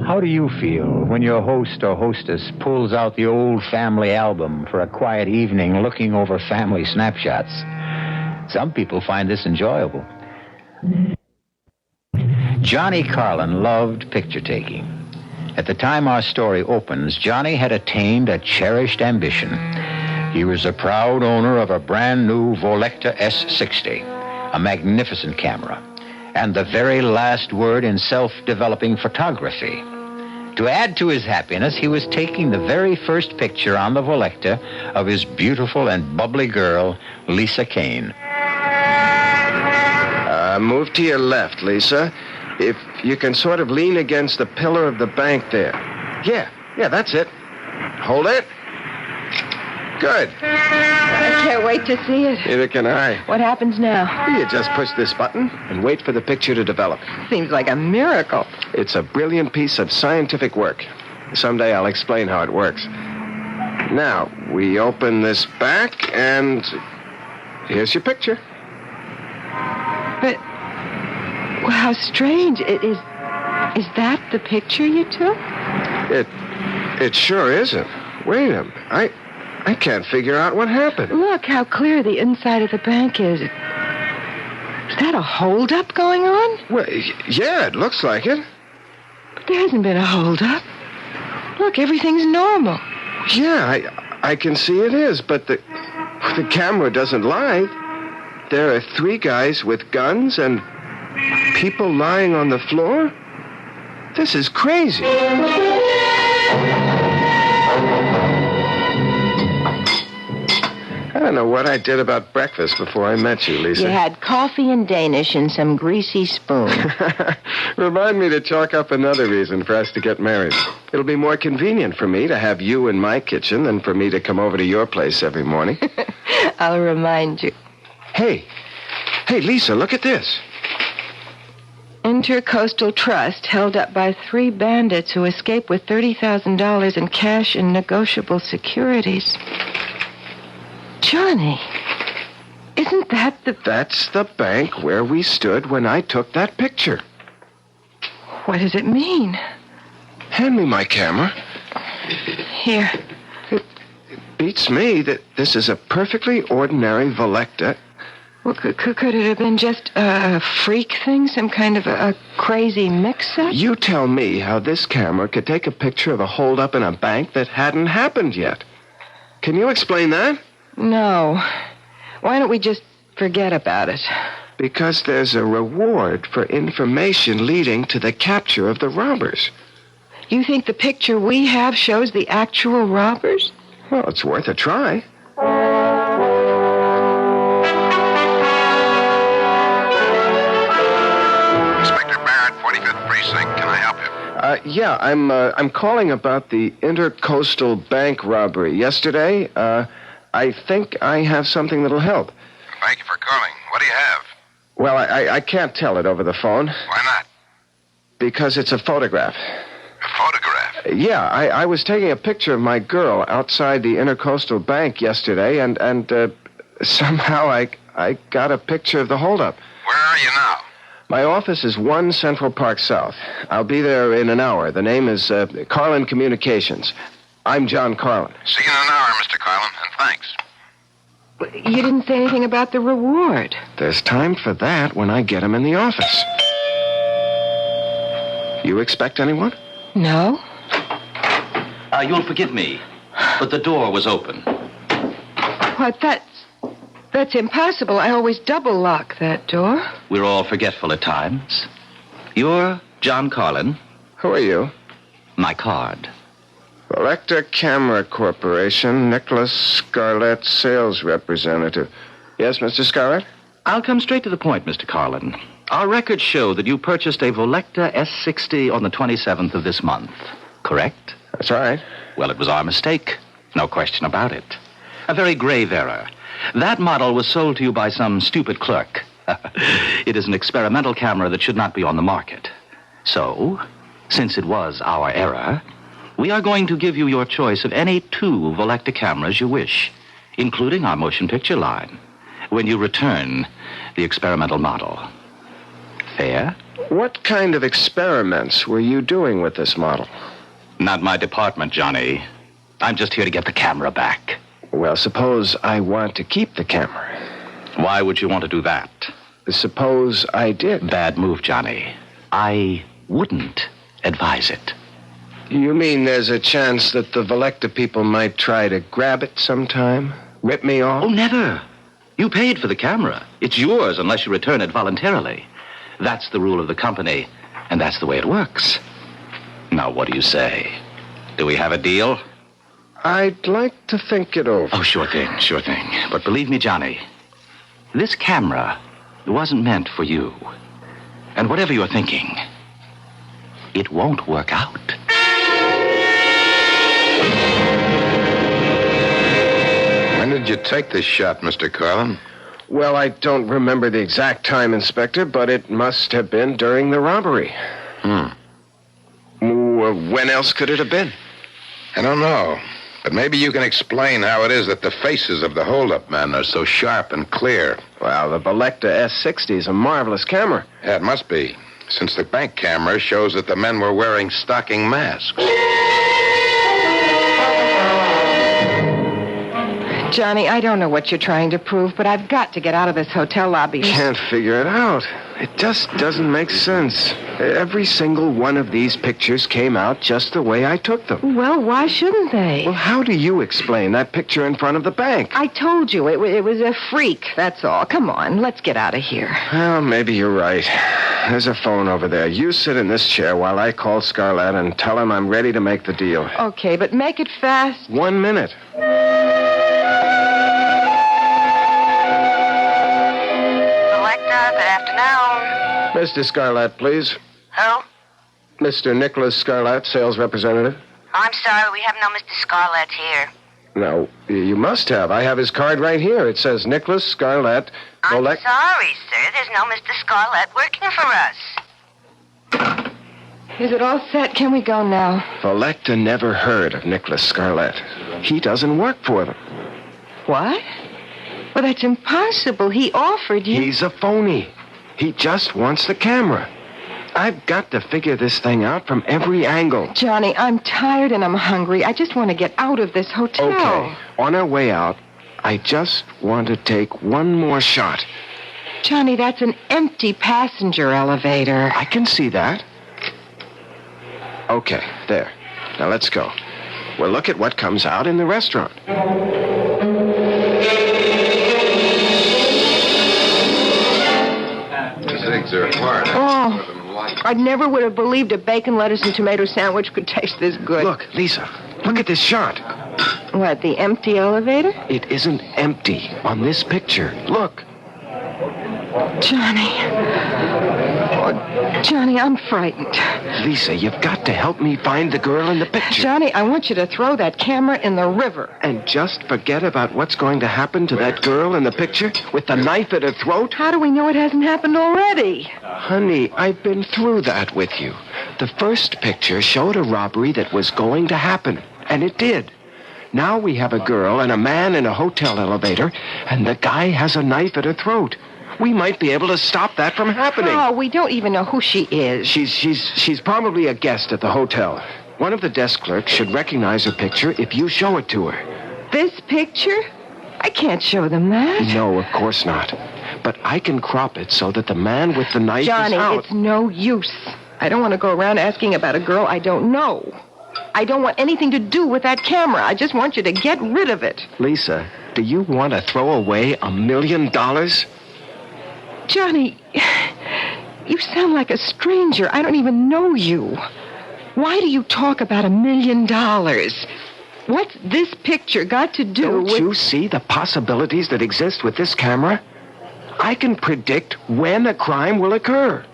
How do you feel when your host or hostess pulls out the old family album for a quiet evening looking over family snapshots? Some people find this enjoyable. Johnny Carlin loved picture taking. At the time our story opens, Johnny had attained a cherished ambition. He was the proud owner of a brand new Vol.14 S60, a magnificent camera, and the very last word in self-developing photography. To add to his happiness, he was taking the very first picture on the Vol.14 of his beautiful and bubbly girl, Lisa Kane. Move to your left, Lisa. If you can sort of lean against the pillar of the bank there. Yeah, that's it. Hold it. Good. I can't wait to see it. Neither can I. What happens now? You just push this button and wait for the picture to develop. Seems like a miracle. It's a brilliant piece of scientific work. Someday I'll explain how it works. Now, we open this back, and here's your picture. But, well, how strange. Is that the picture you took? It sure isn't. Wait a minute. I can't figure out what happened. Look how clear the inside of the bank is. Is that a holdup going on? Well, yeah, it looks like it. But there hasn't been a holdup. Look, everything's normal. Yeah, I can see it is, but the camera doesn't lie. There are 3 guys with guns and people lying on the floor. This is crazy. I don't know what I did about breakfast before I met you, Lisa. You had coffee and Danish in some greasy spoon. Remind me to chalk up another reason for us to get married. It'll be more convenient for me to have you in my kitchen than for me to come over to your place every morning. I'll remind you. Hey, Lisa, look at this. Intercoastal Trust held up by 3 bandits who escaped with $30,000 in cash and negotiable securities. Johnny, isn't that the... That's the bank where we stood when I took that picture. What does it mean? Hand me my camera. Here. It beats me that this is a perfectly ordinary Vol.14. Well, could it have been just a freak thing, some kind of a crazy mix-up? You tell me how this camera could take a picture of a holdup in a bank that hadn't happened yet. Can you explain that? No. Why don't we just forget about it? Because there's a reward for information leading to the capture of the robbers. You think the picture we have shows the actual robbers? Well, it's worth a try. Inspector Barrett, 45 Yeah, I'm calling about the Intercoastal Bank robbery yesterday. I think I have something that'll help. Thank you for calling. What do you have? Well, I can't tell it over the phone. Why not? Because it's a photograph. A photograph? Yeah, I was taking a picture of my girl outside the Intercoastal Bank yesterday, and somehow I got a picture of the holdup. Where are you now? My office is 1 Central Park South. I'll be there in an hour. The name is Carlin Communications. I'm John Carlin. See you in an hour, Mr. Carlin, and thanks. You didn't say anything about the reward. There's time for that when I get him in the office. You expect anyone? No. You'll forgive me, but the door was open. What, that's impossible. I always double lock that door. We're all forgetful at times. You're John Carlin. Who are you? My card. Electa Camera Corporation, Nicholas Scarlett, sales representative. Yes, Mr. Scarlett? I'll come straight to the point, Mr. Carlin. Our records show that you purchased a Volecta S60 on the 27th of this month, correct? That's right. Well, it was our mistake. No question about it. A very grave error. That model was sold to you by some stupid clerk. It is an experimental camera that should not be on the market. So, since it was our error, we are going to give you your choice of any 2 Volecta cameras you wish, including our motion picture line, when you return the experimental model. Fair? What kind of experiments were you doing with this model? Not my department, Johnny. I'm just here to get the camera back. Well, suppose I want to keep the camera. Why would you want to do that? Suppose I did. Bad move, Johnny. I wouldn't advise it. You mean there's a chance that the Volecta people might try to grab it sometime? Rip me off? Oh, never. You paid for the camera. It's yours unless you return it voluntarily. That's the rule of the company, and that's the way it works. Now, what do you say? Do we have a deal? I'd like to think it over. Oh, sure thing. But believe me, Johnny, this camera wasn't meant for you. And whatever you're thinking, it won't work out. When did you take this shot, Mr. Carlin? Well, I don't remember the exact time, Inspector, but it must have been during the robbery. When else could it have been? I don't know. But maybe you can explain how it is that the faces of the holdup men are so sharp and clear. Well, the Volecta S60 is a marvelous camera. Yeah, it must be, since the bank camera shows that the men were wearing stocking masks. Johnny, I don't know what you're trying to prove, but I've got to get out of this hotel lobby. Can't figure it out. It just doesn't make sense. Every single one of these pictures came out just the way I took them. Well, why shouldn't they? Well, how do you explain that picture in front of the bank? I told you, it was a freak, that's all. Come on, let's get out of here. Well, maybe you're right. There's a phone over there. You sit in this chair while I call Scarlett and tell him I'm ready to make the deal. Okay, but make it fast. 1 minute. Good afternoon. Mr. Scarlett, please. Who? Mr. Nicholas Scarlett, sales representative. I'm sorry, we have no Mr. Scarlett here. No, you must have. I have his card right here. It says Nicholas Scarlett. I'm sorry, sir. There's no Mr. Scarlett working for us. Is it all set? Can we go now? Volecta never heard of Nicholas Scarlett. He doesn't work for them. What? Well, that's impossible. He offered you... He's a phony. He just wants the camera. I've got to figure this thing out from every angle. Johnny, I'm tired and I'm hungry. I just want to get out of this hotel. Okay. On our way out, I just want to take one more shot. Johnny, that's an empty passenger elevator. I can see that. Okay, there. Now let's go. We'll look at what comes out in the restaurant. Oh, I never would have believed a bacon, lettuce, and tomato sandwich could taste this good. Look, Lisa, look at this shot. What, the empty elevator? It isn't empty on this picture. Look. Johnny. Oh, Johnny, I'm frightened. Lisa, you've got to help me find the girl in the picture. Johnny, I want you to throw that camera in the river. And just forget about what's going to happen to that girl in the picture with the knife at her throat? How do we know it hasn't happened already? Honey, I've been through that with you. The first picture showed a robbery that was going to happen, and it did. Now we have a girl and a man in a hotel elevator, and the guy has a knife at her throat. We might be able to stop that from happening. Oh, we don't even know who she is. She's probably a guest at the hotel. One of the desk clerks should recognize her picture if you show it to her. This picture? I can't show them that. No, of course not. But I can crop it so that the man with the knife Johnny, is out. it's no use. I don't want to go around asking about a girl I don't know. I don't want anything to do with that camera. I just want you to get rid of it. Lisa, do you want to throw away $1 million? Johnny, you sound like a stranger. I don't even know you. Why do you talk about $1 million? What's this picture got to do with... Don't you see the possibilities that exist with this camera? I can predict when a crime will occur.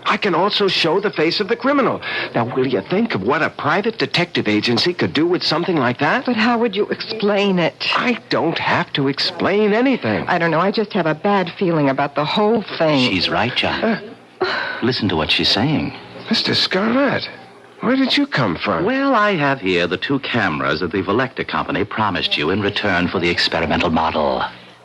I can also show the face of the criminal. Now, will you think of what a private detective agency could do with something like that? But how would you explain it? I don't have to explain anything. I don't know. I just have a bad feeling about the whole thing. She's right, John. Listen to what she's saying. Mr. Scarlett, where did you come from? Well, I have here the 2 cameras that the Volecta Company promised you in return for the experimental model.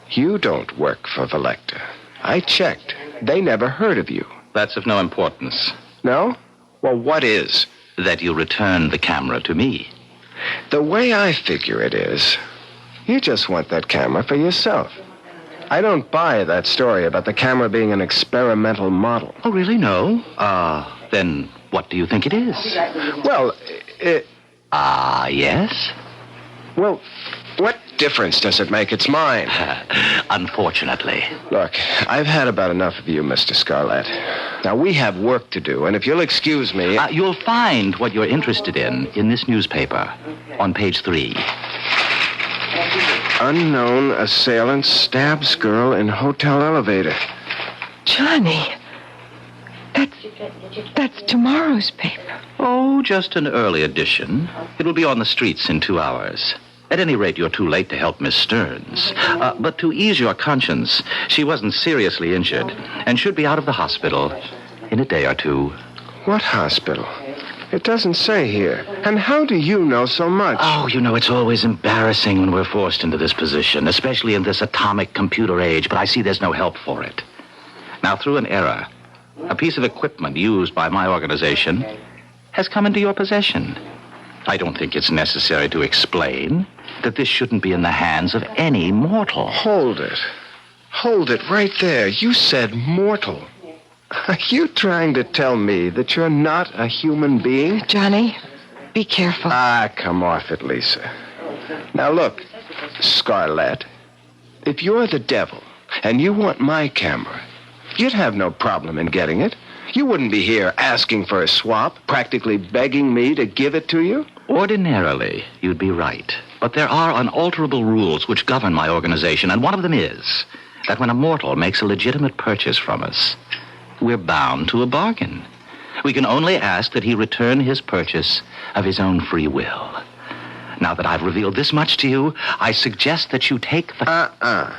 You don't work for Volecta. I checked. They never heard of you. That's of no importance. No? Well, what is? That you return the camera to me. The way I figure it is, you just want that camera for yourself. I don't buy that story about the camera being an experimental model. Oh, really? No? Then what do you think it is? Well, yes? Well, what difference does it make? It's mine. Unfortunately. Look, I've had about enough of you, Mr. Scarlett. Now, we have work to do, and if you'll excuse me... You'll find what you're interested in this newspaper on page 3. Unknown assailant stabs girl in hotel elevator. Johnny, that's tomorrow's paper. Oh, just an early edition. It'll be on the streets in 2 hours. At any rate, you're too late to help Miss Stearns. But to ease your conscience, she wasn't seriously injured and should be out of the hospital in a day or 2. What hospital? It doesn't say here. And how do you know so much? Oh, you know, it's always embarrassing when we're forced into this position, especially in this atomic computer age, but I see there's no help for it. Now, through an error, a piece of equipment used by my organization has come into your possession. I don't think it's necessary to explain that this shouldn't be in the hands of any mortal. Hold it. Hold it right there. You said mortal. Are you trying to tell me that you're not a human being? Johnny, be careful. Come off it, Lisa. Now, look, Scarlett, if you're the devil and you want my camera, you'd have no problem in getting it. You wouldn't be here asking for a swap, practically begging me to give it to you. Ordinarily, you'd be right. But there are unalterable rules which govern my organization, and one of them is that when a mortal makes a legitimate purchase from us, we're bound to a bargain. We can only ask that he return his purchase of his own free will. Now that I've revealed this much to you, I suggest that you take the...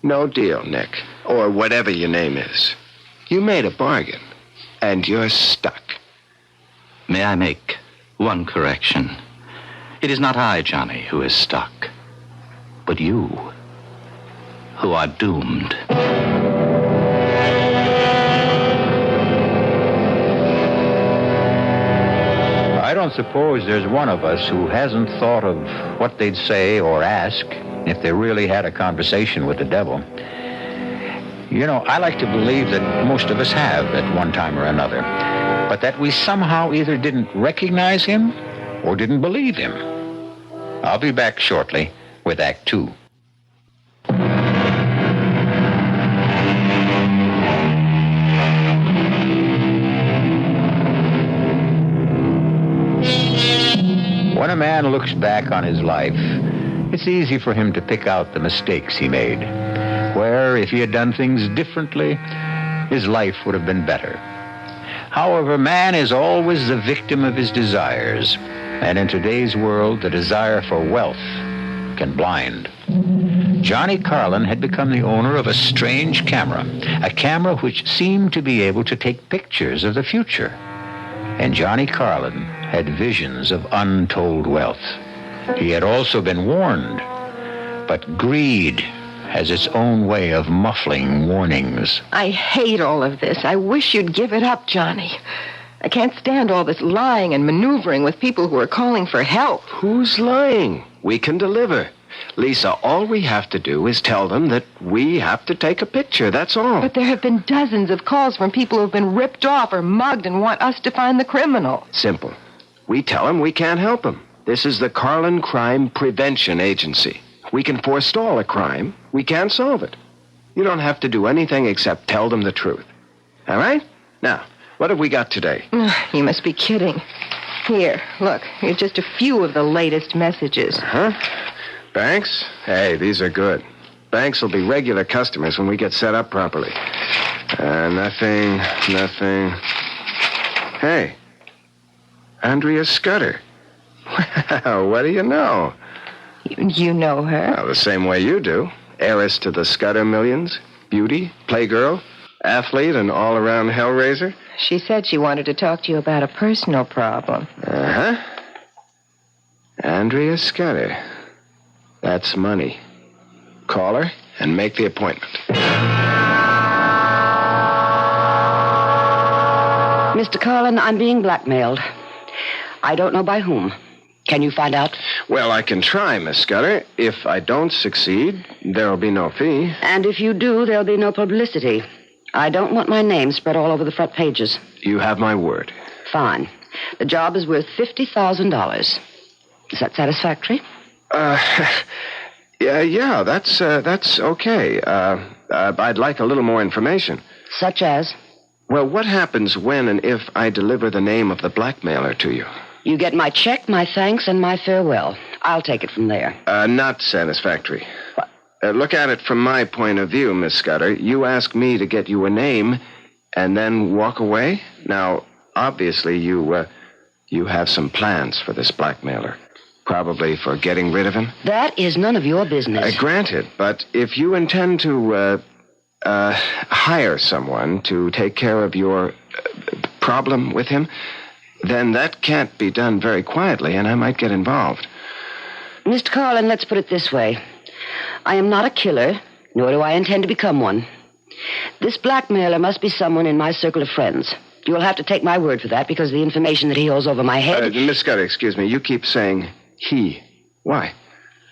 No deal, Nick. Or whatever your name is. You made a bargain, and you're stuck. May I make one correction? It is not I, Johnny, who is stuck, but you, who are doomed. I don't suppose there's one of us who hasn't thought of what they'd say or ask if they really had a conversation with the devil. You know, I like to believe that most of us have at one time or another, but that we somehow either didn't recognize him or didn't believe him. I'll be back shortly with Act 2. When a man looks back on his life, it's easy for him to pick out the mistakes he made. Where, if he had done things differently, his life would have been better. However, man is always the victim of his desires, and in today's world, the desire for wealth can blind. Johnny Carlin had become the owner of a strange camera, a camera which seemed to be able to take pictures of the future. And Johnny Carlin had visions of untold wealth. He had also been warned, but greed has its own way of muffling warnings. I hate all of this. I wish you'd give it up, Johnny. I can't stand all this lying and maneuvering with people who are calling for help. Who's lying? We can deliver. Lisa, all we have to do is tell them that we have to take a picture, that's all. But there have been dozens of calls from people who have been ripped off or mugged and want us to find the criminal. Simple. We tell them we can't help them. This is the Carlin Crime Prevention Agency. We can forestall a crime. We can't solve it. You don't have to do anything except tell them the truth. All right? Now, what have we got today? You must be kidding. Here, look. Here's just a few of the latest messages. Uh-huh. Banks? Hey, these are good. Banks will be regular customers when we get set up properly. Nothing. Hey, Andrea Scudder. Well, what do you know? You know her? Well, the same way you do. Heiress to the Scudder millions, beauty, playgirl, athlete, and all-around hellraiser. She said she wanted to talk to you about a personal problem. Uh-huh. Andrea Scudder. That's money. Call her and make the appointment. Mr. Carlin, I'm being blackmailed. I don't know by whom. Can you find out? Well, I can try, Miss Scudder. If I don't succeed, there'll be no fee. And if you do, there'll be no publicity. I don't want my name spread all over the front pages. You have my word. Fine. The job is worth $50,000. Is that satisfactory? Yeah, that's okay. I'd like a little more information. Such as? Well, what happens when and if I deliver the name of the blackmailer to you? You get my check, my thanks, and my farewell. I'll take it from there. Not satisfactory. What? Look at it from my point of view, Miss Scudder. You ask me to get you a name and then walk away? Now, obviously, you have some plans for this blackmailer. Probably for getting rid of him? That is none of your business. Granted, but if you intend to hire someone to take care of your problem with him, then that can't be done very quietly, and I might get involved. Mr. Carlin, let's put it this way. I am not a killer, nor do I intend to become one. This blackmailer must be someone in my circle of friends. You'll have to take my word for that because of the information that he holds over my head. Miss Scudder, excuse me. You keep saying he. Why?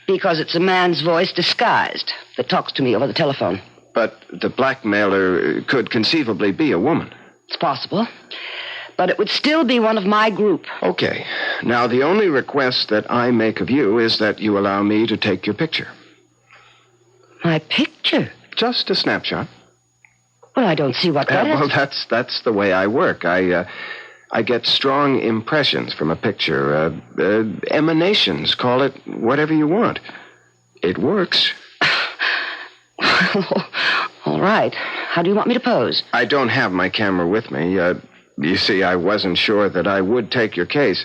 Because it's a man's voice disguised that talks to me over the telephone. But the blackmailer could conceivably be a woman. It's possible. But it would still be one of my group. Okay. Now, the only request that I make of you is that you allow me to take your picture. My picture? Just a snapshot. Well, I don't see what that is. Well, that's the way I work. I get strong impressions from a picture. Emanations, call it whatever you want. It works. All right. How do you want me to pose? I don't have my camera with me. You see, I wasn't sure that I would take your case.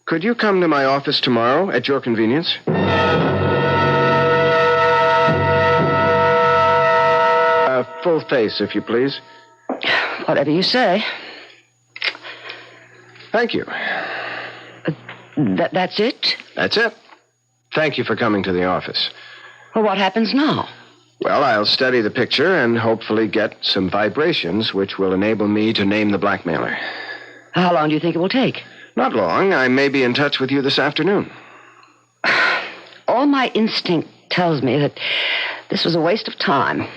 Could you come to my office tomorrow at your convenience? Full face, if you please. Whatever you say. Thank you. That's it? That's it. Thank you for coming to the office. Well, what happens now? Well, I'll study the picture and hopefully get some vibrations which will enable me to name the blackmailer. How long do you think it will take? Not long. I may be in touch with you this afternoon. All my instinct tells me that this was a waste of time.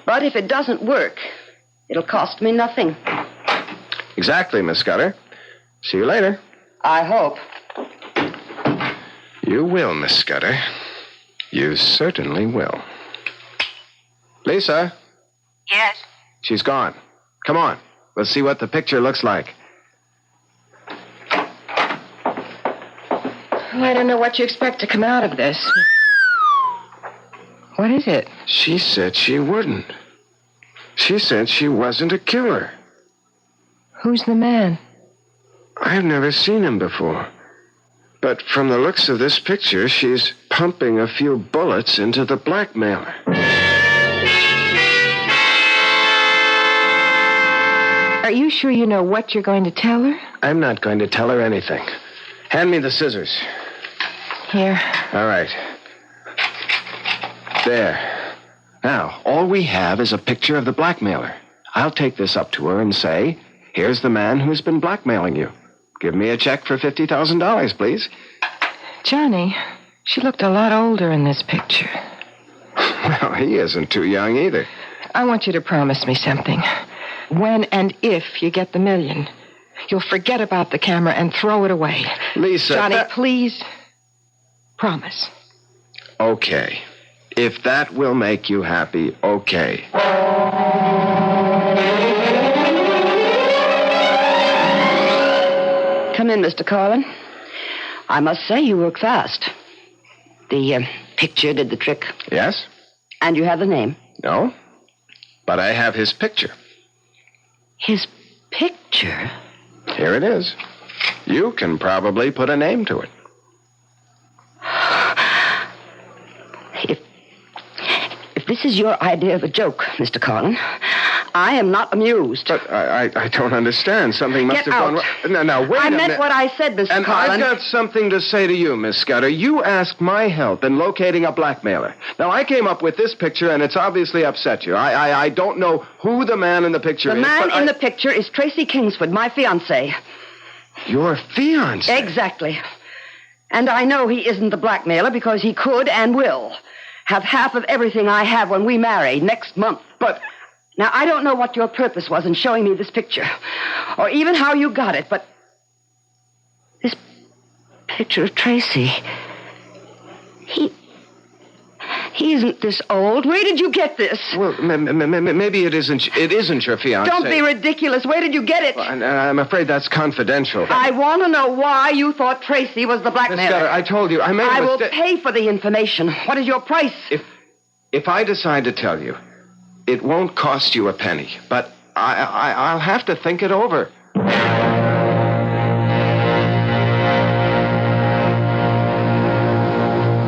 But if it doesn't work, it'll cost me nothing. Exactly, Miss Scudder. See you later. I hope. You will, Miss Scudder. You certainly will. Lisa? Yes? She's gone. Come on. Let's see what the picture looks like. Well, I don't know what you expect to come out of this. What is it? She said she wouldn't. She said she wasn't a killer. Who's the man? I've never seen him before. But from the looks of this picture, she's pumping a few bullets into the blackmailer. Are you sure you know what you're going to tell her? I'm not going to tell her anything. Hand me the scissors. Here. All right. There. Now, all we have is a picture of the blackmailer. I'll take this up to her and say, here's the man who's been blackmailing you. Give me a check for $50,000, please. Johnny, she looked a lot older in this picture. Well, he isn't too young either. I want you to promise me something. When and if you get the $1 million, you'll forget about the camera and throw it away. Lisa... Johnny, please. Promise. Okay. If that will make you happy, okay. Come in, Mr. Carlin. I must say you work fast. The picture did the trick. Yes? And you have the name? No. But I have his picture. His picture? Here it is. You can probably put a name to it. If this is your idea of a joke, Mr. Carlin, I am not amused. But I don't understand. Something must have gone wrong. Now, wait a minute. I meant what I said, Mr. Carlin. And I've got something to say to you, Miss Scudder. You asked my help in locating a blackmailer. Now, I came up with this picture, and it's obviously upset you. I don't know who the man in the picture is. The man in the picture is Tracy Kingsford, my fiancé. Your fiancé? Exactly. And I know he isn't the blackmailer because he could and will have half of everything I have when we marry next month. But... Now, I don't know what your purpose was in showing me this picture, or even how you got it, but this picture of Tracy, he isn't this old. Where did you get this? Well, maybe it isn't your fiancé. Don't be ridiculous. Where did you get it? Well, I'm afraid that's confidential. I want to know why you thought Tracy was the blackmailer. Miss Scudder, I told you, I made a mistake. I will pay for the information. What is your price? If I decide to tell you, it won't cost you a penny, but I'll have to think it over.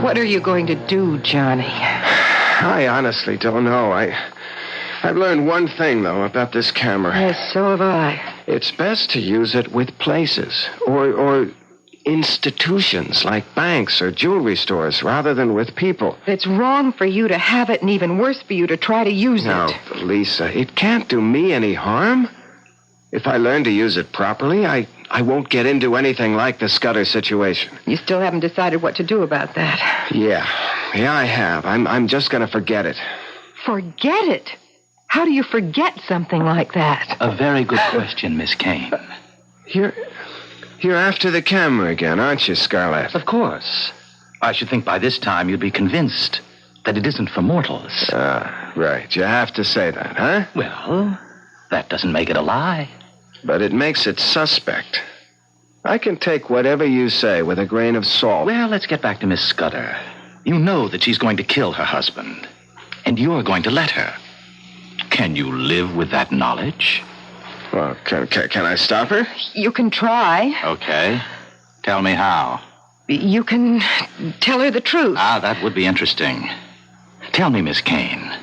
What are you going to do, Johnny? I honestly don't know. I've learned one thing, though, about this camera. Yes, so have I. It's best to use it with places or institutions like banks or jewelry stores rather than with people. It's wrong for you to have it and even worse for you to try to use it. Now, Lisa, it can't do me any harm. If I learn to use it properly, I won't get into anything like the Scudder situation. You still haven't decided what to do about that. Yeah, I have. I'm just going to forget it. Forget it? How do you forget something like that? A very good question, Miss Kane. You're after the camera again, aren't you, Scarlett? Of course. I should think by this time you'd be convinced that it isn't for mortals. Right. You have to say that, huh? Well, that doesn't make it a lie. But it makes it suspect. I can take whatever you say with a grain of salt. Well, let's get back to Miss Scudder. You know that she's going to kill her husband, and you're going to let her. Can you live with that knowledge? Well, can I stop her? You can try. Okay. Tell me how. You can tell her the truth. That would be interesting. Tell me, Miss Kane.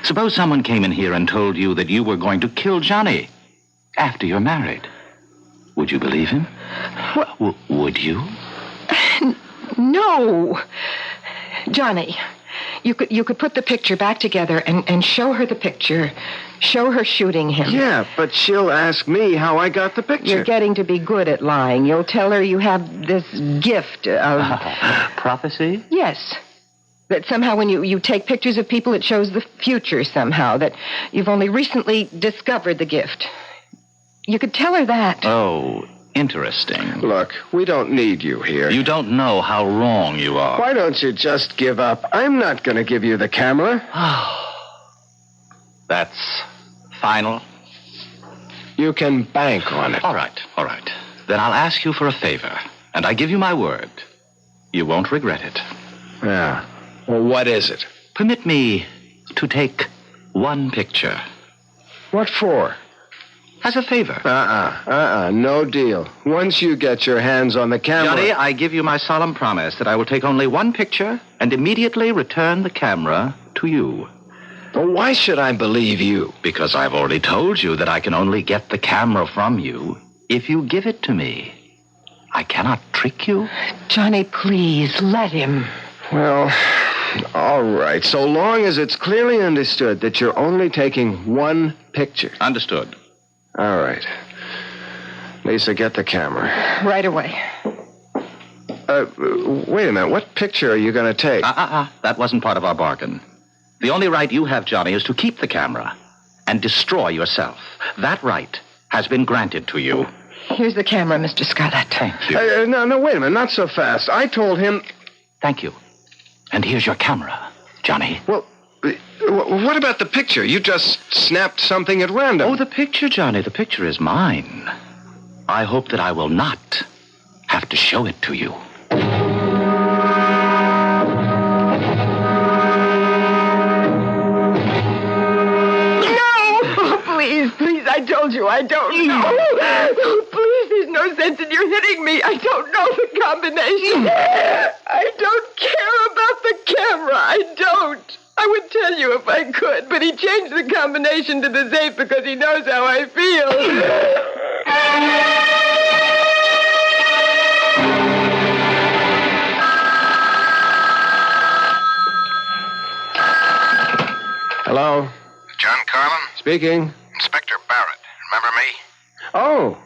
Suppose someone came in here and told you that you were going to kill Johnny after you're married. Would you believe him? What? Would you? No. Johnny, you could put the picture back together and show her the picture. Show her shooting him. Yeah, but she'll ask me how I got the picture. You're getting to be good at lying. You'll tell her you have this gift of... prophecy? Yes. That somehow when you take pictures of people, it shows the future somehow. That you've only recently discovered the gift. You could tell her that. Oh, interesting. Look, we don't need you here. You don't know how wrong you are. Why don't you just give up? I'm not going to give you the camera. That's final? You can bank on it. All right. Then I'll ask you for a favor, and I give you my word. You won't regret it. Yeah. Well, what is it? Permit me to take one picture. What for? As a favor. No deal. Once you get your hands on the camera... Johnny, I give you my solemn promise that I will take only one picture and immediately return the camera to you. Well, why should I believe you? Because I've already told you that I can only get the camera from you if you give it to me. I cannot trick you. Johnny, please, let him. Well, all right. So long as it's clearly understood that you're only taking one picture. Understood. All right. Lisa, get the camera. Right away. Wait a minute. What picture are you going to take? That wasn't part of our bargain. The only right you have, Johnny, is to keep the camera and destroy yourself. That right has been granted to you. Here's the camera, Mr. Scarlett. Thank you. No, wait a minute. Not so fast. I told him... Thank you. And here's your camera, Johnny. Well, what about the picture? You just snapped something at random. Oh, the picture, Johnny. The picture is mine. I hope that I will not have to show it to you. Please, I told you I don't know. Oh, please, there's no sense in your hitting me. I don't know the combination. I don't care about the camera. I don't. I would tell you if I could, but he changed the combination to the safe because he knows how I feel. Hello? John Carlin? Speaking. Inspector Barrett. Remember me?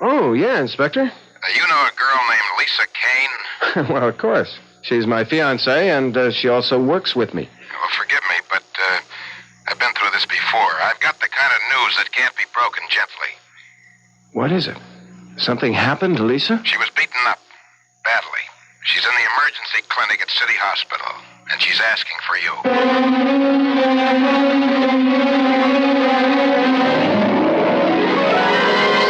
Oh, yeah, Inspector. You know a girl named Lisa Kane? Well, of course. She's my fiancée, and she also works with me. Well, forgive me, but I've been through this before. I've got the kind of news that can't be broken gently. What is it? Something happened to Lisa? She was beaten up. Badly. She's in the emergency clinic at City Hospital, and she's asking for you.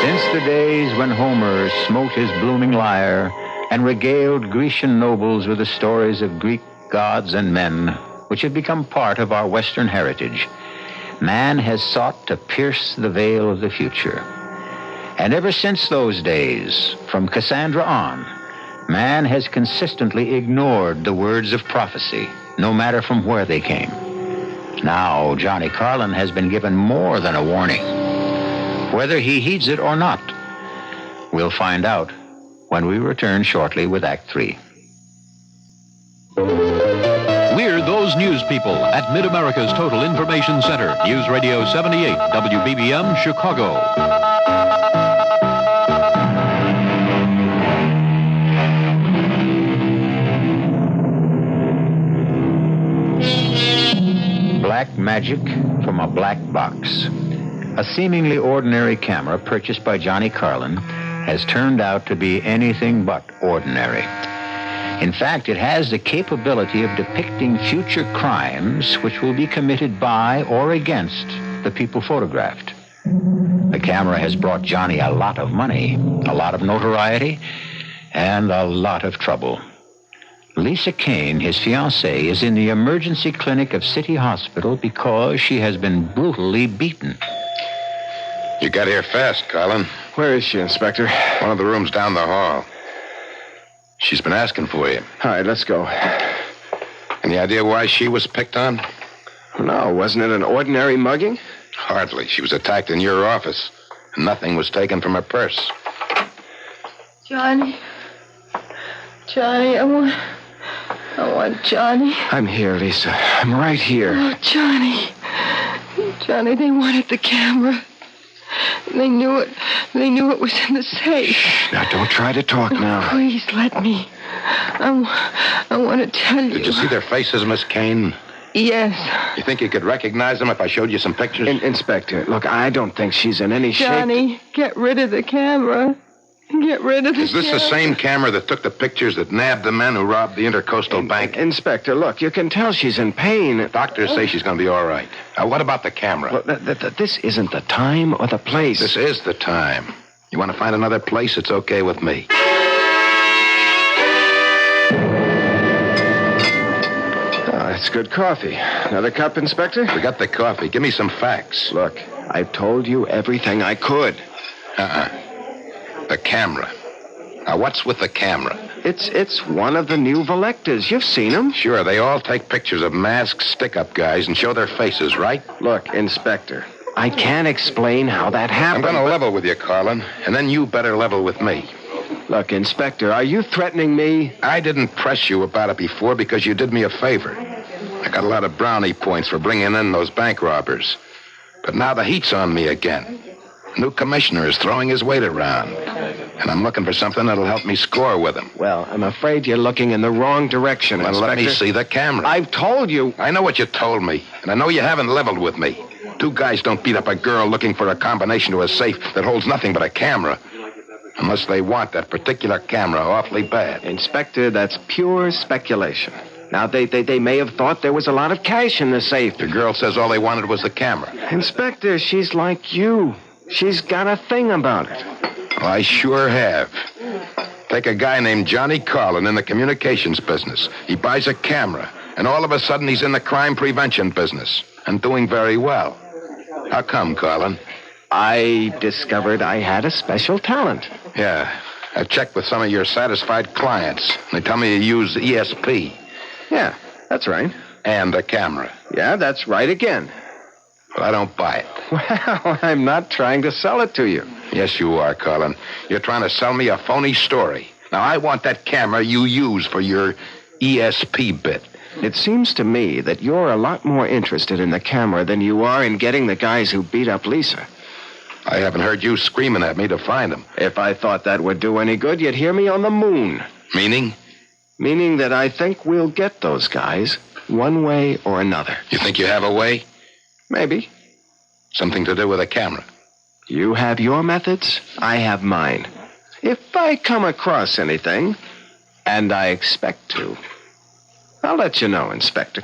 Since the days when Homer smote his blooming lyre and regaled Grecian nobles with the stories of Greek gods and men, which had become part of our Western heritage, man has sought to pierce the veil of the future. And ever since those days, from Cassandra on, man has consistently ignored the words of prophecy, no matter from where they came. Now, Johnny Carlin has been given more than a warning. Whether he heeds it or not, we'll find out when we return shortly with Act 3. We're those news people at Mid-America's Total Information Center, News Radio 78, WBBM, Chicago. Black magic from a black box. A seemingly ordinary camera purchased by Johnny Carlin has turned out to be anything but ordinary. In fact, it has the capability of depicting future crimes which will be committed by or against the people photographed. The camera has brought Johnny a lot of money, a lot of notoriety, and a lot of trouble. Lisa Kane, his fiancée, is in the emergency clinic of City Hospital because she has been brutally beaten. You got here fast, Carlin. Where is she, Inspector? One of the rooms down the hall. She's been asking for you. All right, let's go. Any idea why she was picked on? No, wasn't it an ordinary mugging? Hardly. She was attacked in your office. And nothing was taken from her purse. Johnny, I want Johnny. I'm here, Lisa. I'm right here. Oh, Johnny, they wanted the camera. They knew it. They knew it was in the safe. Shh, now, don't try to talk now. Please, let me. I want to tell you. Did you see their faces, Miss Kane? Yes. You think you could recognize them if I showed you some pictures? Inspector, look, I don't think she's in any shape. Johnny, get rid of the camera. Get rid of the Is this camera. the same camera that took the pictures that nabbed the men who robbed the Intercoastal Bank? Inspector, look, you can tell she's in pain. Doctors say she's going to be all right. What about the camera? Look, this isn't the time or the place. This is the time. You want to find another place? It's okay with me. Oh, that's good coffee. Another cup, Inspector? Forget the coffee. Give me some facts. Look, I've told you everything I could. The camera. Now, what's with the camera? It's one of the new Volectas. You've seen them. Sure, they all take pictures of masked stick-up guys and show their faces, right? Look, Inspector, I can't explain how that happened. I'm going to level with you, Carlin, and then you better level with me. Look, Inspector, are you threatening me? I didn't press you about it before because you did me a favor. I got a lot of brownie points for bringing in those bank robbers. But now the heat's on me again. New commissioner is throwing his weight around. And I'm looking for something that'll help me score with him. Well, I'm afraid you're looking in the wrong direction, Well, Inspector. let me see the camera. I've told you. I know what you told me, and I know you haven't leveled with me. Two guys don't beat up a girl looking for a combination to a safe that holds nothing but a camera. Unless they want that particular camera awfully bad. Inspector, that's pure speculation. Now, they may have thought there was a lot of cash in the safe. The girl says all they wanted was the camera. Inspector, she's like you. She's got a thing about it. Well, I sure have. Take a guy named Johnny Carlin in the communications business. He buys a camera, and all of a sudden he's in the crime prevention business, and doing very well. How come, Carlin? I discovered I had a special talent. Yeah, I've checked with some of your satisfied clients. They tell me you use ESP. Yeah, that's right. And a camera. Yeah, that's right again. Well, I don't buy it. Well, I'm not trying to sell it to you. Yes, you are, Carlin. You're trying to sell me a phony story. Now, I want that camera you use for your ESP bit. It seems to me that you're a lot more interested in the camera than you are in getting the guys who beat up Lisa. I haven't heard you screaming at me to find them. If I thought that would do any good, you'd hear me on the moon. Meaning? Meaning that I think we'll get those guys one way or another. You think you have a way? Maybe. Something to do with a camera. You have your methods, I have mine. If I come across anything, and I expect to, I'll let you know, Inspector.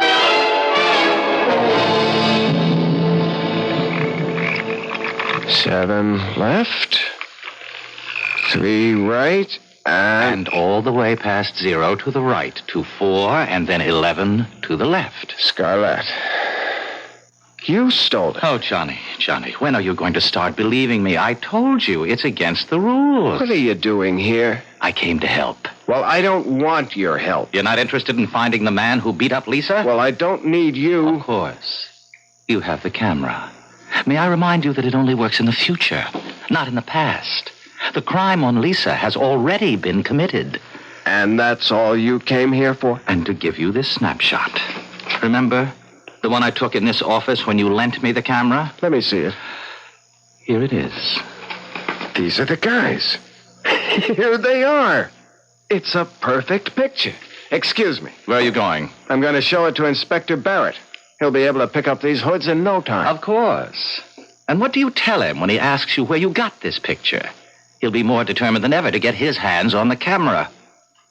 7 left, 3 right, And all the way past 0 to the right, to 4, and then 11 to the left. Scarlett. You stole it. Oh, Johnny, when are you going to start believing me? I told you, it's against the rules. What are you doing here? I came to help. Well, I don't want your help. You're not interested in finding the man who beat up Lisa? Well, I don't need you. Of course. You have the camera. May I remind you that it only works in the future, not in the past. The crime on Lisa has already been committed. And that's all you came here for? And to give you this snapshot. Remember? The one I took in this office when you lent me the camera? Let me see it. Here it is. These are the guys. Here they are. It's a perfect picture. Excuse me. Where are you going? I'm going to show it to Inspector Barrett. He'll be able to pick up these hoods in no time. Of course. And what do you tell him when he asks you where you got this picture? He'll be more determined than ever to get his hands on the camera.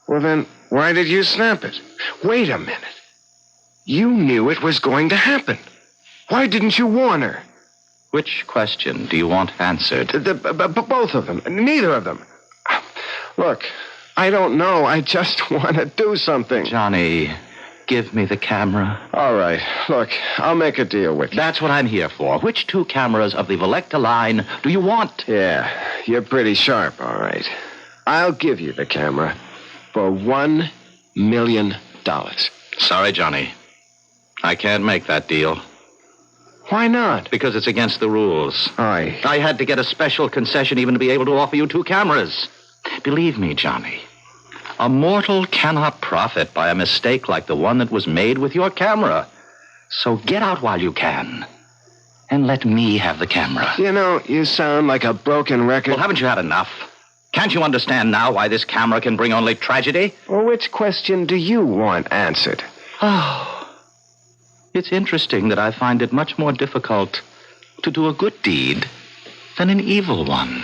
Well, then, why did you snap it? Wait a minute. You knew it was going to happen. Why didn't you warn her? Which question do you want answered? Both of them. Neither of them. Look, I don't know. I just want to do something. Johnny, give me the camera. All right. Look, I'll make a deal with you. That's what I'm here for. Which 2 cameras of the Volecta line do you want? Yeah, you're pretty sharp, all right. I'll give you the camera for $1 million. Sorry, Johnny. I can't make that deal. Why not? Because it's against the rules. I had to get a special concession even to be able to offer you 2 cameras. Believe me, Johnny, a mortal cannot profit by a mistake like the one that was made with your camera. So get out while you can. And let me have the camera. You know, you sound like a broken record. Well, haven't you had enough? Can't you understand now why this camera can bring only tragedy? Well, which question do you want answered? Oh, it's interesting that I find it much more difficult to do a good deed than an evil one.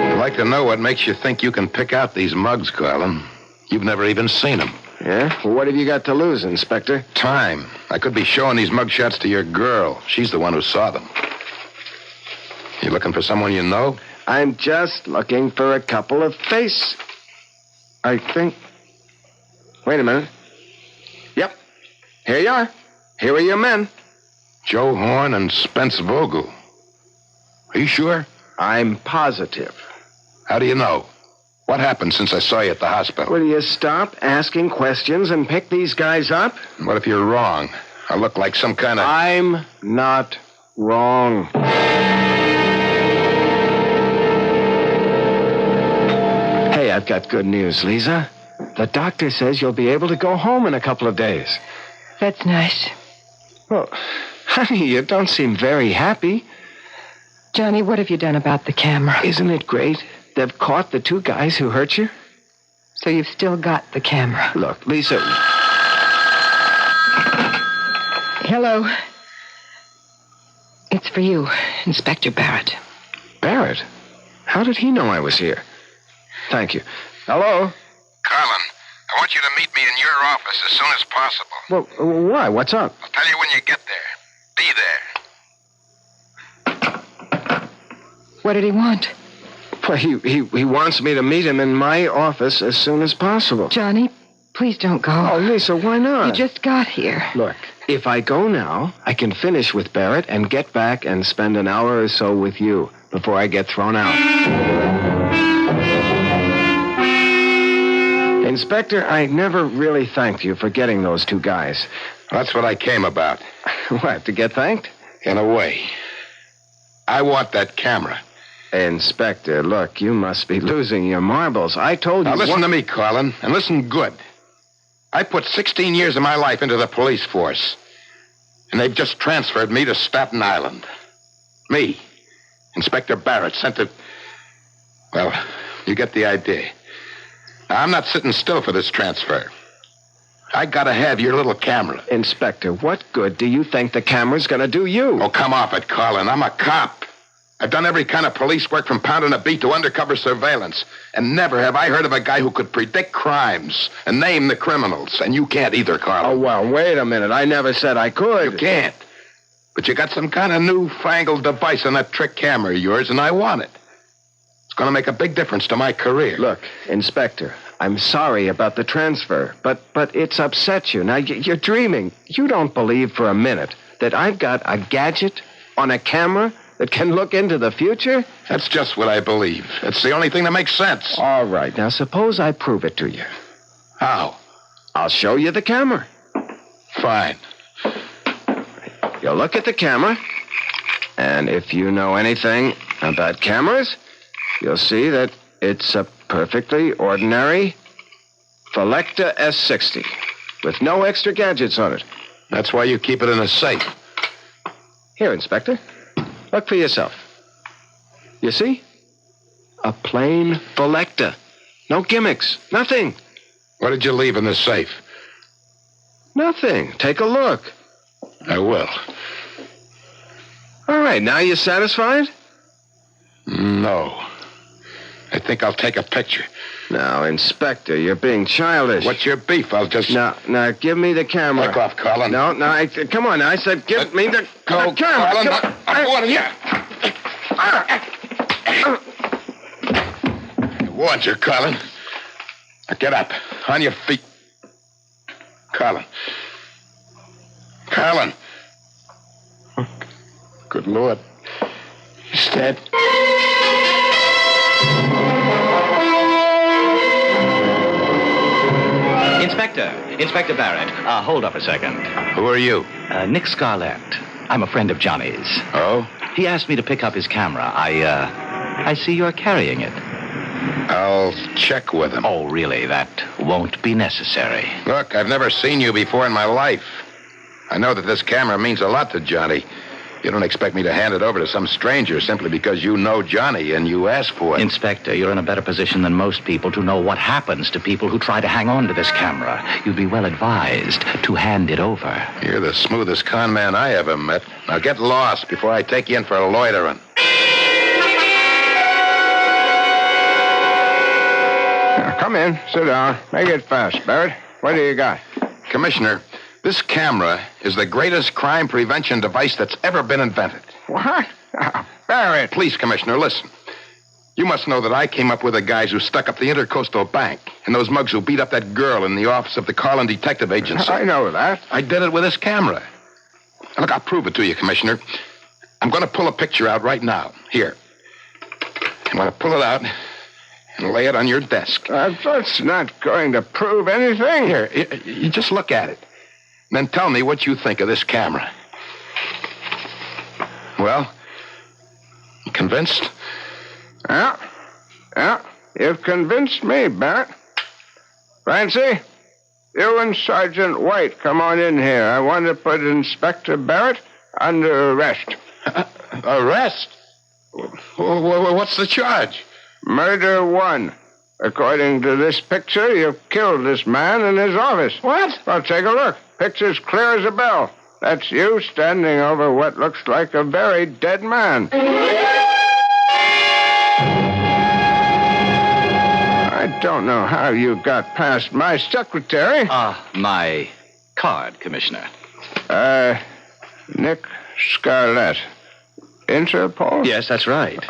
I'd like to know what makes you think you can pick out these mugs, Carlin. You've never even seen them. Yeah? Well, what have you got to lose, Inspector? Time. I could be showing these mugshots to your girl. She's the one who saw them. You looking for someone you know? I'm just looking for a couple of faces. I think... Wait a minute. Yep. Here you are. Here are your men. Joe Horn and Spence Vogel. Are you sure? I'm positive. How do you know? What happened since I saw you at the hospital? Will you stop asking questions and pick these guys up? What if you're wrong? I look like some kind of... I'm not wrong. Hey, I've got good news, Lisa. The doctor says you'll be able to go home in a couple of days. That's nice. Well, honey, you don't seem very happy. Johnny, what have you done about the camera? Isn't it great? They've caught the 2 guys who hurt you. So you've still got the camera. Look, Lisa. Hello. It's for you, Inspector Barrett. Barrett? How did he know I was here? Thank you. Hello? Colin, I want you to meet me in your office as soon as possible. Well, why? What's up? I'll tell you when you get there. Be there. What did he want? Well, he wants me to meet him in my office as soon as possible. Johnny, please don't go. Oh, Lisa, why not? You just got here. Look, if I go now, I can finish with Barrett and get back and spend an hour or so with you before I get thrown out. Inspector, I never really thanked you for getting those 2 guys. That's what I came about. What, to get thanked? In a way. I want that camera. Inspector, look, you must be losing your marbles. I told you... Now listen to me, Colin, and listen good. I put 16 years of my life into the police force, and they've just transferred me to Staten Island. Me, Inspector Barrett, sent to... Well, you get the idea. Now, I'm not sitting still for this transfer. I gotta have your little camera. Inspector, what good do you think the camera's gonna do you? Oh, come off it, Colin. I'm a cop. I've done every kind of police work from pounding a beat to undercover surveillance. And never have I heard of a guy who could predict crimes and name the criminals. And you can't either, Colin. Oh, well, wait a minute. I never said I could. You can't. But you got some kind of newfangled device on that trick camera of yours, and I want it. It's going to make a big difference to my career. Look, Inspector, I'm sorry about the transfer, but it's upset you. Now, you're dreaming. You don't believe for a minute that I've got a gadget on a camera that can look into the future? That's just what I believe. It's the only thing that makes sense. All right. Now, suppose I prove it to you. How? I'll show you the camera. Fine. You'll look at the camera, and if you know anything about cameras, you'll see that it's a perfectly ordinary Phillecta S60 with no extra gadgets on it. That's why you keep it in a safe. Here, Inspector. Look for yourself. You see? A plain Phillecta. No gimmicks. Nothing. What did you leave in the safe? Nothing. Take a look. I will. All right. Now you satisfied? No. I think I'll take a picture. Now, Inspector, you're being childish. What's your beef? I'll just... Now, give me the camera. Back off, Colin. No, come on. I said give me the camera. Colin, I'm warning you. I warned you, Colin. Now get up. On your feet. Colin. Colin. Good Lord. He's dead. Inspector Barrett, hold up a second. Who are you? Nick Scarlett. I'm a friend of Johnny's. Oh? He asked me to pick up his camera. I see you're carrying it. I'll check with him. Oh, really? That won't be necessary. Look, I've never seen you before in my life. I know that this camera means a lot to Johnny. You don't expect me to hand it over to some stranger simply because you know Johnny and you asked for it. Inspector, you're in a better position than most people to know what happens to people who try to hang on to this camera. You'd be well advised to hand it over. You're the smoothest con man I ever met. Now get lost before I take you in for loitering. Now, come in. Sit down. Make it fast, Barrett. What do you got? Commissioner, this camera is the greatest crime prevention device that's ever been invented. What? Barrett. Please, Commissioner, listen. You must know that I came up with the guys who stuck up the Intercoastal Bank. And those mugs who beat up that girl in the office of the Carlin Detective Agency. I know that. I did it with this camera. Look, I'll prove it to you, Commissioner. I'm going to pull a picture out right now. Here. I'm going to pull it out and lay it on your desk. That's not going to prove anything. Here, you just look at it. And then tell me what you think of this camera. Well, convinced? Yeah. You've convinced me, Barrett. Francie, you and Sergeant White come on in here. I want to put Inspector Barrett under arrest. Arrest? What's the charge? Murder 1. According to this picture, you've killed this man in his office. What? Well, take a look. Picture's clear as a bell. That's you standing over what looks like a very dead man. I don't know how you got past my secretary. My card, Commissioner. Nick Scarlett. Interpol? Yes, that's right.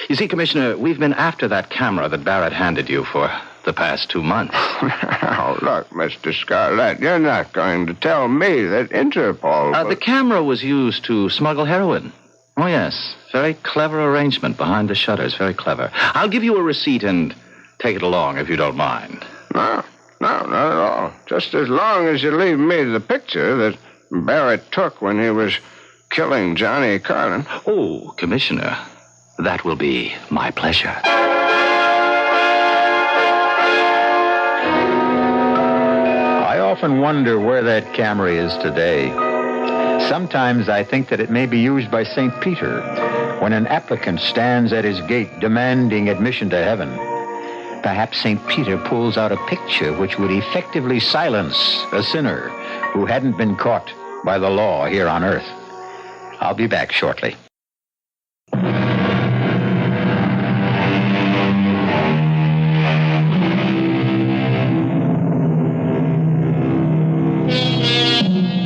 You see, Commissioner, we've been after that camera that Barrett handed you for the past 2 months. Now, look, Mr. Scarlett, you're not going to tell me that Interpol... The camera was used to smuggle heroin. Oh, yes. Very clever arrangement behind the shutters. Very clever. I'll give you a receipt and take it along if you don't mind. No, not at all. Just as long as you leave me the picture that Barrett took when he was killing Johnny Carlin. Oh, Commissioner, that will be my pleasure. I often wonder where that camera is today. Sometimes I think that it may be used by St. Peter when an applicant stands at his gate demanding admission to heaven. Perhaps St. Peter pulls out a picture which would effectively silence a sinner who hadn't been caught by the law here on earth. I'll be back shortly.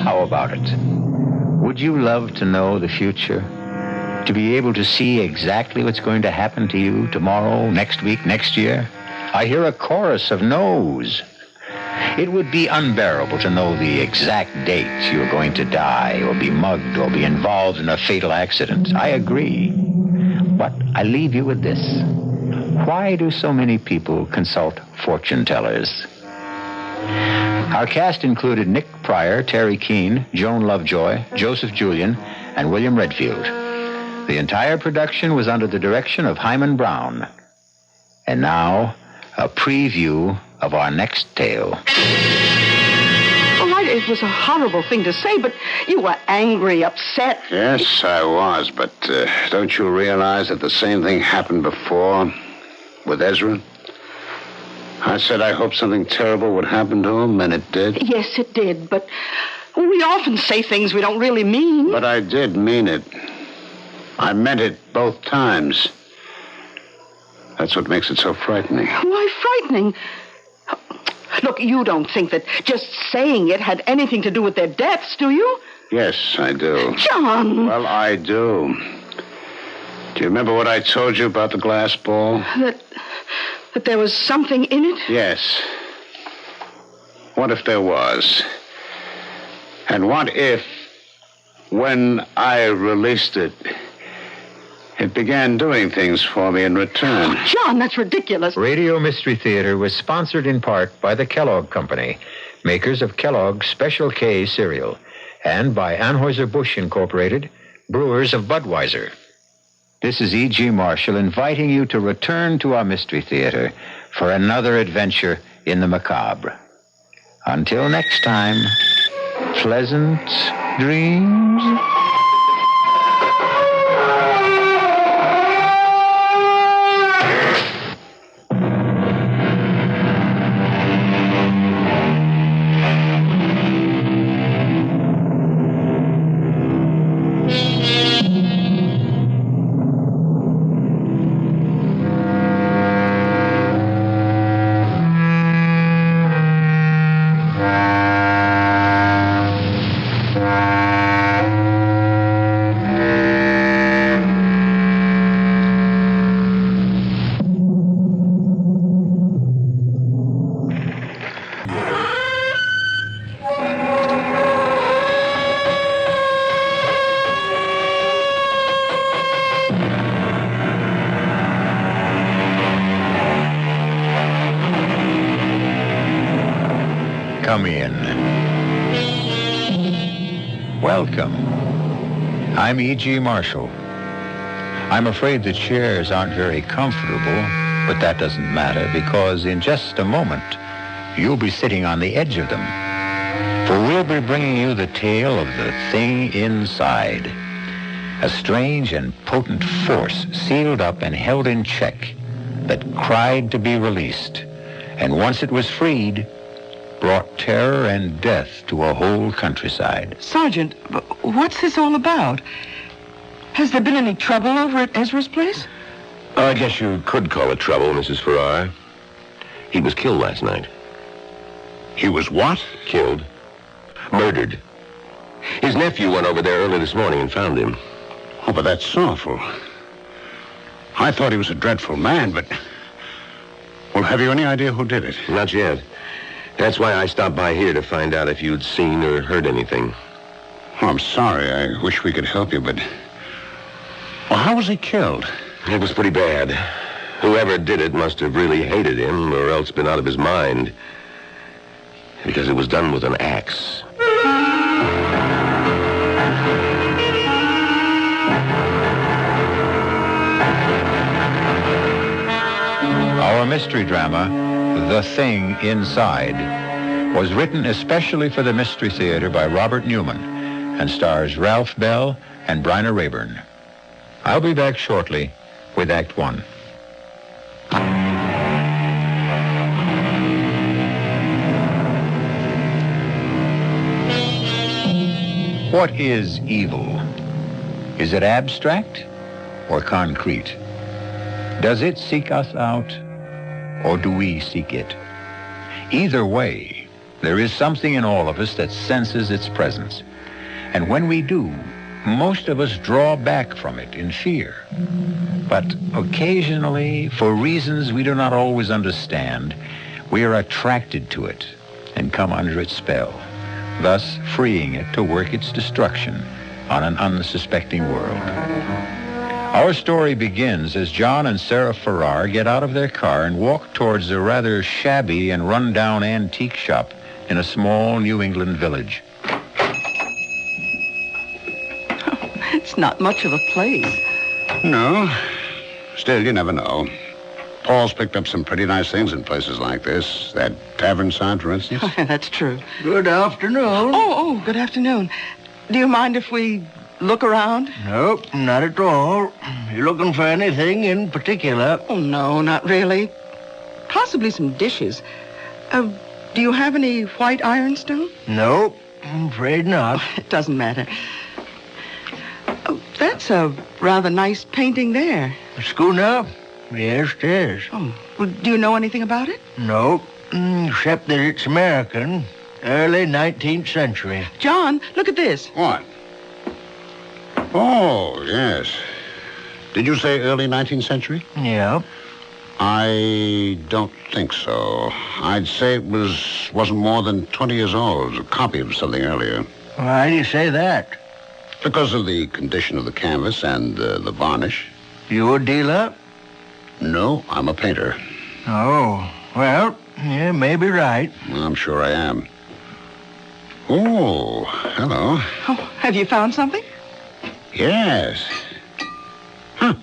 How about it? Would you love to know the future? To be able to see exactly what's going to happen to you tomorrow, next week, next year? I hear a chorus of no's. It would be unbearable to know the exact date you're going to die or be mugged or be involved in a fatal accident. I agree. But I leave you with this. Why do so many people consult fortune tellers? Our cast included Nick Pryor, Terry Keane, Joan Lovejoy, Joseph Julian, and William Redfield. The entire production was under the direction of Hyman Brown. And now, a preview of our next tale. Oh, it was a horrible thing to say, but you were angry, upset. Yes, I was, but don't you realize that the same thing happened before with Ezra? I said I hoped something terrible would happen to him, and it did. Yes, it did, but we often say things we don't really mean. But I did mean it. I meant it both times. That's what makes it so frightening. Why frightening? Look, you don't think that just saying it had anything to do with their deaths, do you? Yes, I do. John! Well, I do. Do you remember what I told you about the glass ball? That there was something in it? Yes. What if there was? And what if, when I released it, it began doing things for me in return? John, that's ridiculous. Radio Mystery Theater was sponsored in part by the Kellogg Company, makers of Kellogg's Special K cereal, and by Anheuser-Busch Incorporated, brewers of Budweiser. This is E.G. Marshall inviting you to return to our Mystery Theater for another adventure in the macabre. Until next time, pleasant dreams. come in. Welcome. I'm E.G. Marshall. I'm afraid the chairs aren't very comfortable, but that doesn't matter because in just a moment, you'll be sitting on the edge of them. For we'll be bringing you the tale of the thing inside. A strange and potent force sealed up and held in check that cried to be released. And once it was freed, brought terror and death to a whole countryside. Sergeant, what's this all about? Has there been any trouble over at Ezra's place? I guess you could call it trouble, Mrs. Farrar. He was killed last night. He was what? Killed. Murdered. His nephew went over there early this morning and found him. Oh, but that's awful. I thought he was a dreadful man, but... Well, have you any idea who did it? Not yet. That's why I stopped by here to find out if you'd seen or heard anything. Oh, I'm sorry. I wish we could help you, but... Well, how was he killed? It was pretty bad. Whoever did it must have really hated him or else been out of his mind. Because it was done with an axe. Our mystery drama, The Thing Inside, was written especially for the Mystery Theater by Robert Newman and stars Ralph Bell and Bryna Rayburn. I'll be back shortly with Act One. What is evil? Is it abstract or concrete? Does it seek us out or do we seek it? Either way, there is something in all of us that senses its presence. And when we do, most of us draw back from it in fear. But occasionally, for reasons we do not always understand, we are attracted to it and come under its spell, thus freeing it to work its destruction on an unsuspecting world. Our story begins as John and Sarah Farrar get out of their car and walk towards a rather shabby and run-down antique shop in a small New England village. It's not much of a place. No. Still, you never know. Paul's picked up some pretty nice things in places like this. That tavern sign, for instance. That's true. Good afternoon. Oh, good afternoon. Do you mind if we look around? Nope, not at all. You looking for anything in particular? Oh, no, not really. Possibly some dishes. Do you have any white ironstone? Nope, I'm afraid not. It doesn't matter. Oh, that's a rather nice painting there. A schooner? Yes, it is. Oh, well, do you know anything about it? Nope, except that it's American. Early 19th century. John, look at this. What? Oh, yes. Did you say early 19th century? Yeah. I don't think so. I'd say it wasn't more than 20 years old. A copy of something earlier. Why do you say that? Because of the condition of the canvas and the varnish. You a dealer? No, I'm a painter. Oh, well, you may be right. I'm sure I am. Oh, hello. Oh, have you found something? Yes. Huh.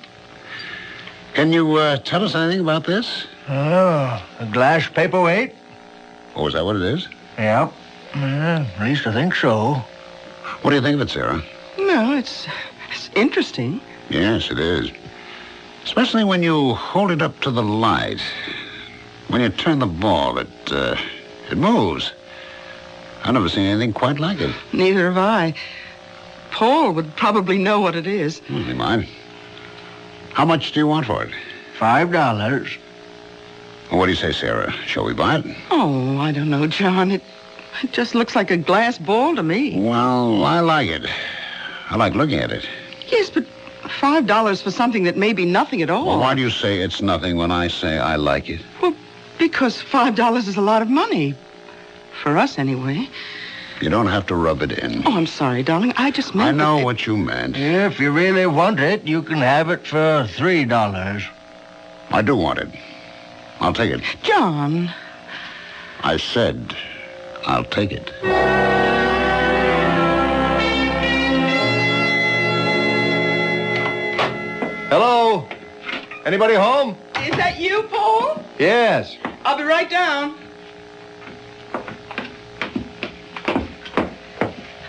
Can you tell us anything about this? Oh, a glass paperweight? Oh, is that what it is? Yep. At least I think so. What do you think of it, Sarah? No, it's interesting. Yes, it is. Especially when you hold it up to the light. When you turn the ball, it moves. I've never seen anything quite like it. Neither have I. Paul would probably know what it is. He might. How much do you want for it? $5. Well, what do you say, Sarah? Shall we buy it? Oh, I don't know, John. It just looks like a glass ball to me. Well, I like it. I like looking at it. Yes, but $5 for something that may be nothing at all. Well, why do you say it's nothing when I say I like it? Well, because $5 is a lot of money. For us, anyway. You don't have to rub it in. Oh, I'm sorry, darling. I just meant... I know what you meant. If you really want it, you can have it for $3. I do want it. I'll take it. John. I said I'll take it. Hello? Anybody home? Is that you, Paul? Yes. I'll be right down.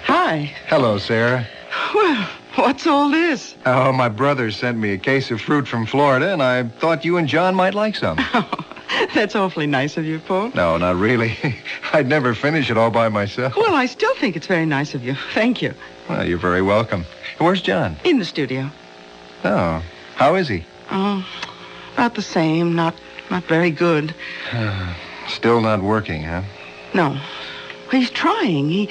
Hi. Hello, Sarah. Well, what's all this? Oh, my brother sent me a case of fruit from Florida, and I thought you and John might like some. That's awfully nice of you, Paul. No, not really. I'd never finish it all by myself. Well, I still think it's very nice of you. Thank you. Well, you're very welcome. Where's John? In the studio. Oh, how is he? Oh, about the same. Not very good. Still not working, huh? No. He's trying.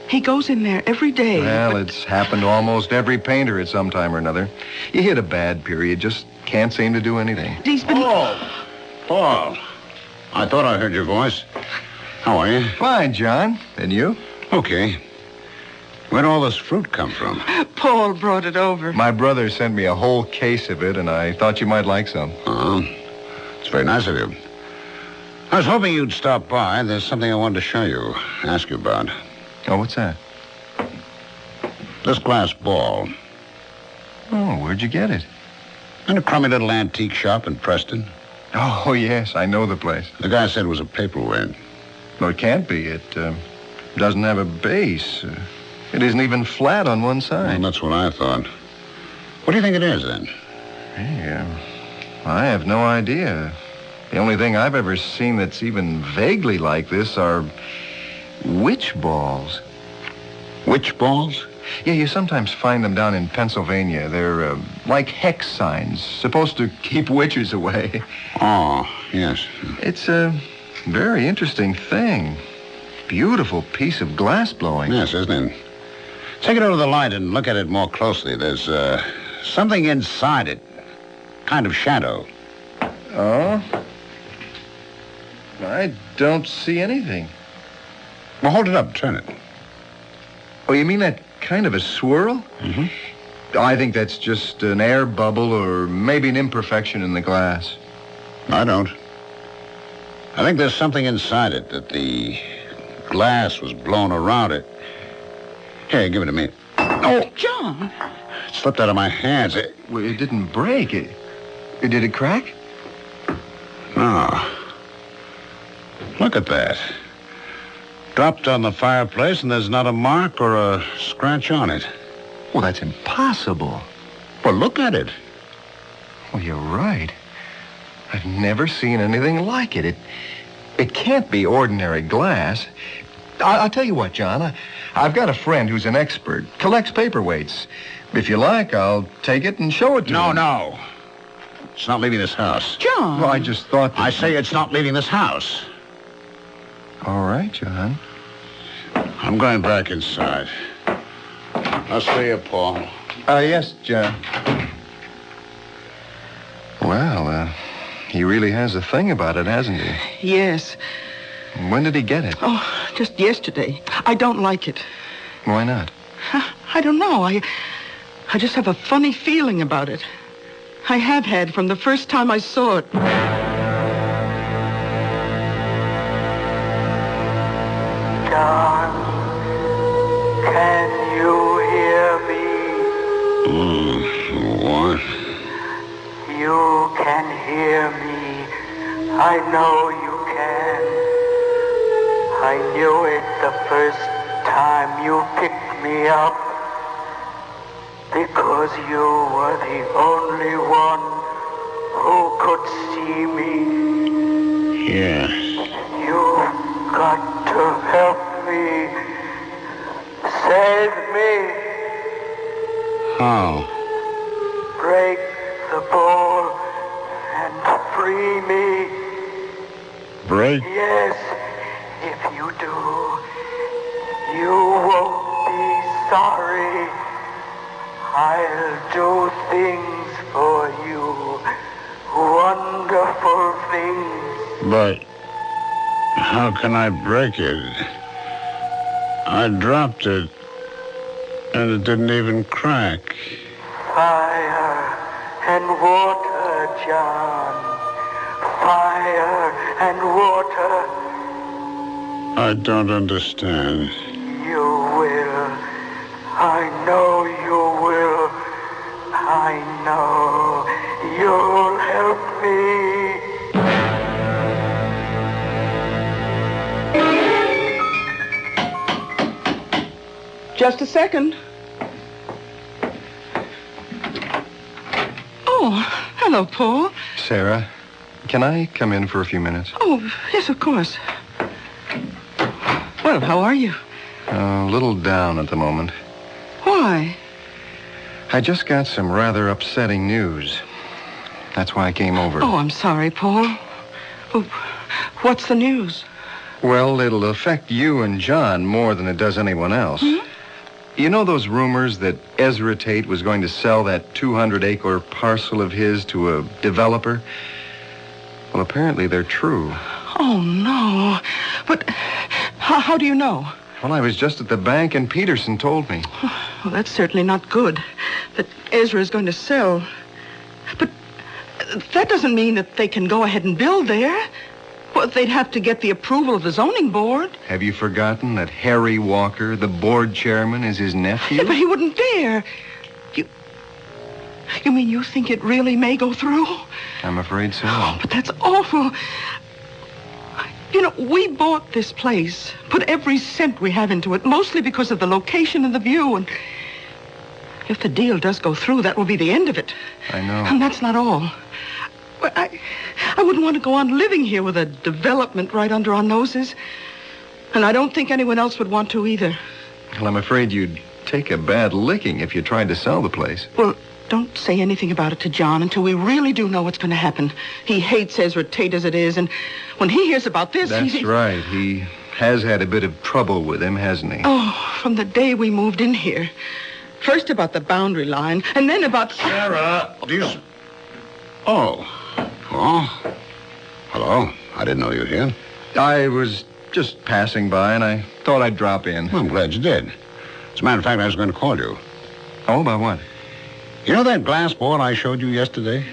He goes in there every day. Well, it's happened to almost every painter at some time or another. You hit a bad period, just can't seem to do anything. He's been... Oh, Paul. I thought I heard your voice. How are you? Fine, John. And you? Okay. Where'd all this fruit come from? Paul brought it over. My brother sent me a whole case of it, and I thought you might like some. Oh, it's very nice of you. I was hoping you'd stop by. There's something I wanted to show you, ask you about. Oh, what's that? This glass ball. Oh, where'd you get it? In a crummy little antique shop in Preston. Oh, yes, I know the place. The guy said it was a paperweight. No, it can't be. It doesn't have a base. It isn't even flat on one side. Well, that's what I thought. What do you think it is, then? Yeah, I have no idea. The only thing I've ever seen that's even vaguely like this are witch balls. Witch balls? Yeah, you sometimes find them down in Pennsylvania. They're like hex signs, supposed to keep witches away. Oh, yes. It's a very interesting thing. Beautiful piece of glass blowing. Yes, isn't it? Take it over the light and look at it more closely. There's something inside it. Kind of shadow. Oh? I don't see anything. Well, hold it up. Turn it. Oh, you mean that kind of a swirl? Mm-hmm. I think that's just an air bubble or maybe an imperfection in the glass. I don't. I think there's something inside it, that the glass was blown around it. Here, give it to me. Oh, John. It slipped out of my hands. Well, it didn't break. Did it crack? No. Look at that. Dropped on the fireplace, and there's not a mark or a scratch on it. Well, that's impossible. Well, look at it. Well, you're right. I've never seen anything like it. It can't be ordinary glass. I'll tell you what, John. I've got a friend who's an expert, collects paperweights. If you like, I'll take it and show it to him. No. It's not leaving this house. John. Well, I just thought that... I say it's not leaving this house. All right, John. I'm going back inside. I'll see you, Paul. Yes, John. Well, he really has a thing about it, hasn't he? Yes. When did he get it? Oh, just yesterday. I don't like it. Why not? I don't know. I just have a funny feeling about it. I have had from the first time I saw it. John, can you hear me? What? You can hear me. I know you can. I knew it the first time you picked me up. Because you were the only one who could see me. Yes. You've got to help me. Save me. How? Break the ball and free me. Break? Yes, if you do, you won't be sorry. I'll do things for you. Wonderful things. But how can I break it? I dropped it, and it didn't even crack. Fire and water, John. Fire and water. I don't understand. You will. I know you will. I know you'll help me. Just a second. Oh, hello, Paul. Sarah, can I come in for a few minutes? Oh, yes, of course. Well, how are you? A little down at the moment. Why? I just got some rather upsetting news. That's why I came over. Oh, I'm sorry, Paul. Oh, what's the news? Well, it'll affect you and John more than it does anyone else. You know those rumors that Ezra Tate was going to sell that 200-acre parcel of his to a developer? Well, apparently they're true. Oh, no. But how do you know? Well, I was just at the bank and Peterson told me. Well, that's certainly not good, that Ezra is going to sell. But that doesn't mean that they can go ahead and build there. Well, they'd have to get the approval of the zoning board. Have you forgotten that Harry Walker, the board chairman, is his nephew? Yeah, but he wouldn't dare. You mean you think it really may go through? I'm afraid so. Oh, but that's awful. You know, we bought this place, put every cent we have into it, mostly because of the location and the view. And if the deal does go through, that will be the end of it. I know. And that's not all. But I wouldn't want to go on living here with a development right under our noses. And I don't think anyone else would want to either. Well, I'm afraid you'd take a bad licking if you tried to sell the place. Well, don't say anything about it to John until we really do know what's going to happen. He hates Ezra Tate as it is, and when he hears about this, That's right. He has had a bit of trouble with him, hasn't he? Oh, from the day we moved in here. First about the boundary line, and then about... Sarah, do you... Oh. Oh. Hello. I didn't know you were here. I was just passing by, and I thought I'd drop in. Well, I'm glad you did. As a matter of fact, I was going to call you. Oh, about what? You know that glass board I showed you yesterday?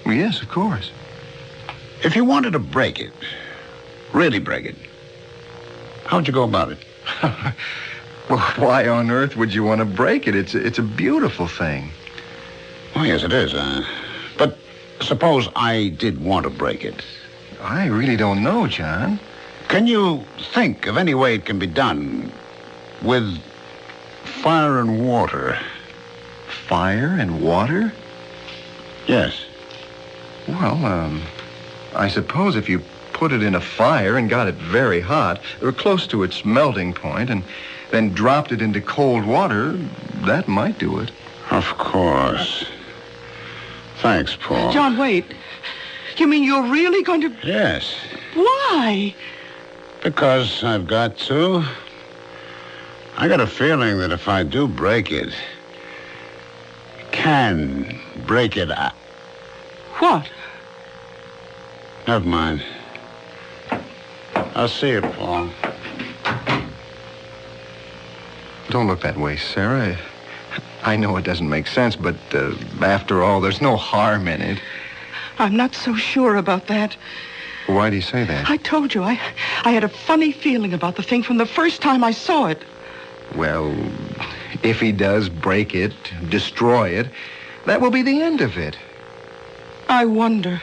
Well, yes, of course. If you wanted to break it, really break it, how'd you go about it? Well, why on earth would you want to break it? It's a beautiful thing. Oh, yes, it is. But suppose I did want to break it. I really don't know, John. Can you think of any way it can be done with fire and water? Fire and water? Yes. Well, I suppose if you put it in a fire and got it very hot, or close to its melting point, and then dropped it into cold water, that might do it. Of course. Thanks, Paul. John, wait. You mean you're really going to... Yes. Why? Because I've got to. I got a feeling that if I do break it, can break it. What? Never mind. I'll see you, Paul. Don't look that way, Sarah. I know it doesn't make sense, but after all, there's no harm in it. I'm not so sure about that. Why do you say that? I told you, I had a funny feeling about the thing from the first time I saw it. Well, if he does break it, destroy it, that will be the end of it. I wonder.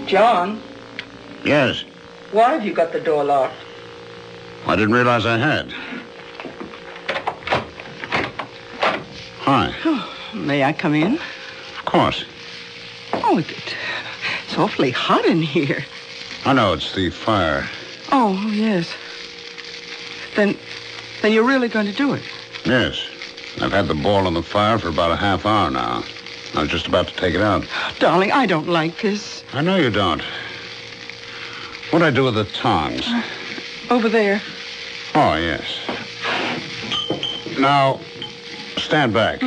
John? Yes. Why have you got the door locked? I didn't realize I had. Hi. Oh, may I come in? Of course. Oh, it's awfully hot in here. I know, it's the fire. Oh, yes. Then you're really going to do it? Yes. I've had the ball on the fire for about a half hour now. I was just about to take it out. Darling, I don't like this. I know you don't. What'd I do with the tongs? Over there. Oh, yes. Now, stand back.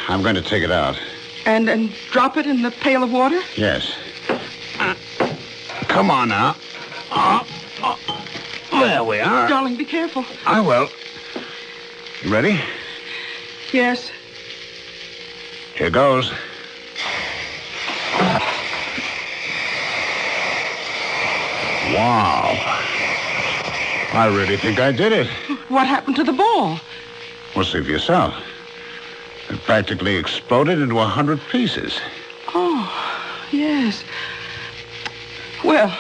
I'm going to take it out. And drop it in the pail of water? Yes. Come on now. There we are. Darling, be careful. I will. You ready? Yes. Here goes. Wow. I really think I did it. What happened to the ball? Well, see for yourself. It practically exploded into 100 pieces. Oh, yes. Well,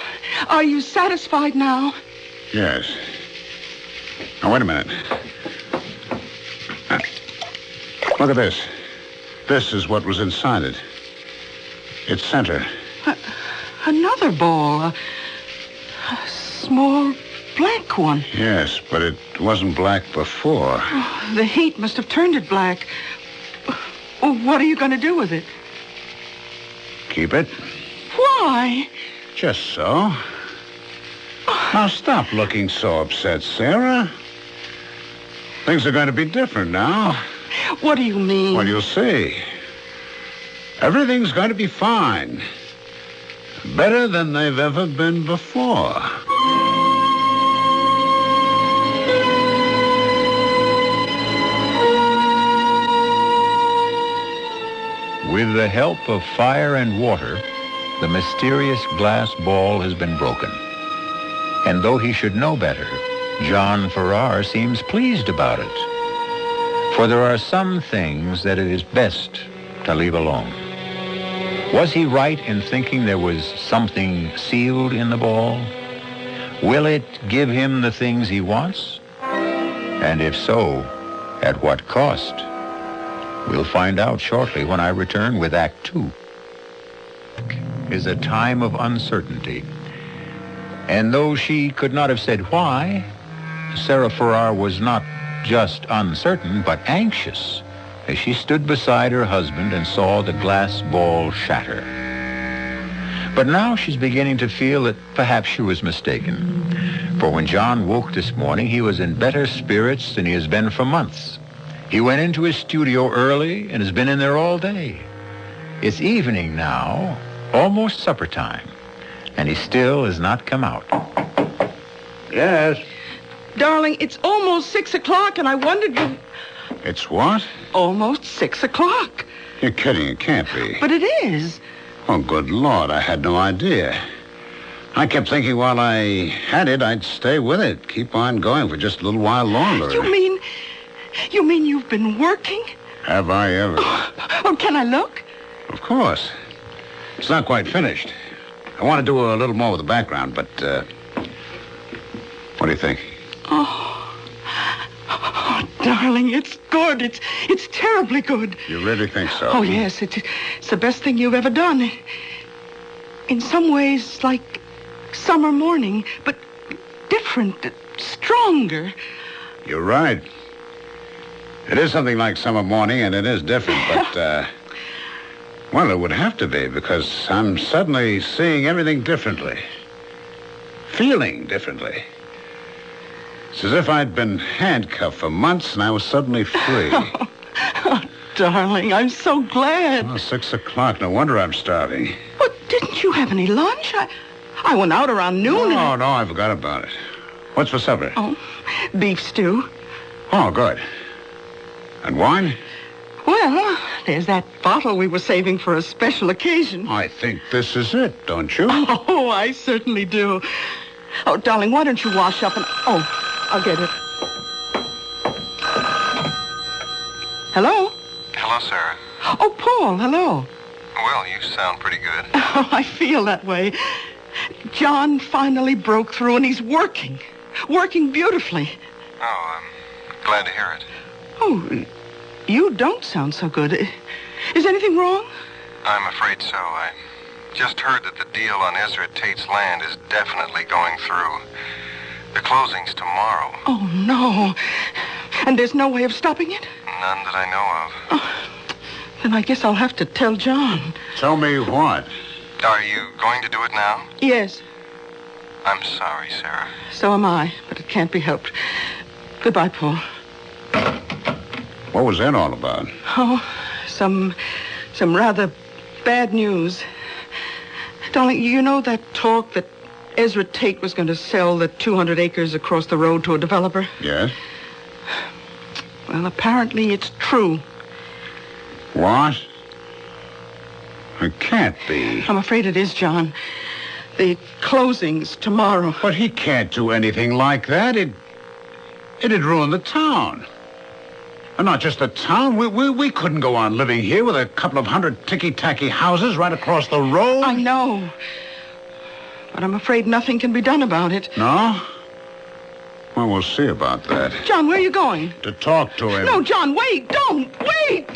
are you satisfied now? Yes. Now, wait a minute. Look at this. This is what was inside it. Its center. Another ball. A small black one. Yes, but it wasn't black before. Oh, the heat must have turned it black. Oh, what are you going to do with it? Keep it. Why? Just so. Now, stop looking so upset, Sarah. Things are going to be different now. What do you mean? Well, you'll see. Everything's going to be fine. Better than they've ever been before. With the help of fire and water, the mysterious glass ball has been broken. And though he should know better, John Farrar seems pleased about it. For there are some things that it is best to leave alone. Was he right in thinking there was something sealed in the ball? Will it give him the things he wants? And if so, at what cost? We'll find out shortly when I return with Act 2. Is a time of uncertainty. And though she could not have said why, Sarah Farrar was not just uncertain, but anxious as she stood beside her husband and saw the glass ball shatter. But now she's beginning to feel that perhaps she was mistaken. For when John woke this morning, he was in better spirits than he has been for months. He went into his studio early and has been in there all day. It's evening now, almost supper time, and he still has not come out. Yes? Darling, it's almost 6 o'clock, and I wondered you... It's what? Almost 6 o'clock. You're kidding. It can't be. But it is. Oh, good Lord. I had no idea. I kept thinking while I had it, I'd stay with it. Keep on going for just a little while longer. You mean you've been working? Have I ever? Oh, can I look? Of course. It's not quite finished. I want to do a little more with the background, but, what do you think? Oh, darling, it's good. It's terribly good. You really think so? Oh, yes. It's the best thing you've ever done. In some ways, like summer morning, but different, stronger. You're right. It is something like summer morning, and it is different, but, well, it would have to be, because I'm suddenly seeing everything differently. Feeling differently. It's as if I'd been handcuffed for months and I was suddenly free. Oh, darling, I'm so glad. Oh, 6 o'clock. No wonder I'm starving. But didn't you have any lunch? I went out around noon. No, I forgot about it. What's for supper? Oh, beef stew. Oh, good. And wine? Well, there's that bottle we were saving for a special occasion. I think this is it, don't you? Oh, I certainly do. Oh, darling, why don't you wash up and... Oh, I'll get it. Hello? Hello, Sarah. Oh, Paul, hello. Well, you sound pretty good. Oh, I feel that way. John finally broke through and he's working. Working beautifully. Oh, I'm glad to hear it. Oh, you don't sound so good. Is anything wrong? I'm afraid so. I just heard that the deal on Ezra Tate's land is definitely going through. The closing's tomorrow. Oh, no. And there's no way of stopping it? None that I know of. Oh, then I guess I'll have to tell John. Tell me what? Are you going to do it now? Yes. I'm sorry, Sarah. So am I, but it can't be helped. Goodbye, Paul. What was that all about? Oh, some rather bad news. Darling, you know that talk that Ezra Tate was going to sell the 200 acres across the road to a developer? Yes. Well, apparently it's true. What? It can't be. I'm afraid it is, John. The closing's tomorrow. But he can't do anything like that. It'd ruin the town. And not just the town. We couldn't go on living here with a couple of hundred ticky-tacky houses right across the road. I know. But I'm afraid nothing can be done about it. No? Well, we'll see about that. John, where are you going? To talk to him. No, John, wait! Don't! Wait!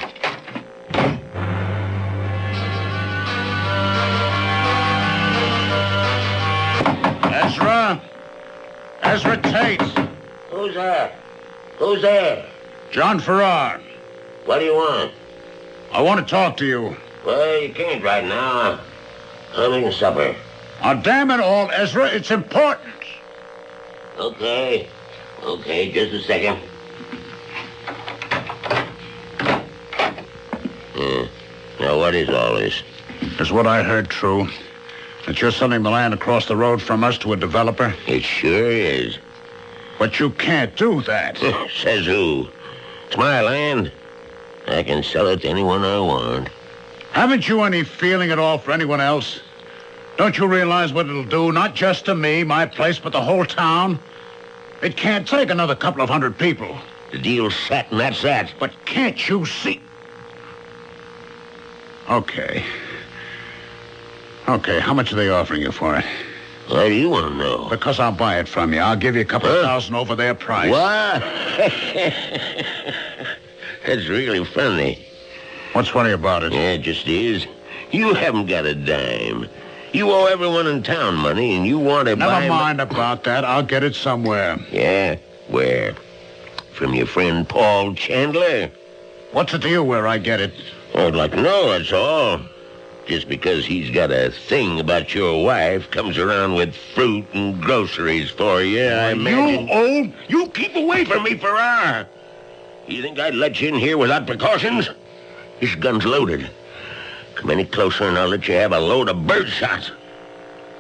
Ezra! Ezra Tate! Who's that? Who's there? John Farrar. What do you want? I want to talk to you. Well, you can't right now. I'm eating supper. Oh, damn it all, Ezra. It's important. Okay. Okay, just a second. Now, what is all this? Is what I heard true? That you're selling the land across the road from us to a developer? It sure is. But you can't do that. Says who? It's my land. I can sell it to anyone I want. Haven't you any feeling at all for anyone else? Don't you realize what it'll do, not just to me, my place, but the whole town? It can't take another couple of hundred people. The deal's set, and that's that. But can't you see? Okay. Okay, how much are they offering you for it? Why do you want to know? Because I'll buy it from you. I'll give you a couple of thousand over their price. What? That's really funny. What's funny about it? Yeah, it just is. You haven't got a dime. You owe everyone in town money, and you want to buy... Never mind about that. I'll get it somewhere. Yeah? Where? From your friend Paul Chandler? What's it to you where I get it? I'd like to know, that's all. Just because he's got a thing about your wife, comes around with fruit and groceries for you, I imagine... You keep away from me, Farrar. You think I'd let you in here without precautions? This gun's loaded. Come any closer and I'll let you have a load of birdshot.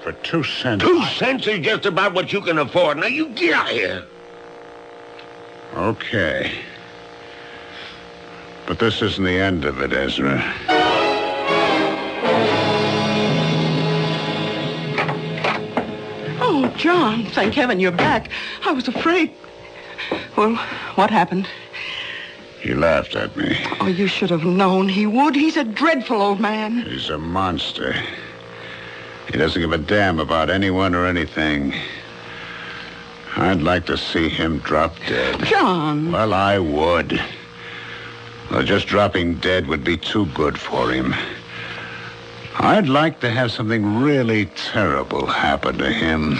For 2 cents? 2 cents is just about what you can afford. Now, you get out of here. Okay. But this isn't the end of it, Ezra. Oh, John, thank heaven you're back. I was afraid. Well, what happened? He laughed at me. Oh, you should have known he would. He's a dreadful old man. He's a monster. He doesn't give a damn about anyone or anything. I'd like to see him drop dead. John! Well, I would. Though just dropping dead would be too good for him. I'd like to have something really terrible happen to him.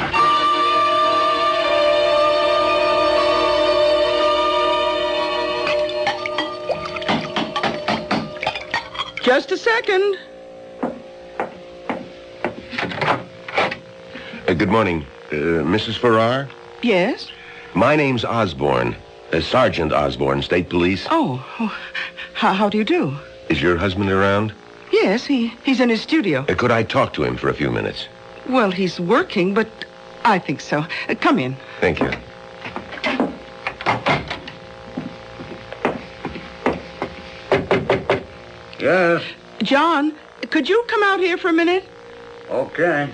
Just a second. Good morning. Mrs. Farrar? Yes? My name's Osborne. Sergeant Osborne, State Police. Oh, how do you do? Is your husband around? Yes, he's in his studio. Could I talk to him for a few minutes? Well, he's working, but I think so. Come in. Thank you. Yes? John, could you come out here for a minute? Okay.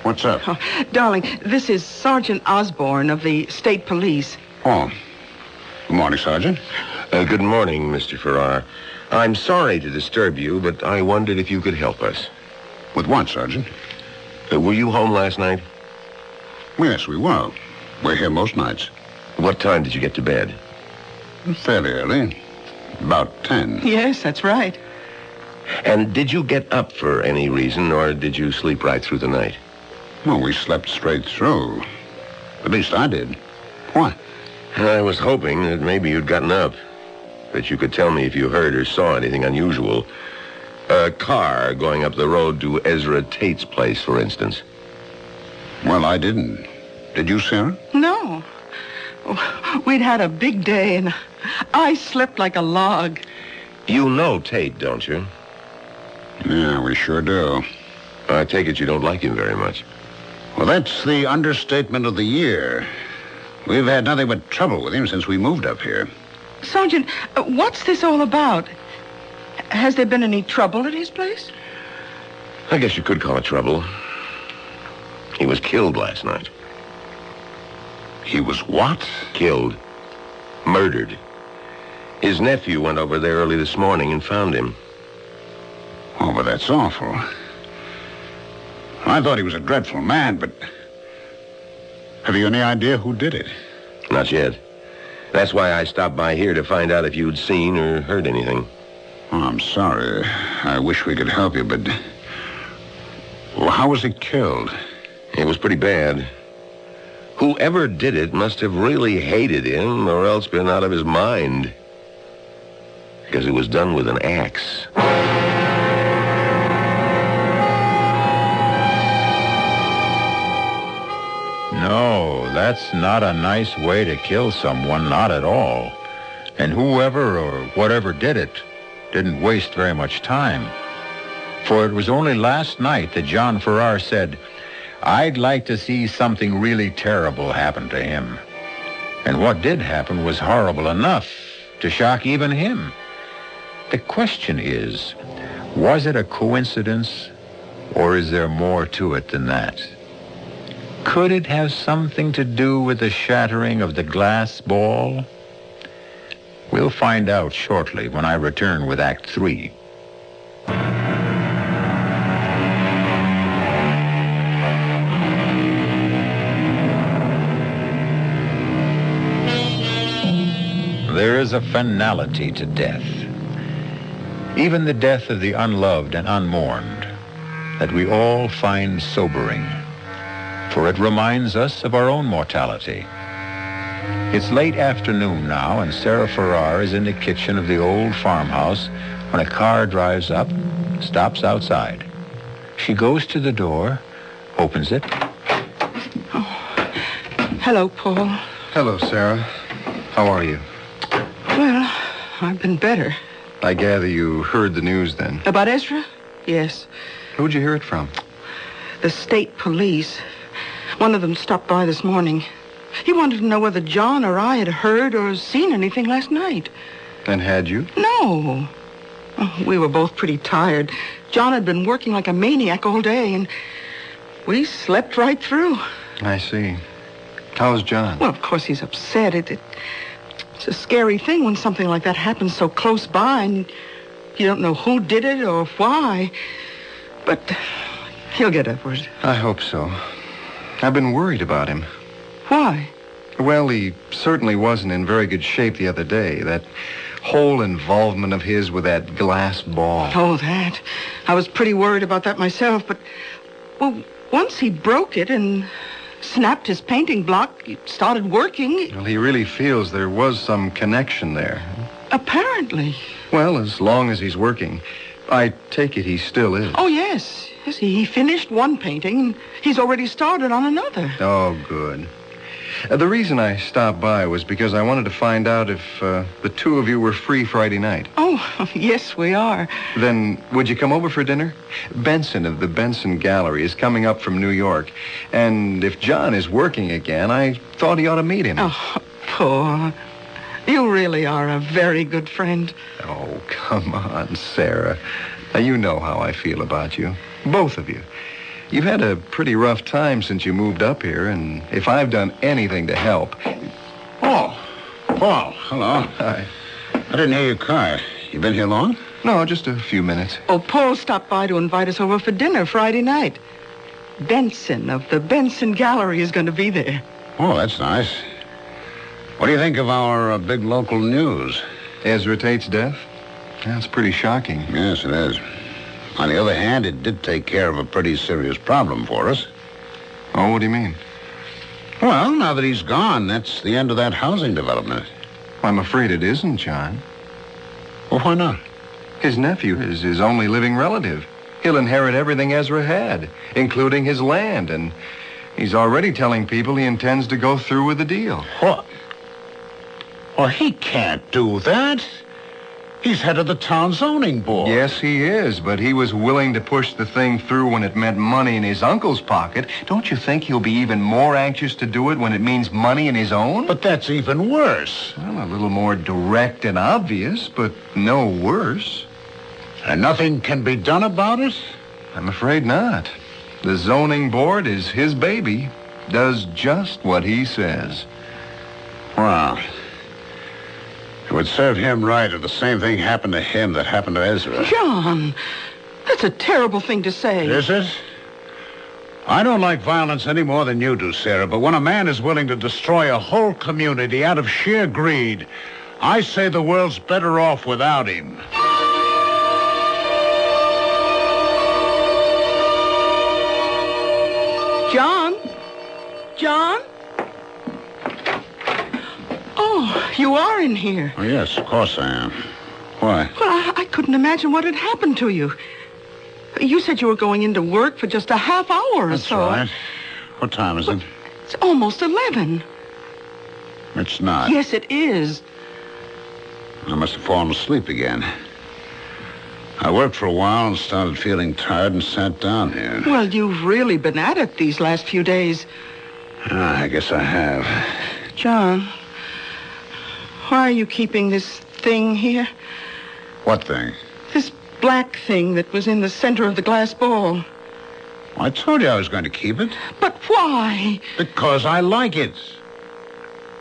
What's up? Oh, darling, this is Sergeant Osborne of the State Police. Oh. Good morning, Sergeant. Good morning, Mr. Farrar. I'm sorry to disturb you, but I wondered if you could help us. With what, Sergeant? Were you home last night? Yes, we were. We're here most nights. What time did you get to bed? Fairly early. About 10. Yes, that's right. And did you get up for any reason, or did you sleep right through the night? Well, we slept straight through. At least I did. Why? I was hoping that maybe you'd gotten up. That you could tell me if you heard or saw anything unusual. A car going up the road to Ezra Tate's place, for instance. Well, I didn't. Did you, Sarah? No. We'd had a big day, and I slept like a log. You know Tate, don't you? Yeah, we sure do. I take it you don't like him very much. Well, that's the understatement of the year. We've had nothing but trouble with him since we moved up here. Sergeant, what's this all about? Has there been any trouble at his place? I guess you could call it trouble. He was killed last night. He was what? Killed. Murdered. His nephew went over there early this morning and found him. Oh, but that's awful. I thought he was a dreadful man, but... Have you any idea who did it? Not yet. That's why I stopped by here to find out if you'd seen or heard anything. Oh, I'm sorry. I wish we could help you, but... Well, how was he killed? It was pretty bad. Whoever did it must have really hated him or else been out of his mind. Because it was done with an axe. No, that's not a nice way to kill someone, not at all. And whoever or whatever did it didn't waste very much time. For it was only last night that John Farrar said, "I'd like to see something really terrible happen to him." And what did happen was horrible enough to shock even him. The question is, was it a coincidence, or is there more to it than that? Could it have something to do with the shattering of the glass ball? We'll find out shortly when I return with Act 3. There is a finality to death. Even the death of the unloved and unmourned, that we all find sobering, for it reminds us of our own mortality. It's late afternoon now, and Sarah Farrar is in the kitchen of the old farmhouse when a car drives up, stops outside. She goes to the door, opens it. Hello, Paul. Hello, Sarah. How are you? Well, I've been better. I gather you heard the news then. About Ezra? Yes. Who'd you hear it from? The state police. One of them stopped by this morning. He wanted to know whether John or I had heard or seen anything last night. And had you? No. Oh, we were both pretty tired. John had been working like a maniac all day, and we slept right through. I see. How's John? Well, of course he's upset. It's a scary thing when something like that happens so close by, and you don't know who did it or why. But he'll get over it. I hope so. I've been worried about him. Why? Well, he certainly wasn't in very good shape the other day. That whole involvement of his with that glass ball. Oh, that. I was pretty worried about that myself, but, well, once he broke it and snapped his painting block, it started working. Well, he really feels there was some connection there. Apparently. Well, as long as he's working. I take it he still is. Oh, yes. Yes, he finished one painting, and he's already started on another. Oh, good. The reason I stopped by was because I wanted to find out if the two of you were free Friday night. Oh, yes, we are. Then would you come over for dinner? Benson of the Benson Gallery is coming up from New York. And if John is working again, I thought he ought to meet him. Oh, Paul. You really are a very good friend. Oh, come on, Sarah. Now, you know how I feel about you. Both of you. You've had a pretty rough time since you moved up here, and if I've done anything to help... Oh, Paul, hello. Hi. I didn't hear your car. You been here long? No, just a few minutes. Oh, Paul stopped by to invite us over for dinner Friday night. Benson of the Benson Gallery is going to be there. Oh, that's nice. What do you think of our big local news? Ezra Tate's death? That's pretty shocking. Yes, it is. On the other hand, it did take care of a pretty serious problem for us. Oh, what do you mean? Well, now that he's gone, that's the end of that housing development. I'm afraid it isn't, John. Well, why not? His nephew is his only living relative. He'll inherit everything Ezra had, including his land, and he's already telling people he intends to go through with the deal. What? Well, he can't do that. He's head of the town zoning board. Yes, he is, but he was willing to push the thing through when it meant money in his uncle's pocket. Don't you think he'll be even more anxious to do it when it means money in his own? But that's even worse. Well, a little more direct and obvious, but no worse. And nothing can be done about it? I'm afraid not. The zoning board is his baby. Does just what he says. Well, it would serve him right if the same thing happened to him that happened to Ezra. John, that's a terrible thing to say. Is it? I don't like violence any more than you do, Sarah, but when a man is willing to destroy a whole community out of sheer greed, I say the world's better off without him. John? John? Oh, you are in here. Oh, yes, of course I am. Why? Well, I couldn't imagine what had happened to you. You said you were going into work for just a half hour or That's so. right. What time is it? It's almost 11. It's not. Yes, it is. I must have fallen asleep again. I worked for a while and started feeling tired and sat down here. Well, you've really been at it these last few days. I guess I have. John, why are you keeping this thing here? What thing? This black thing that was in the center of the glass ball. I told you I was going to keep it. But why? Because I like it.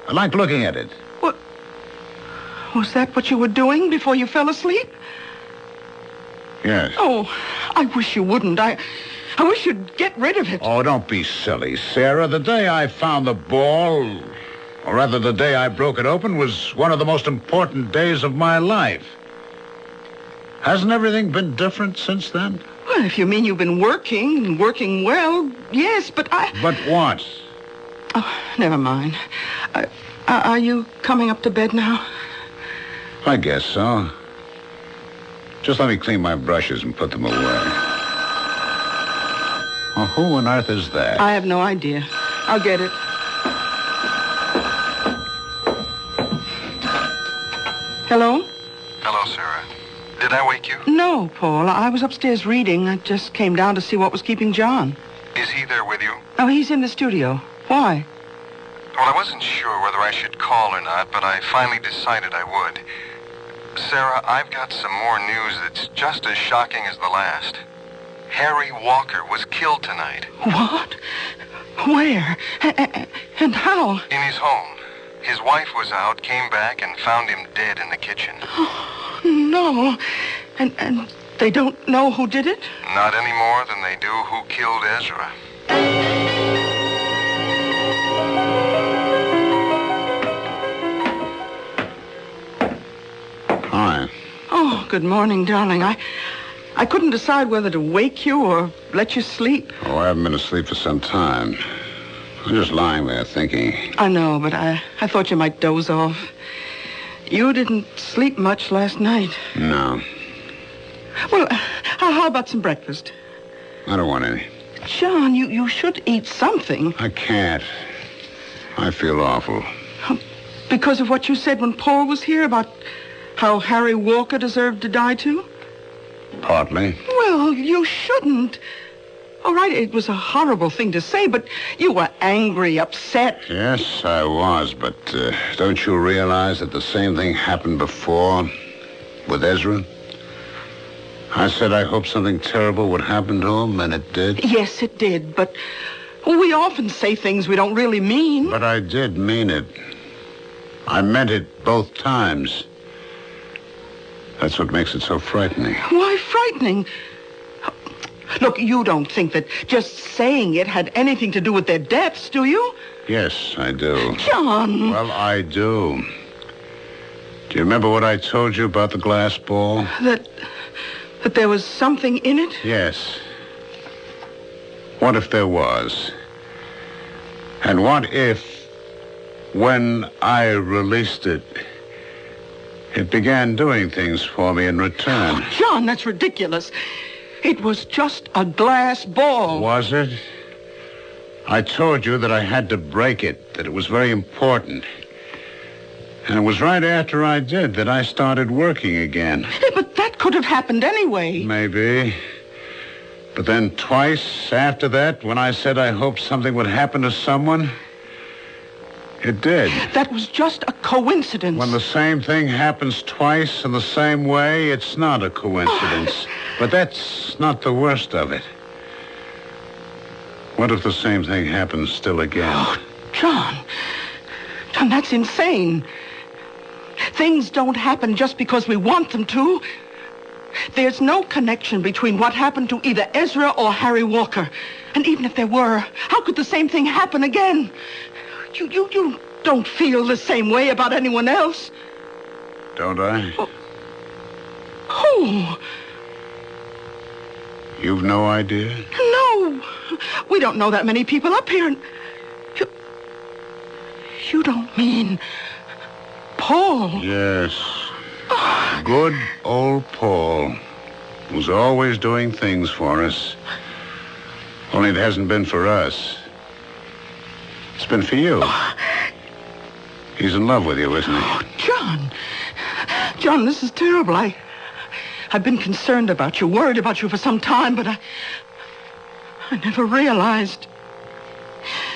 I like looking at it. What? Was that what you were doing before you fell asleep? Yes. Oh, I wish you wouldn't. I wish you'd get rid of it. Oh, don't be silly, Sarah. The day I found the ball, or rather the day I broke it open, was one of the most important days of my life. Hasn't everything been different since then? Well, if you mean you've been working, and working well, yes, but I... But what? Oh, never mind. Are you coming up to bed now? I guess so. Just let me clean my brushes and put them away. Oh, who on earth is that? I have no idea. I'll get it. Hello? Hello, Sarah. Did I wake you? No, Paul. I was upstairs reading. I just came down to see what was keeping John. Is he there with you? Oh, he's in the studio. Why? Well, I wasn't sure whether I should call or not, but I finally decided I would. Sarah, I've got some more news that's just as shocking as the last. Harry Walker was killed tonight. What? Where? And how? In his home. His wife was out, came back, and found him dead in the kitchen. Oh, no. And they don't know who did it? Not any more than they do who killed Ezra. Hi. Oh, good morning, darling. I couldn't decide whether to wake you or let you sleep. Oh, I haven't been asleep for some time. I'm just lying there thinking. I know, but I thought you might doze off. You didn't sleep much last night. No, Well, how about some breakfast? I don't want any. John, you should eat something. I can't. I feel awful. Because of what you said when Paul was here about how Harry Walker deserved to die too? Partly. Well, you shouldn't. All right, it was a horrible thing to say, but you were angry, upset. Yes, I was, but don't you realize that the same thing happened before with Ezra? I said I hoped something terrible would happen to him, and it did. Yes, it did, but we often say things we don't really mean. But I did mean it. I meant it both times. That's what makes it so frightening. Why frightening? Look, you don't think that just saying it had anything to do with their deaths, do you? Yes, I do. John! Well, I do. Do you remember what I told you about the glass ball? That there was something in it? Yes. What if there was? And what if, when I released it, it began doing things for me in return? Oh, John, that's ridiculous. It was just a glass ball. Was it? I told you that I had to break it, that it was very important. And it was right after I did that I started working again. Yeah, but that could have happened anyway. Maybe. But then twice after that, when I said I hoped something would happen to someone, it did. That was just a coincidence. When the same thing happens twice in the same way, it's not a coincidence. But that's not the worst of it. What if the same thing happens still again? Oh, John, that's insane. Things don't happen just because we want them to. There's no connection between what happened to either Ezra or Harry Walker. And even if there were, how could the same thing happen again? You don't feel the same way about anyone else. Don't I? Who? You've no idea? No. We don't know that many people up here. And you don't mean Paul? Yes. Good old Paul, who's always doing things for us. Only it hasn't been for us. It's been for you. He's in love with you, isn't he? Oh, John, this is terrible. I've been concerned about you, worried about you for some time, but I never realized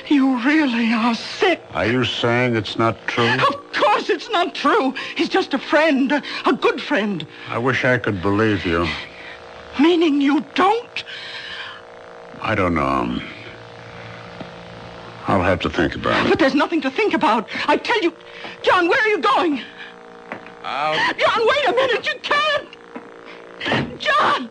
you really are sick. Are you saying it's not true? Of course it's not true. He's just a friend, a good friend. I wish I could believe you. Meaning you don't? I don't know. I'll have to think about it. But there's nothing to think about. I tell you, John, where are you going? Out. John, wait a minute. You can't. John!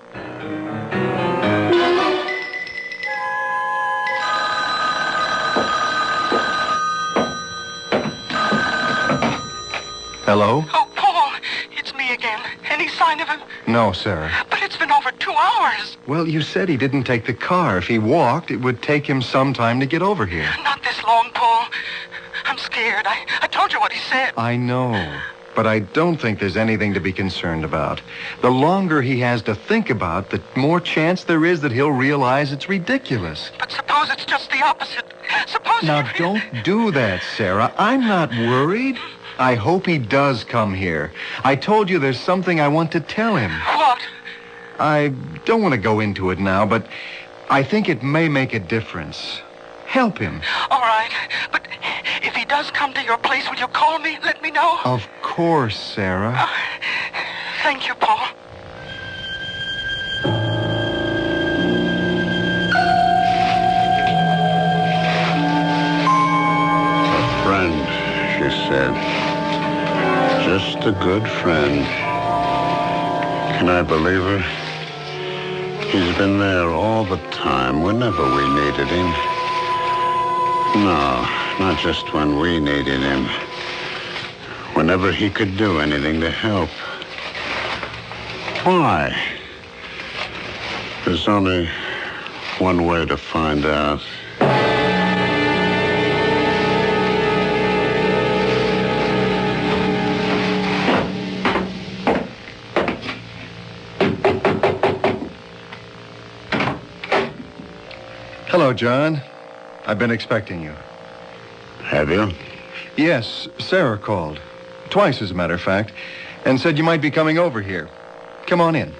Hello? Oh, Paul, it's me again. Any sign of him? No, Sarah. But it's been over 2 hours. Well, you said he didn't take the car. If he walked, it would take him some time to get over here. Not this long, Paul. I'm scared. I told you what he said. I know, but I don't think there's anything to be concerned about. The longer he has to think about, the more chance there is that he'll realize it's ridiculous. But suppose it's just the opposite. Suppose Now, don't do that, Sarah. I'm not worried. I hope he does come here. I told you there's something I want to tell him. What? I don't want to go into it now, but I think it may make a difference. Help him. All right, but if he does come to your place, will you call me? Let me know. Of course, Sarah. Thank you, Paul. A friend, she said. Just a good friend. Can I believe her? He's been there all the time, whenever we needed him. No, not just when we needed him. Whenever he could do anything to help. Why? There's only one way to find out. Hello, John. I've been expecting you. Have you? Yes, Sarah called. Twice, as a matter of fact, and said you might be coming over here. Come on in.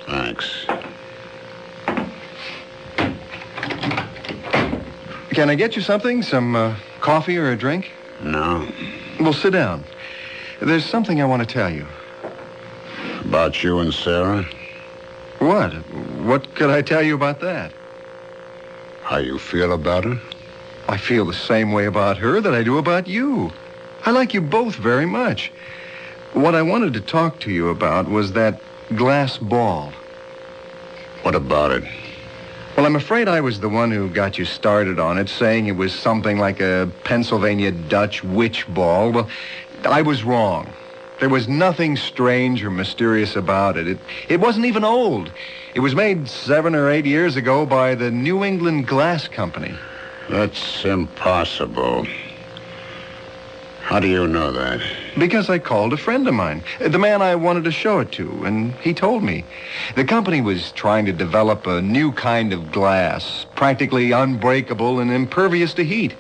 Thanks. Can I get you something? Some coffee or a drink? No. Well, sit down. There's something I want to tell you. About you and Sarah? What? What could I tell you about that? How you feel about her? I feel the same way about her that I do about you. I like you both very much. What I wanted to talk to you about was that glass ball. What about it? Well, I'm afraid I was the one who got you started on it, saying it was something like a Pennsylvania Dutch witch ball. Well, I was wrong. There was nothing strange or mysterious about it. It wasn't even old. It was made 7 or 8 years ago by the New England Glass Company. That's impossible. How do you know that? Because I called a friend of mine, the man I wanted to show it to, and he told me. The company was trying to develop a new kind of glass, practically unbreakable and impervious to heat.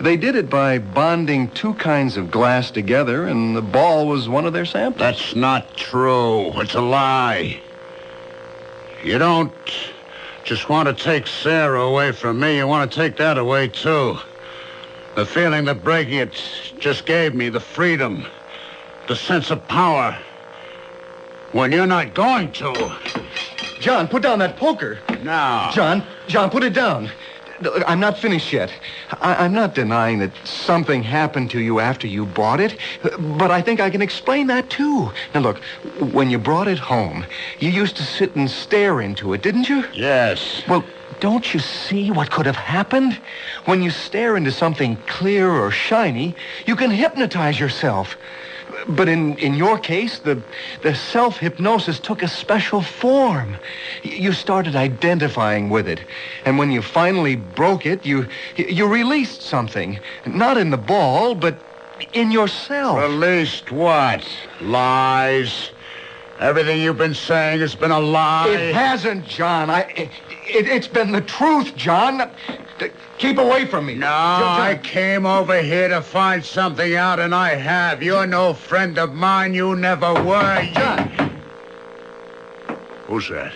They did it by bonding 2 kinds of glass together, and the ball was one of their samples. That's not true. It's a lie. You don't just want to take Sarah away from me. You want to take that away, too. The feeling that breaking it just gave me, the freedom, the sense of power. When you're not going to. John, put down that poker. No. John, put it down. I'm not finished yet. I'm not denying that something happened to you after you bought it, but I think I can explain that, too. Now, look, when you brought it home, you used to sit and stare into it, didn't you? Yes. Well, don't you see what could have happened? When you stare into something clear or shiny, you can hypnotize yourself. But in your case, the self-hypnosis took a special form. You started identifying with it. And when you finally broke it, you released something. Not in the ball, but in yourself. Released what? Lies? Everything you've been saying has been a lie? It hasn't, John. It's been the truth, John. Keep away from me. No, I came over here to find something out, and I have. You're no friend of mine. You never were. John. Who's that?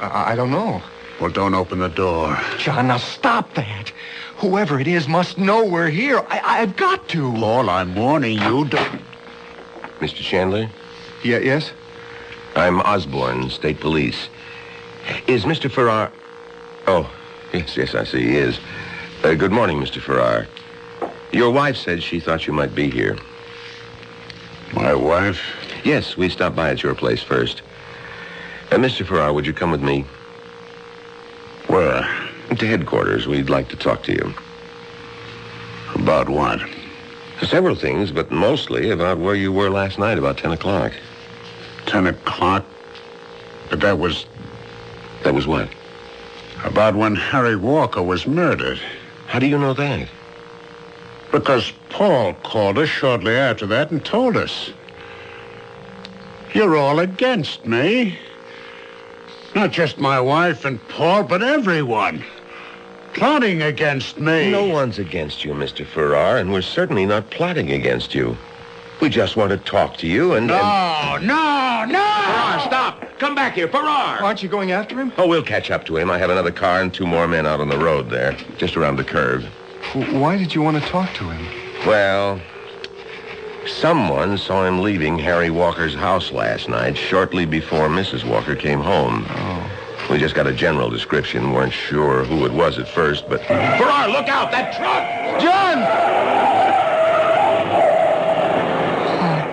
I don't know. Well, don't open the door. John, now stop that. Whoever it is must know we're here. I've got to. Paul, I'm warning you. Mr. Chandler? Yeah, yes? I'm Osborne, State Police. Is Mr. Farrar... Oh, yes, I see he is. Good morning, Mr. Farrar. Your wife said she thought you might be here. My wife? Yes, we stopped by at your place first. Mr. Farrar, would you come with me? Where? To headquarters. We'd like to talk to you. About what? Several things, but mostly about where you were last night about 10 o'clock. 10 o'clock? But that was... That was what? About when Harry Walker was murdered. How do you know that? Because Paul called us shortly after that and told us. You're all against me. Not just my wife and Paul, but everyone. Plotting against me. No one's against you, Mr. Farrar, and we're certainly not plotting against you. We just want to talk to you and... No! Farrar, stop! Come back here, Farrar! Aren't you going after him? Oh, we'll catch up to him. I have another car and 2 more men out on the road there, just around the curve. Why did you want to talk to him? Well, someone saw him leaving Harry Walker's house last night, shortly before Mrs. Walker came home. Oh. We just got a general description. Weren't sure who it was at first, but... Farrar, look out! That truck! John!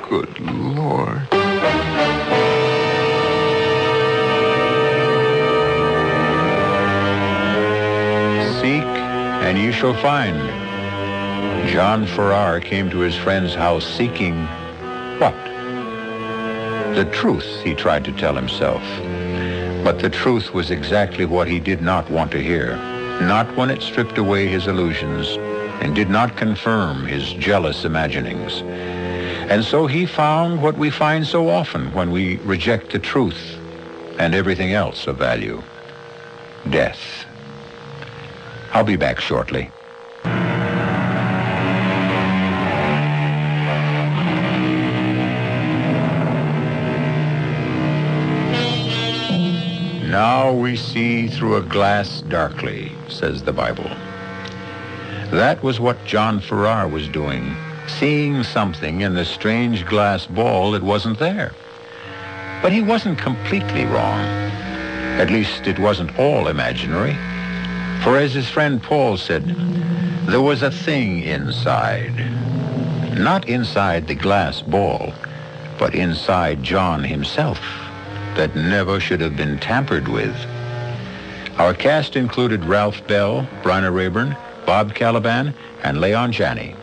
Good Lord. Seek, and you shall find. John Farrar came to his friend's house seeking what? The truth, he tried to tell himself. But the truth was exactly what he did not want to hear. Not when it stripped away his illusions and did not confirm his jealous imaginings. And so he found what we find so often when we reject the truth and everything else of value. Death. I'll be back shortly. Now we see through a glass darkly, says the Bible. That was what John Farrar was doing, seeing something in the strange glass ball that wasn't there. But he wasn't completely wrong. At least it wasn't all imaginary. For as his friend Paul said, there was a thing inside. Not inside the glass ball, but inside John himself, that never should have been tampered with. Our cast included Ralph Bell, Bryna Rayburn, Bob Caliban, and Leon Janney.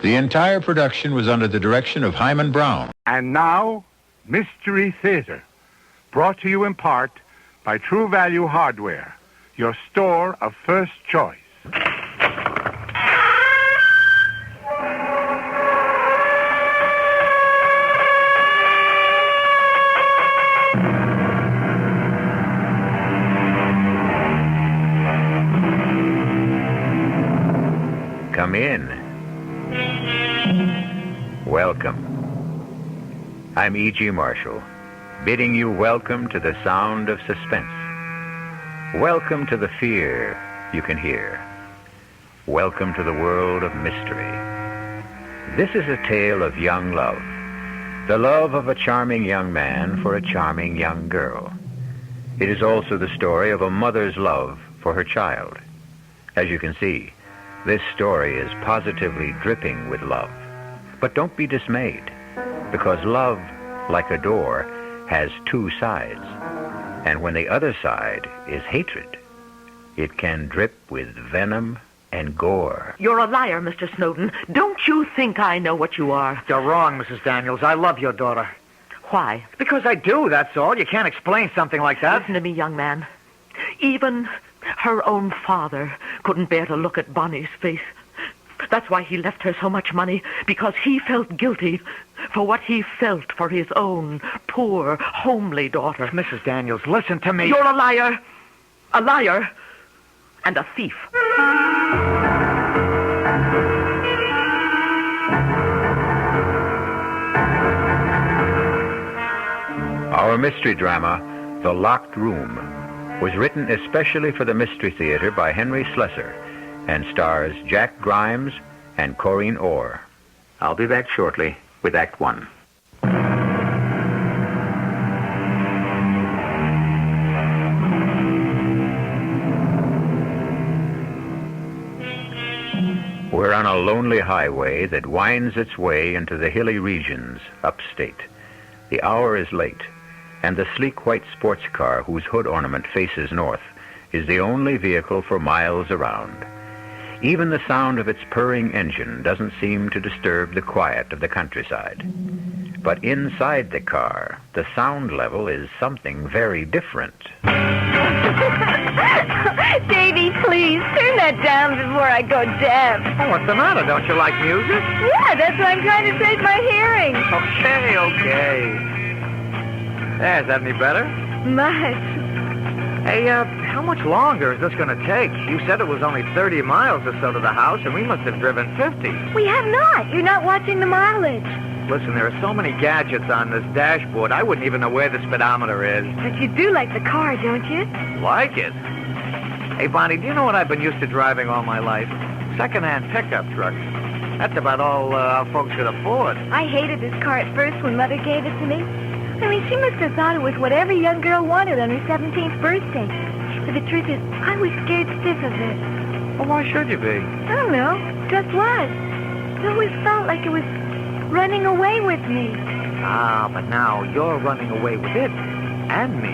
The entire production was under the direction of Hyman Brown. And now, Mystery Theater, brought to you in part by True Value Hardware, your store of first choice. Come in. Welcome. I'm E.G. Marshall, bidding you welcome to the sound of suspense. Welcome to the fear you can hear. Welcome to the world of mystery. This is a tale of young love, the love of a charming young man for a charming young girl. It is also the story of a mother's love for her child. As you can see, this story is positively dripping with love. But don't be dismayed, because love, like a door, has two sides. And when the other side is hatred, it can drip with venom and gore. You're a liar, Mr. Snowden. Don't you think I know what you are? You're wrong, Mrs. Daniels. I love your daughter. Why? Because I do, that's all. You can't explain something like that. Listen to me, young man. Even her own father couldn't bear to look at Bonnie's face. That's why he left her so much money, because he felt guilty for what he felt for his own poor, homely daughter. Mrs. Daniels, listen to me. You're a liar, and a thief. Our mystery drama, The Locked Room, was written especially for the Mystery Theater by Henry Slessor and stars Jack Grimes and Corinne Orr. I'll be back shortly with Act One. We're on a lonely highway that winds its way into the hilly regions upstate. The hour is late, and the sleek white sports car whose hood ornament faces north is the only vehicle for miles around. Even the sound of its purring engine doesn't seem to disturb the quiet of the countryside. But inside the car, the sound level is something very different. Davy, please, turn that down before I go deaf. Oh, what's the matter? Don't you like music? Yeah, that's why I'm trying to save my hearing. Okay. There, is that any better? Much. Hey, how much longer is this going to take? You said it was only 30 miles or so to the house, and we must have driven 50. We have not. You're not watching the mileage. Listen, there are so many gadgets on this dashboard, I wouldn't even know where the speedometer is. But you do like the car, don't you? Like it? Hey, Bonnie, do you know what I've been used to driving all my life? Second-hand pickup trucks. That's about all our folks could afford. I hated this car at first when Mother gave it to me. I mean, she must have thought it was what every young girl wanted on her 17th birthday. But the truth is, I was scared stiff of it. Well, why should you be? I don't know. Just was. It always felt like it was running away with me. Ah, but now you're running away with it. And me.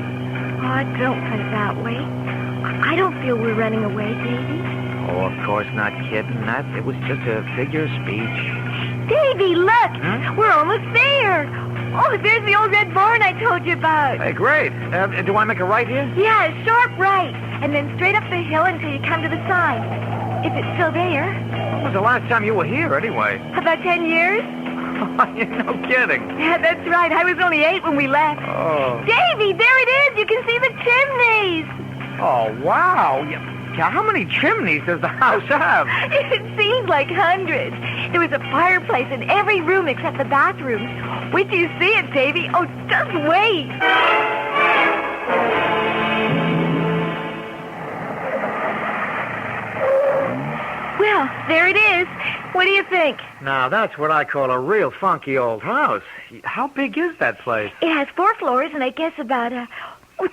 Oh, don't put it that way. I don't feel we're running away, Davy. Oh, of course not kidding. It was just a figure of speech. Davy, look! We're almost there. Oh, there's the old red barn I told you about. Hey, great. Do I make a right here? Yeah, a sharp right. And then straight up the hill until you come to the sign. If it's still there. When was the last time you were here, anyway? About 10 years? You're no kidding. Yeah, that's right. I was only 8 when we left. Oh. Davy, there it is. You can see the chimneys. Oh, wow. How many chimneys does the house have? It seems like hundreds. There was a fireplace in every room except the bathroom. Wait till you see it, Davy. Oh, just wait. Well, there it is. What do you think? Now, that's what I call a real funky old house. How big is that place? It has 4 floors and I guess about 30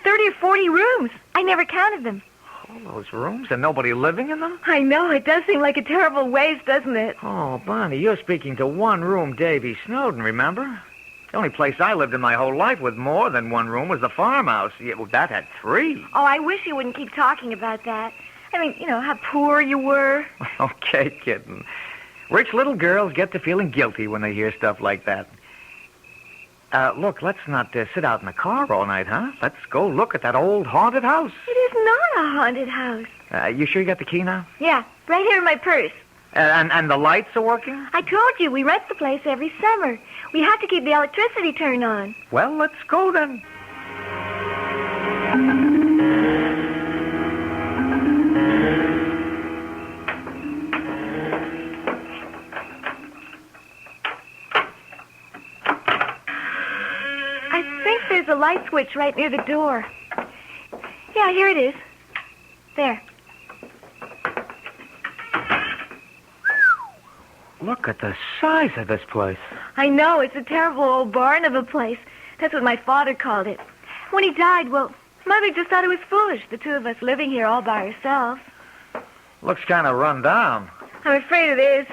or 40 rooms. I never counted them. All those rooms and nobody living in them? I know. It does seem like a terrible waste, doesn't it? Oh, Bonnie, you're speaking to one-room Davy Snowden, remember? The only place I lived in my whole life with more than one room was the farmhouse. Yeah, well, that had 3. Oh, I wish you wouldn't keep talking about that. I mean, you know, how poor you were. Okay, kitten. Rich little girls get to feeling guilty when they hear stuff like that. Look, let's not sit out in the car all night, huh? Let's go look at that old haunted house. It is not a haunted house. You sure you got the key now? Yeah, right here in my purse. And the lights are working? I told you, we rent the place every summer. We have to keep the electricity turned on. Well, let's go then. I think there's a light switch right near the door. Yeah, here it is. There. Look at the size of this place. I know, it's a terrible old barn of a place. That's what my father called it. When he died, well, Mother just thought it was foolish, the two of us living here all by ourselves. Looks kind of run down. I'm afraid it is.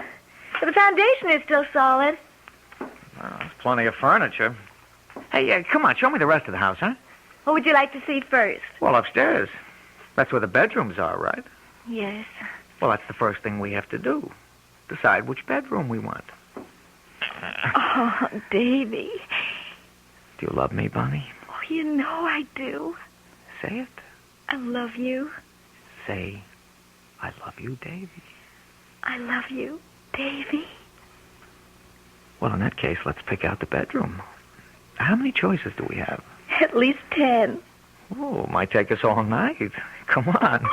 But the foundation is still solid. Well, there's plenty of furniture. Hey, come on, show me the rest of the house, huh? What would you like to see first? Well, upstairs. That's where the bedrooms are, right? Yes. Well, that's the first thing we have to do. Decide which bedroom we want. Oh, Davy. Do you love me, Bonnie? Oh, you know I do. Say it. I love you. Say, I love you, Davy. I love you, Davy. Well, in that case, let's pick out the bedroom. How many choices do we have? At least 10. Oh, might take us all night. Come on.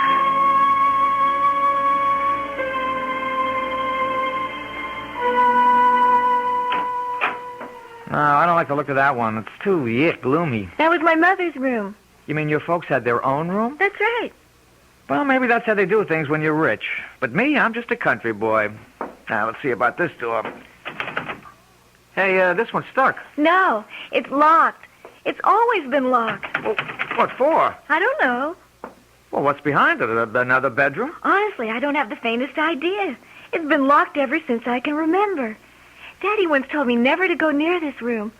No, I don't like the look of that one. It's too gloomy. That was my mother's room. You mean your folks had their own room? That's right. Well, maybe that's how they do things when you're rich. But me, I'm just a country boy. Now, let's see about this door. Hey, this one's stuck. No, it's locked. It's always been locked. Well, what for? I don't know. Well, what's behind it? Another bedroom? Honestly, I don't have the faintest idea. It's been locked ever since I can remember. Daddy once told me never to go near this room.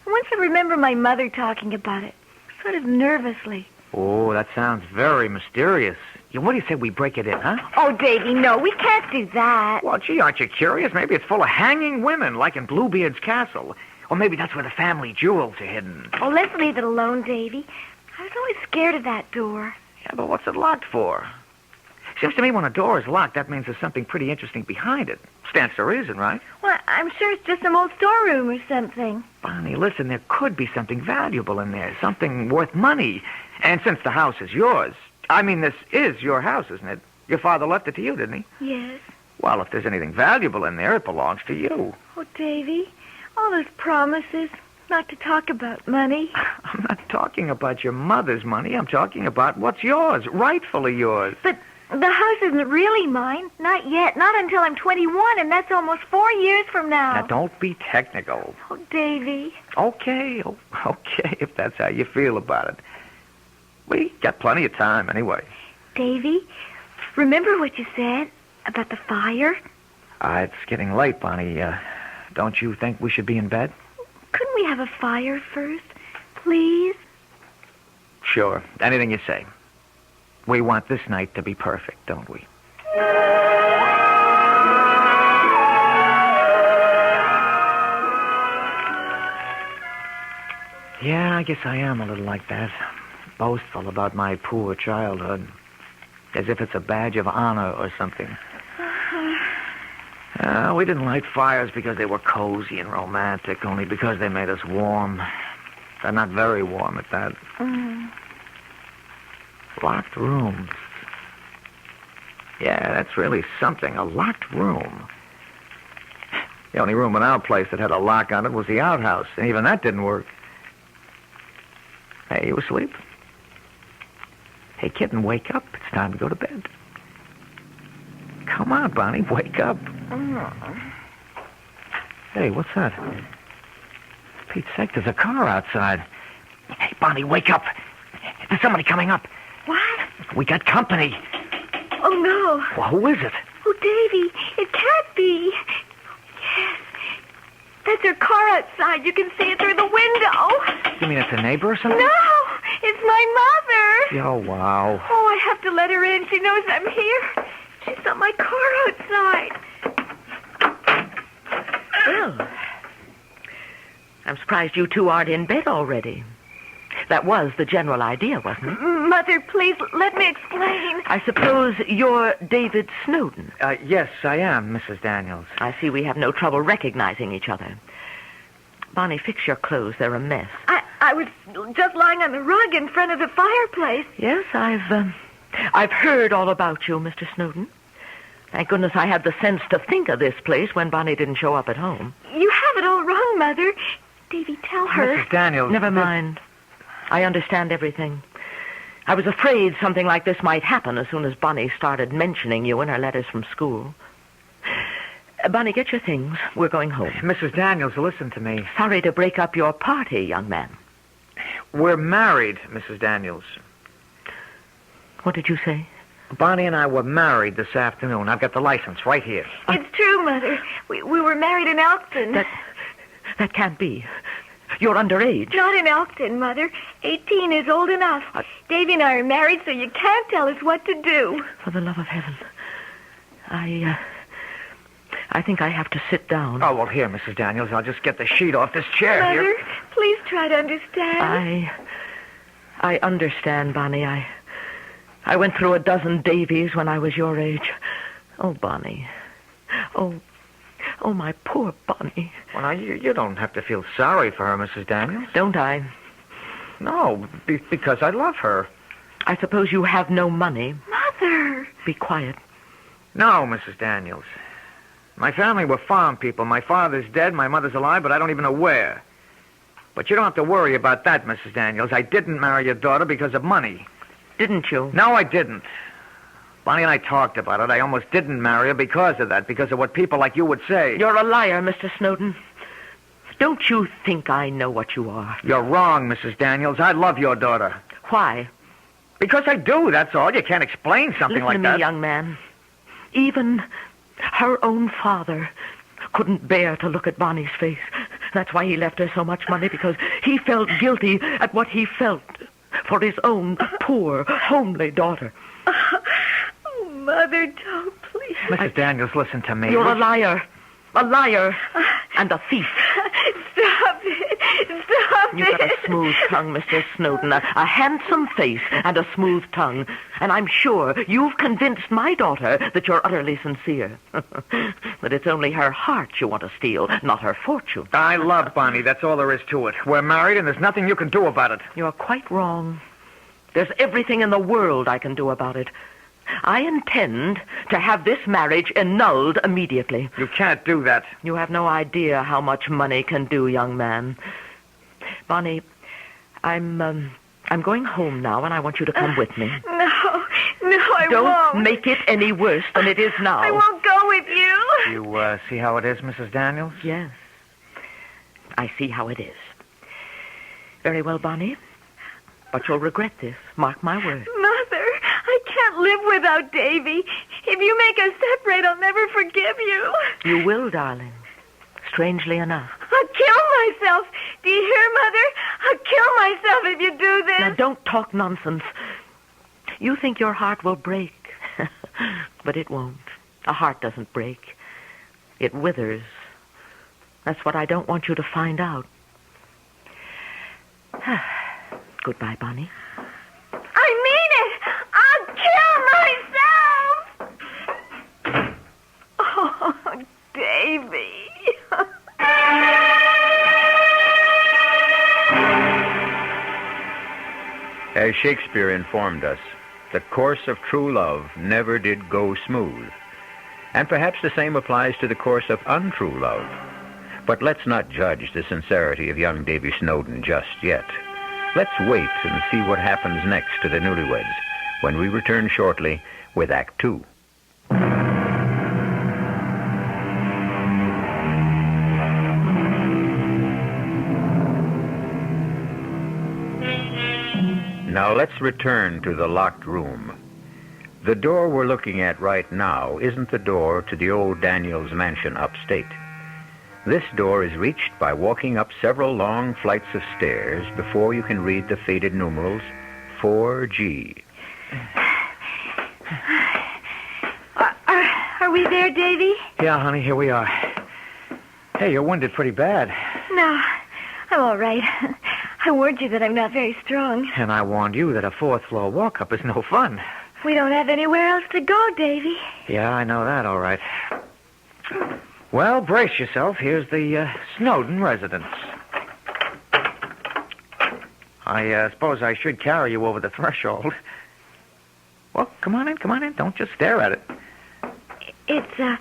Once I remember my mother talking about it, sort of nervously. Oh, that sounds very mysterious. What do you say we break it in, huh? Oh, Davy, no, we can't do that. Well, gee, aren't you curious? Maybe it's full of hanging women, like in Bluebeard's castle. Or maybe that's where the family jewels are hidden. Oh, let's leave it alone, Davy. I was always scared of that door. Yeah, but what's it locked for? Seems to me when a door is locked, that means there's something pretty interesting behind it. Stands to reason, right? Well, I'm sure it's just some old storeroom or something. Bonnie, listen, there could be something valuable in there, something worth money. And since the house is yours, I mean, this is your house, isn't it? Your father left it to you, didn't he? Yes. Well, if there's anything valuable in there, it belongs to you. Oh, Davy, all those promises not to talk about money. I'm not talking about your mother's money. I'm talking about what's yours, rightfully yours. But the house isn't really mine. Not yet. Not until I'm 21, and that's almost 4 years from now. Now, don't be technical. Oh, Davy. Okay, if that's how you feel about it. We got plenty of time, anyway. Davy, remember what you said about the fire? It's getting late, Bonnie. Don't you think we should be in bed? Couldn't we have a fire first, please? Sure. Anything you say. We want this night to be perfect, don't we? Yeah, I guess I am a little like that. Boastful about my poor childhood. As if it's a badge of honor or something. We didn't light fires because they were cozy and romantic, only because they made us warm. They're not very warm at that. Locked rooms. Yeah, that's really something, a locked room. The only room in our place that had a lock on it was the outhouse, and even that didn't work. Hey, you asleep? Hey, kitten, wake up. It's time to go to bed. Come on, Bonnie, wake up. Hey, what's that? For Pete's sake, there's a car outside. Hey, Bonnie, wake up. There's somebody coming up. What? We got company. Oh, no. Well, who is it? Oh, Davy, it can't be. Yes. That's her car outside. You can see it through the window. You mean it's a neighbor or something? No, it's my mother. Oh, wow. Oh, I have to let her in. She knows I'm here. She saw my car outside. Well, I'm surprised you two aren't in bed already. That was the general idea, wasn't it? Mother, please, let me explain. I suppose you're David Snowden. Yes, I am, Mrs. Daniels. I see we have no trouble recognizing each other. Bonnie, fix your clothes. They're a mess. I was just lying on the rug in front of the fireplace. Yes, I've heard all about you, Mr. Snowden. Thank goodness I had the sense to think of this place when Bonnie didn't show up at home. You have it all wrong, Mother. Davy, tell her. Mrs. Daniels. Never mind. I understand everything. I was afraid something like this might happen as soon as Bonnie started mentioning you in her letters from school. Bonnie, get your things. We're going home. Mrs. Daniels, listen to me. Sorry to break up your party, young man. We're married, Mrs. Daniels. What did you say? Bonnie and I were married this afternoon. I've got the license right here. It's true, Mother. We were married in Elkton. That can't be. You're underage. Not in Elkton, Mother. 18 is old enough. Davy and I are married, so you can't tell us what to do. For the love of heaven. I think I have to sit down. Oh, well, here, Mrs. Daniels. I'll just get the sheet off this chair Mother, here. please try to understand. I understand, Bonnie. I went through a dozen Davies when I was your age. Oh, Bonnie. Oh, my poor Bonnie. Well, now, you don't have to feel sorry for her, Mrs. Daniels. Don't I? No, because I love her. I suppose you have no money. Mother! Be quiet. No, Mrs. Daniels. My family were farm people. My father's dead, my mother's alive, but I don't even know where. But you don't have to worry about that, Mrs. Daniels. I didn't marry your daughter because of money. Didn't you? No, I didn't. Bonnie and I talked about it. I almost didn't marry her because of that, because of what people like you would say. You're a liar, Mr. Snowden. Don't you think I know what you are? You're wrong, Mrs. Daniels. I love your daughter. Why? Because I do, that's all. You can't explain something like that. Listen to me, young man. Even her own father couldn't bear to look at Bonnie's face. That's why he left her so much money, because he felt guilty at what he felt for his own poor, homely daughter. Oh, Mother, don't, please. Mrs. Daniels, listen to me. You're a liar. A liar. And a thief. Stop it. Stop it. You've got a smooth tongue, Mr. Snowden. A handsome face and a smooth tongue. And I'm sure you've convinced my daughter that you're utterly sincere. That it's only her heart you want to steal, not her fortune. I love Bonnie. That's all there is to it. We're married, and there's nothing you can do about it. You're quite wrong. There's everything in the world I can do about it. I intend to have this marriage annulled immediately. You can't do that. You have no idea how much money can do, young man. Bonnie, I'm going home now, and I want you to come with me. No, I Don't won't. Don't make it any worse than it is now. I won't go with you. You see how it is, Mrs. Daniels? Yes. I see how it is. Very well, Bonnie. But you'll regret this. Mark my words. Mother, I can't live without Davy. If you make us separate, I'll never forgive you. You will, darling. Strangely enough. I'll kill myself. Do you hear, Mother? I'll kill myself if you do this. Now, don't talk nonsense. You think your heart will break. But it won't. A heart doesn't break. It withers. That's what I don't want you to find out. Goodbye, Bonnie. I mean it. I'll kill myself. Oh, Davy. As Shakespeare informed us, the course of true love never did go smooth. And perhaps the same applies to the course of untrue love. But let's not judge the sincerity of young Davy Snowden just yet. Let's wait and see what happens next to the newlyweds when we return shortly with Act 2. Now let's return to the locked room. The door we're looking at right now isn't the door to the old Daniels mansion upstate. This door is reached by walking up several long flights of stairs before you can read the faded numerals 4G. Are we there, Davy? Yeah, honey, here we are. Hey, you're wounded pretty bad. No, I'm all right. I warned you that I'm not very strong. And I warned you that a fourth-floor walk-up is no fun. We don't have anywhere else to go, Davy. Yeah, I know that, all right. Well, brace yourself. Here's the Snowden residence. I suppose I should carry you over the threshold. Well, come on in. Don't just stare at it. It's, not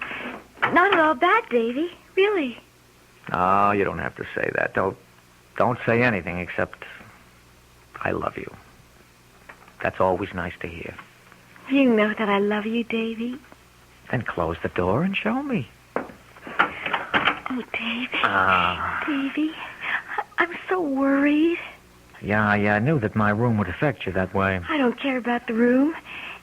at all bad, Davy. Really. Oh, you don't have to say that. Don't say anything except, I love you. That's always nice to hear. You know that I love you, Davy. Then close the door and show me. Oh, Davy. Davy, I'm so worried. Yeah, I knew that my room would affect you that way. I don't care about the room.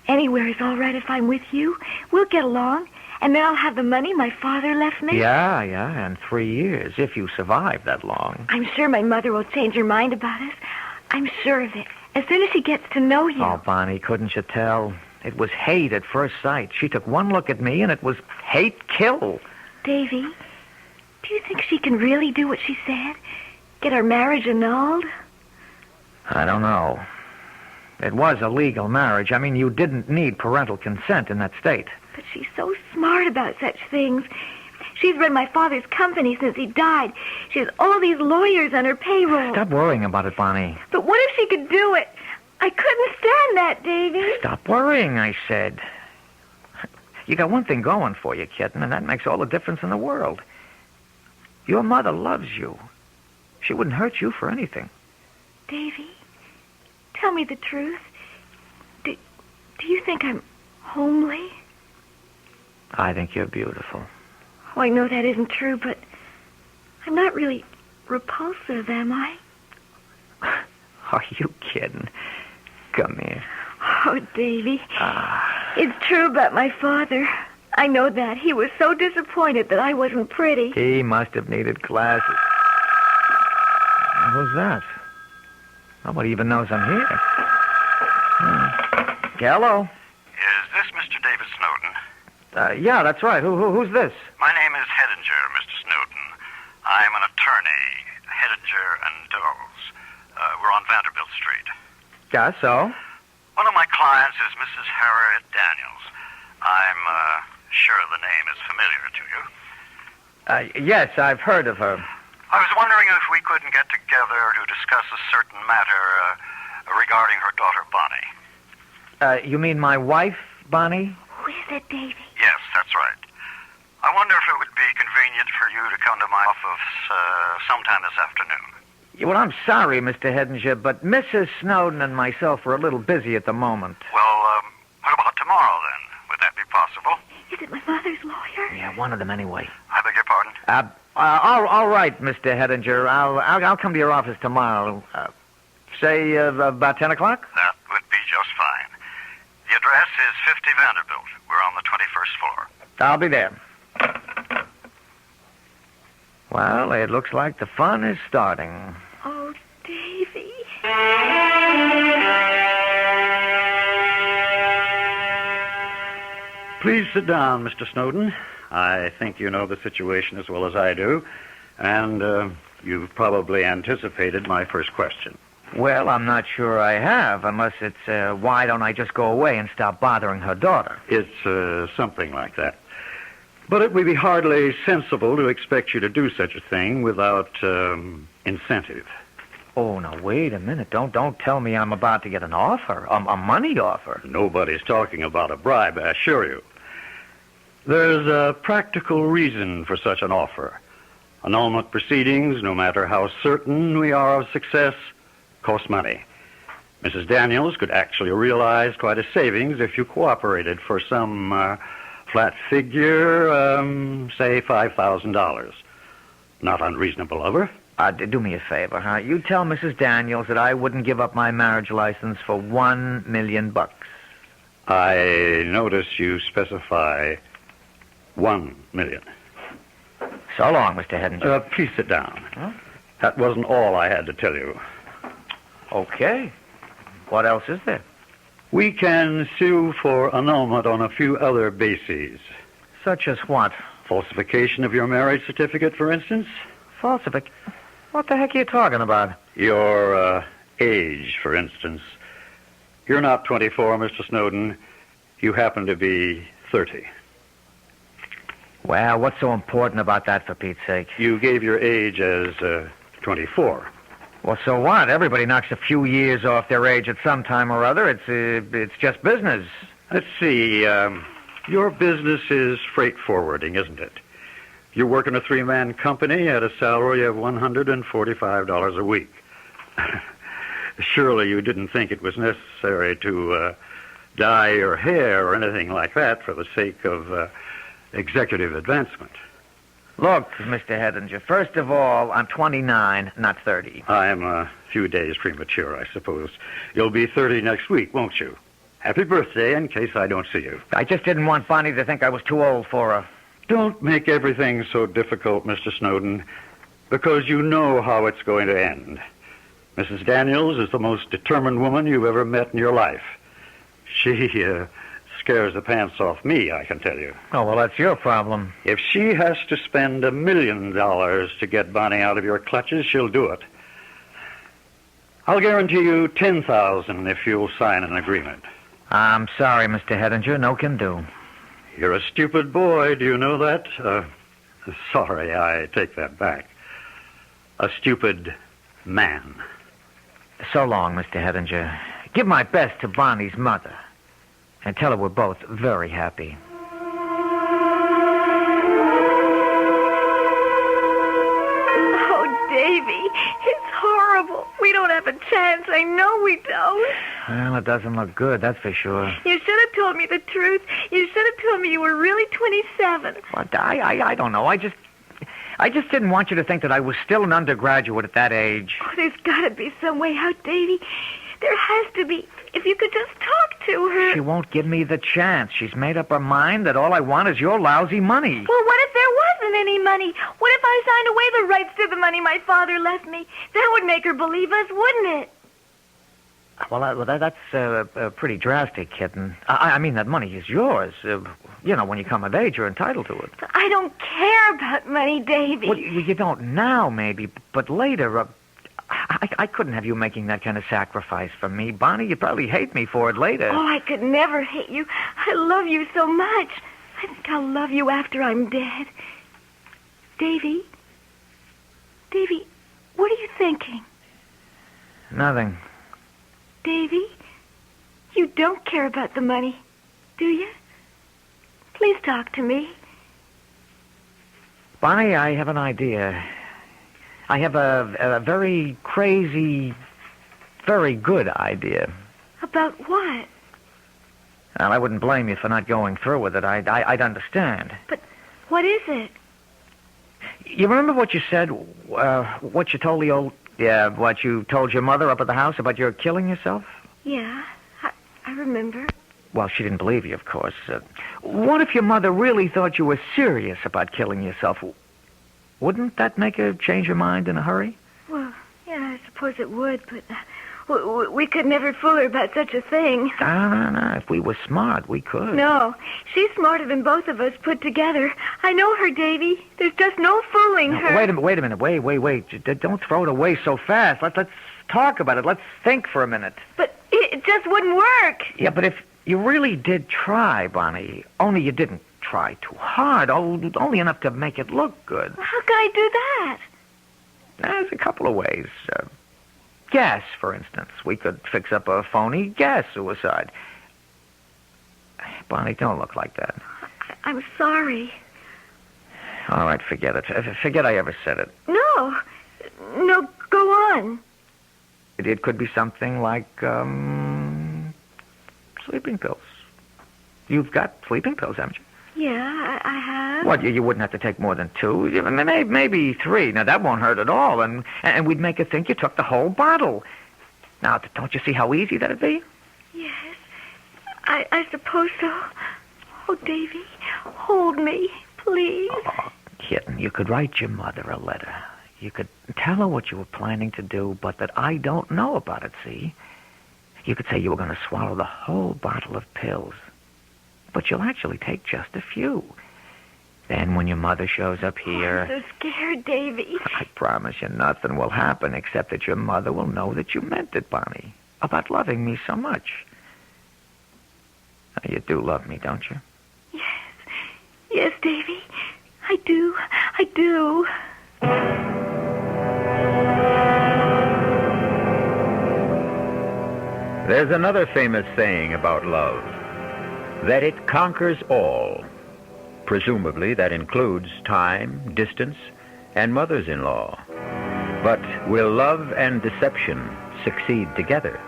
Anywhere is all right if I'm with you. We'll get along. And then I'll have the money my father left me. Yeah, and 3 years, if you survive that long. I'm sure my mother will change her mind about us. I'm sure of it. As soon as she gets to know you. Oh, Bonnie, couldn't you tell? It was hate at first sight. She took one look at me, and it was hate kill. Davy, do you think she can really do what she said? Get our marriage annulled? I don't know. It was a legal marriage. I mean, you didn't need parental consent in that state. But she's so smart about such things. She's run my father's company since he died. She has all these lawyers on her payroll. Stop worrying about it, Bonnie. But what if she could do it? I couldn't stand that, Davy. Stop worrying, I said. You got one thing going for you, kitten, and that makes all the difference in the world. Your mother loves you. She wouldn't hurt you for anything. Davy, tell me the truth. Do you think I'm homely? I think you're beautiful. Oh, I know that isn't true, but I'm not really repulsive, am I? Are you kidding? Come here. Oh, Davy. It's true about my father. I know that. He was so disappointed that I wasn't pretty. He must have needed glasses. Who's that? Nobody even knows I'm here. Hello? Is this Mr. David Snowden? Yeah, that's right. Who's this? My name is Hedinger, Mr. Snowden. I'm an attorney, Hedinger and Dawes. We're on Vanderbilt Street. Yeah, so? One of my clients is Mrs. Harriet Daniels. I'm sure the name is familiar to you. Yes, I've heard of her. I was wondering if we couldn't get together to discuss a certain matter regarding her daughter, Bonnie. You mean my wife, Bonnie? Who is it, Davy? Yes, that's right. I wonder if it would be convenient for you to come to my office sometime this afternoon. Well, I'm sorry, Mr. Hedinger, but Mrs. Snowden and myself are a little busy at the moment. Well, what about tomorrow, then? Would that be possible? Is it my father's lawyer? Yeah, one of them anyway. I beg your pardon? All right, Mr. Hedinger. I'll come to your office tomorrow. Say about 10 o'clock? That would be just fine. The address is 50 Vanderbilt. We're on the 21st floor. I'll be there. Well, it looks like the fun is starting. Oh, Davy. Please sit down, Mr. Snowden. I think you know the situation as well as I do, and you've probably anticipated my first question. Well, I'm not sure I have, unless it's, why don't I just go away and stop bothering her daughter? It's something like that. But it would be hardly sensible to expect you to do such a thing without incentive. Oh, now, wait a minute. Don't tell me I'm about to get an offer, a money offer. Nobody's talking about a bribe, I assure you. There's a practical reason for such an offer. Annulment proceedings, no matter how certain we are of success, cost money. Mrs. Daniels could actually realize quite a savings if you cooperated for some flat figure, say $5,000. Not unreasonable of her. Do me a favor, huh? You tell Mrs. Daniels that I wouldn't give up my marriage license for $1 million. I notice you specify $1 million. So long, Mr. Hedinger. Please sit down. Huh? That wasn't all I had to tell you. Okay. What else is there? We can sue for annulment on a few other bases. Such as what? Falsification of your marriage certificate, for instance. Falsification? What the heck are you talking about? Your age, for instance. You're not 24, Mr. Snowden. You happen to be 30. Well, what's so important about that, for Pete's sake? You gave your age as 24. Well, so what? Everybody knocks a few years off their age at some time or other. It's just business. Let's see. Your business is freight forwarding, isn't it? You work in a three-man company at a salary of $145 a week. Surely you didn't think it was necessary to dye your hair or anything like that for the sake of executive advancement. Look, Mr. Hedinger, first of all, I'm 29, not 30. I'm a few days premature, I suppose. You'll be 30 next week, won't you? Happy birthday, in case I don't see you. I just didn't want Bonnie to think I was too old for her. Don't make everything so difficult, Mr. Snowden, because you know how it's going to end. Mrs. Daniels is the most determined woman you've ever met in your life. She scares the pants off me, I can tell you. Oh, well, that's your problem. If she has to spend $1 million to get Bonnie out of your clutches, she'll do it. I'll guarantee you $10,000 if you'll sign an agreement. I'm sorry, Mr. Hedinger. No can do. You're a stupid boy. Do you know that? Sorry, I take that back. A stupid man. So long, Mr. Hedinger. Give my best to Bonnie's mother. And tell her we're both very happy. Oh, Davy, it's horrible. We don't have a chance. I know we don't. Well, it doesn't look good, that's for sure. You should have told me the truth. You should have told me you were really 27. What? I don't know. I just didn't want you to think that I was still an undergraduate at that age. Oh, there's got to be some way out, Davy. There has to be. If you could just talk to her. She won't give me the chance. She's made up her mind that all I want is your lousy money. Well, what if there wasn't any money? What if I signed away the rights to the money my father left me? That would make her believe us, wouldn't it? Well, that's pretty drastic, kitten. I mean, that money is yours. When you come of age, you're entitled to it. I don't care about money, Davy. Well, you don't now, maybe, but later. I couldn't have you making that kind of sacrifice for me. Bonnie, you'd probably hate me for it later. Oh, I could never hate you. I love you so much. I think I'll love you after I'm dead. Davy? Davy, what are you thinking? Nothing. Davy, you don't care about the money, do you? Please talk to me. Bonnie, I have an idea. I have a very crazy, very good idea. About what? Well, I wouldn't blame you for not going through with it. I'd understand. But what is it? You remember what you said, what you told what you told your mother up at the house about your killing yourself? Yeah, I remember. Well, she didn't believe you, of course. What if your mother really thought you were serious about killing yourself? Wouldn't that make her change her mind in a hurry? Well, yeah, I suppose it would, but we could never fool her about such a thing. No. If we were smart, we could. No, she's smarter than both of us put together. I know her, Davy. There's just no fooling her. Wait a minute. Wait. Don't throw it away so fast. Let's talk about it. Let's think for a minute. But it just wouldn't work. Yeah, but if you really did try, Bonnie, only you didn't try too hard, only enough to make it look good. How can I do that? There's a couple of ways. Gas, for instance. We could fix up a phony gas suicide. Bonnie, don't look like that. I'm sorry. All right, forget it. Forget I ever said it. No, go on. It could be something like, sleeping pills. You've got sleeping pills, haven't you? Yeah, I have. What, you wouldn't have to take more than 2? Maybe 3. Now, that won't hurt at all, and we'd make her think you took the whole bottle. Now, don't you see how easy that'd be? Yes, I suppose so. Oh, Davy, hold me, please. Oh, kitten, you could write your mother a letter. You could tell her what you were planning to do, but that I don't know about it, see? You could say you were going to swallow the whole bottle of pills. But you'll actually take just a few. Then when your mother shows up here... I'm so scared, Davy. I promise you nothing will happen except that your mother will know that you meant it, Bonnie. About loving me so much. Now, you do love me, don't you? Yes, Davy. I do. There's another famous saying about love. That it conquers all. Presumably that includes time, distance, and mothers-in-law. But will love and deception succeed together?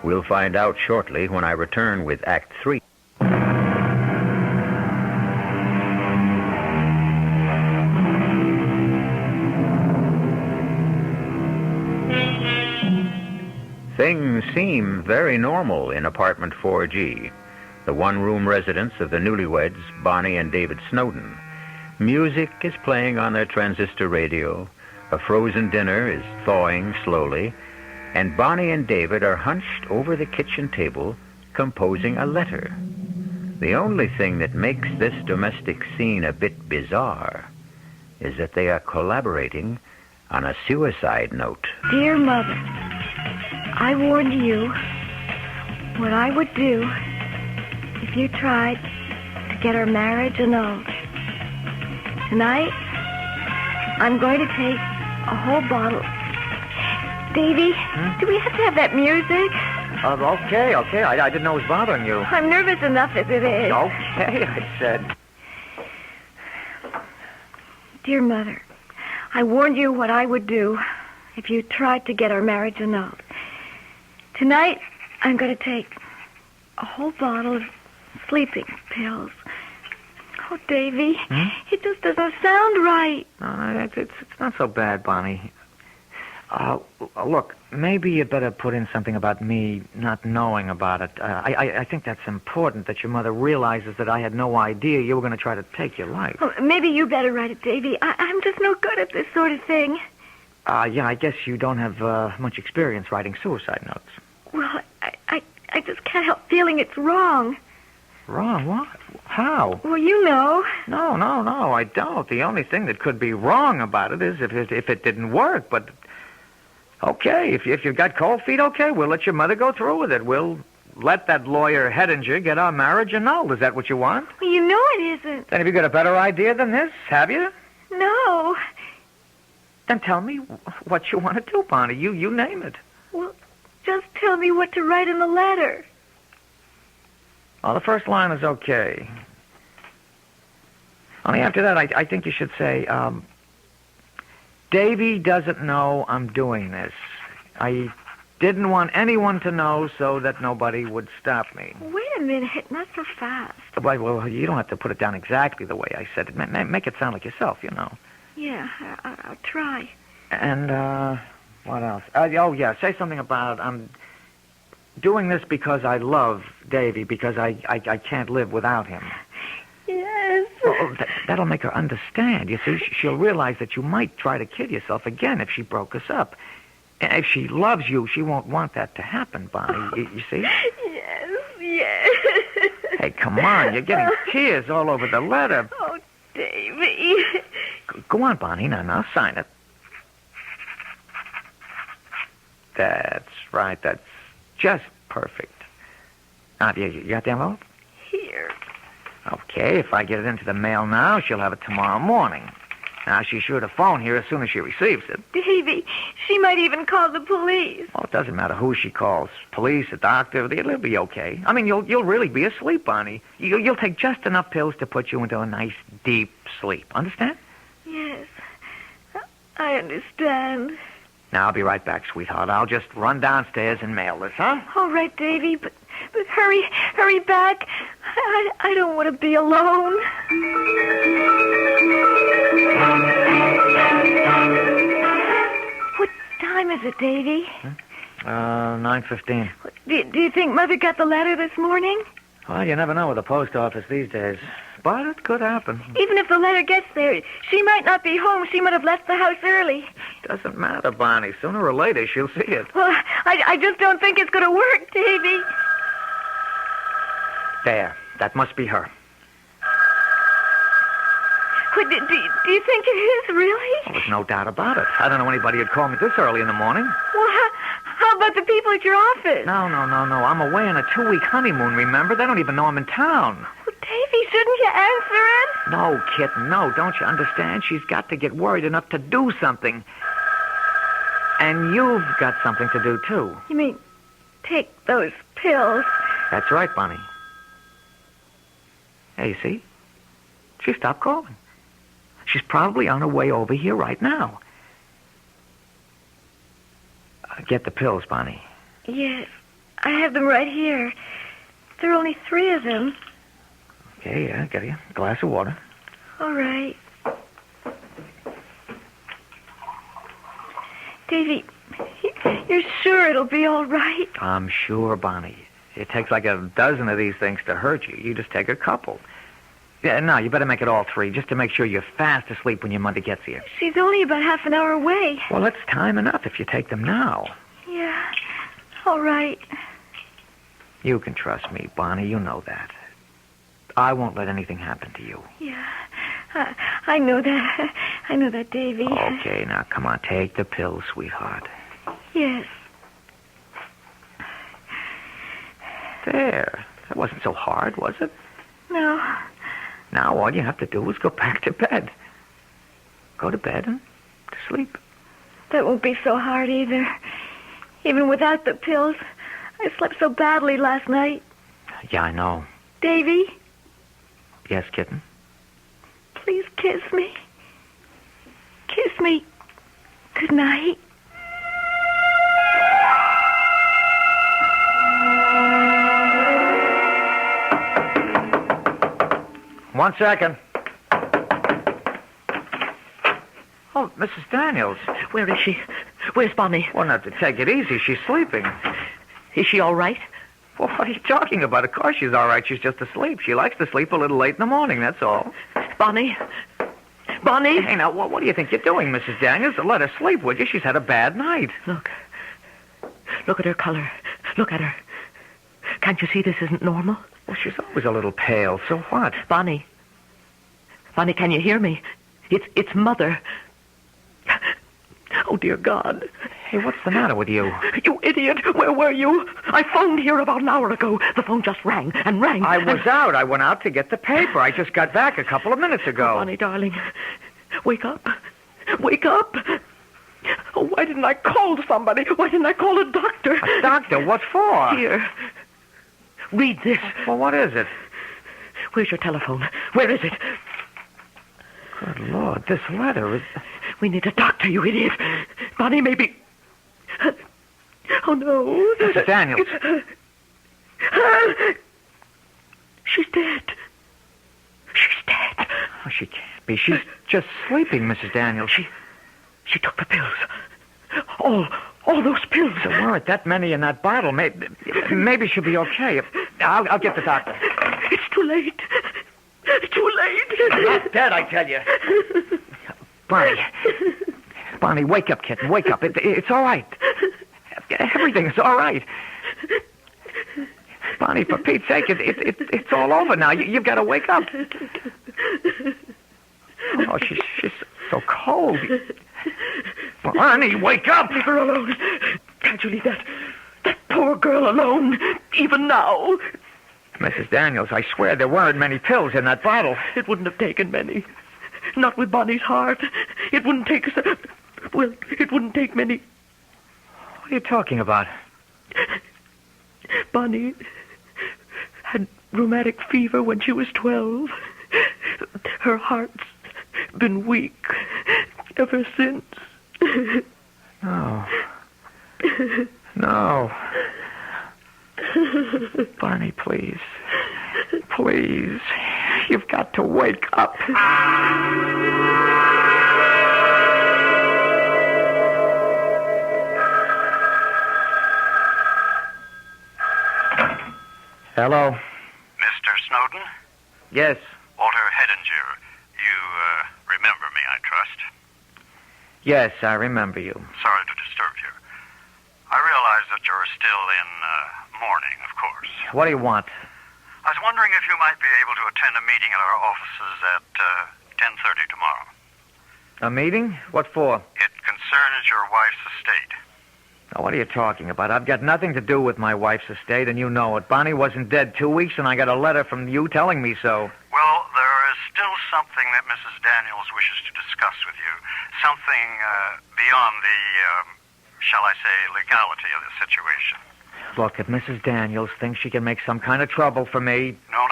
We'll find out shortly when I return with Act 3. Things seem very normal in apartment 4G, the one-room residence of the newlyweds, Bonnie and David Snowden. Music is playing on their transistor radio, a frozen dinner is thawing slowly, and Bonnie and David are hunched over the kitchen table, composing a letter. The only thing that makes this domestic scene a bit bizarre is that they are collaborating on a suicide note. Dear Mother, I warned you what I would do if you tried to get our marriage annulled. Tonight, I'm going to take a whole bottle. Davy, do we have to have that music? Okay. I didn't know it was bothering you. I'm nervous enough as it is. Okay, I said. Dear Mother, I warned you what I would do if you tried to get our marriage annulled. Tonight, I'm going to take a whole bottle of sleeping pills. Oh, Davy, it just doesn't sound right. No, it's not so bad, Bonnie. Look, maybe you better put in something about me not knowing about it. I think that's important, that your mother realizes that I had no idea you were going to try to take your life. Well, maybe you better write it, Davy. I'm just no good at this sort of thing. Yeah, I guess you don't have much experience writing suicide notes. Well, I just can't help feeling it's wrong. Wrong? What? How? Well, you know. No, I don't. The only thing that could be wrong about it is if it didn't work, but... Okay, if you've got cold feet, okay, we'll let your mother go through with it. We'll let that lawyer Hedinger get our marriage annulled. Is that what you want? Well, you know it isn't. Then have you got a better idea than this? Have you? No. Then tell me what you want to do, Bonnie. You name it. Well, just tell me what to write in the letter. Well, the first line is okay. Only after that, I think you should say, Davy doesn't know I'm doing this. I didn't want anyone to know so that nobody would stop me. Wait a minute, not so fast. Well, you don't have to put it down exactly the way I said it. Make it sound like yourself, you know. Yeah, I'll try. And, what else? Say something about, I'm doing this because I love Davy, because I can't live without him. Yes. Well, that'll make her understand. You see, she'll realize that you might try to kill yourself again if she broke us up. And if she loves you, she won't want that to happen, Bonnie. You see? Yes. Hey, come on. You're getting tears all over the letter. Oh, Davy. Go on, Bonnie. Now, sign it. That's right. That's just perfect. Now, you got the envelope? Here. Okay, if I get it into the mail now, she'll have it tomorrow morning. Now, she's sure to phone here as soon as she receives it. Davy, she might even call the police. Oh, it doesn't matter who she calls. Police, a doctor, it'll be okay. I mean, you'll really be asleep, Bonnie. You'll take just enough pills to put you into a nice, deep sleep. Understand? Yes, I understand. Now, I'll be right back, sweetheart. I'll just run downstairs and mail this, huh? All right, Davy, but hurry back. I don't want to be alone. What time is it, Davy? 9:15. Do you think Mother got the letter this morning? Well, you never know with the post office these days. But it could happen. Even if the letter gets there, she might not be home. She might have left the house early. Doesn't matter, Bonnie. Sooner or later, she'll see it. Well, I just don't think it's going to work, Davy. There. That must be her. Do you think it is, really? Well, there's no doubt about it. I don't know anybody who'd call me this early in the morning. Well, how about the people at your office? No. I'm away on a 2-week honeymoon, remember? They don't even know I'm in town. Well, Davy, shouldn't you answer it? No, kitten, no. Don't you understand? She's got to get worried enough to do something. And you've got something to do, too. You mean take those pills? That's right, Bonnie. Hey, you see? She stopped calling. She's probably on her way over here right now. Get the pills, Bonnie. Yes, I have them right here. There are only 3 of them. Okay, yeah, get you a glass of water. All right. Davy, You're sure it'll be all right? I'm sure, Bonnie. It takes like a dozen of these things to hurt you. You just take a couple. Yeah, no, you better make it all 3, just to make sure you're fast asleep when your mother gets here. She's only about half an hour away. Well, that's time enough if you take them now. Yeah, all right. You can trust me, Bonnie. You know that. I won't let anything happen to you. Yeah, I know that. I know that, Davy. Okay, now come on, take the pills, sweetheart. Yes. There. That wasn't so hard, was it? No. Now all you have to do is go back to bed. Go to bed and to sleep. That won't be so hard either. Even without the pills, I slept so badly last night. Yeah, I know. Davy, Yes, kitten? please kiss me. Kiss me. Good night. 1 second. Oh, Mrs. Daniels. Where is she? Where's Bonnie? Well, now, to take it easy. She's sleeping. Is she all right? Well, what are you talking about? Of course she's all right. She's just asleep. She likes to sleep a little late in the morning, that's all. Bonnie? Bonnie? Hey, now, what do you think you're doing, Mrs. Daniels? Let her sleep, would you? She's had a bad night. Look. Look at her color. Look at her. Can't you see this isn't normal? Well, she's always a little pale. So what? Bonnie. Bonnie, can you hear me? It's Mother. Oh, dear God. Hey, what's the matter with you? You idiot. Where were you? I phoned here about an hour ago. The phone just rang and rang. I was out. I went out to get the paper. I just got back a couple of minutes ago. Oh, Bonnie, darling. Wake up. Wake up. Oh, why didn't I call somebody? Why didn't I call a doctor? A doctor? What for? Here. Read this. Well, what is it? Where's your telephone? Where is it? Good Lord, this letter is... We need a doctor, you idiot. Bonnie, maybe... Oh, no. Mrs. Daniels. She's dead. She's dead. Oh, she can't be. She's just sleeping, Mrs. Daniels. She took the pills. All those pills. There weren't that many in that bottle. Maybe she'll be okay. I'll get the doctor. It's too late. Too late. I'm not dead, I tell you. Bonnie, wake up, kitten. Wake up. It's all right. Everything's all right. Bonnie, for Pete's sake, it's all over now. You've got to wake up. Oh, she's so cold. Bonnie, wake up. Leave her alone. Can't you leave that poor girl alone, even now? Mrs. Daniels, I swear there weren't many pills in that bottle. It wouldn't have taken many. Not with Bonnie's heart. It wouldn't take... Well, it wouldn't take many. What are you talking about? Bonnie had rheumatic fever when she was 12. Her heart's been weak ever since. No. No. Bonnie, please. Please. You've got to wake up. Hello. Mr. Snowden? Yes. Walter Hedinger. You, remember me, I trust. Yes, I remember you. Sorry to disturb you. I realize that you're still in, mourning, of course. What do you want? I was wondering if you might be able to attend a meeting at our offices at 10:30 tomorrow. A meeting? What for? It concerns your wife's estate. Now, what are you talking about? I've got nothing to do with my wife's estate, and you know it. Bonnie wasn't dead 2 weeks, and I got a letter from you telling me so. Well, there is still something that Mrs. Daniels wishes to discuss with you. Something beyond the, shall I say, legality of the situation. Look, if Mrs. Daniels thinks she can make some kind of trouble for me... No.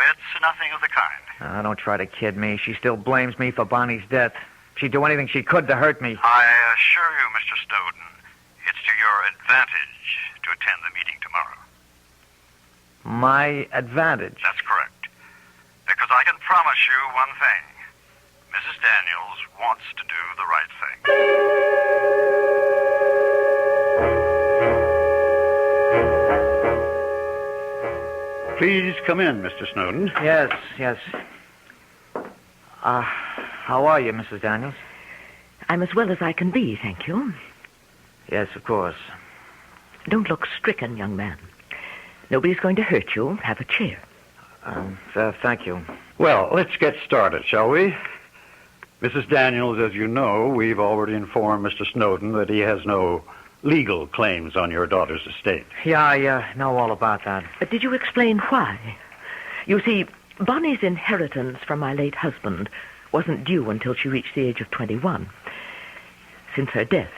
It's nothing of the kind. Don't try to kid me. She still blames me for Bonnie's death. She'd do anything she could to hurt me. I assure you, Mr. Snowden, it's to your advantage to attend the meeting tomorrow. My advantage? That's correct. Because I can promise you one thing. Mrs. Daniels wants to do the right thing. Please come in, Mr. Snowden. Yes. How are you, Mrs. Daniels? I'm as well as I can be, thank you. Yes, of course. Don't look stricken, young man. Nobody's going to hurt you. Have a chair. Thank you. Well, let's get started, shall we? Mrs. Daniels, as you know, we've already informed Mr. Snowden that he has no legal claims on your daughter's estate. Yeah, I know all about that. Did you explain why? You see, Bonnie's inheritance from my late husband wasn't due until she reached the age of 21. Since her death,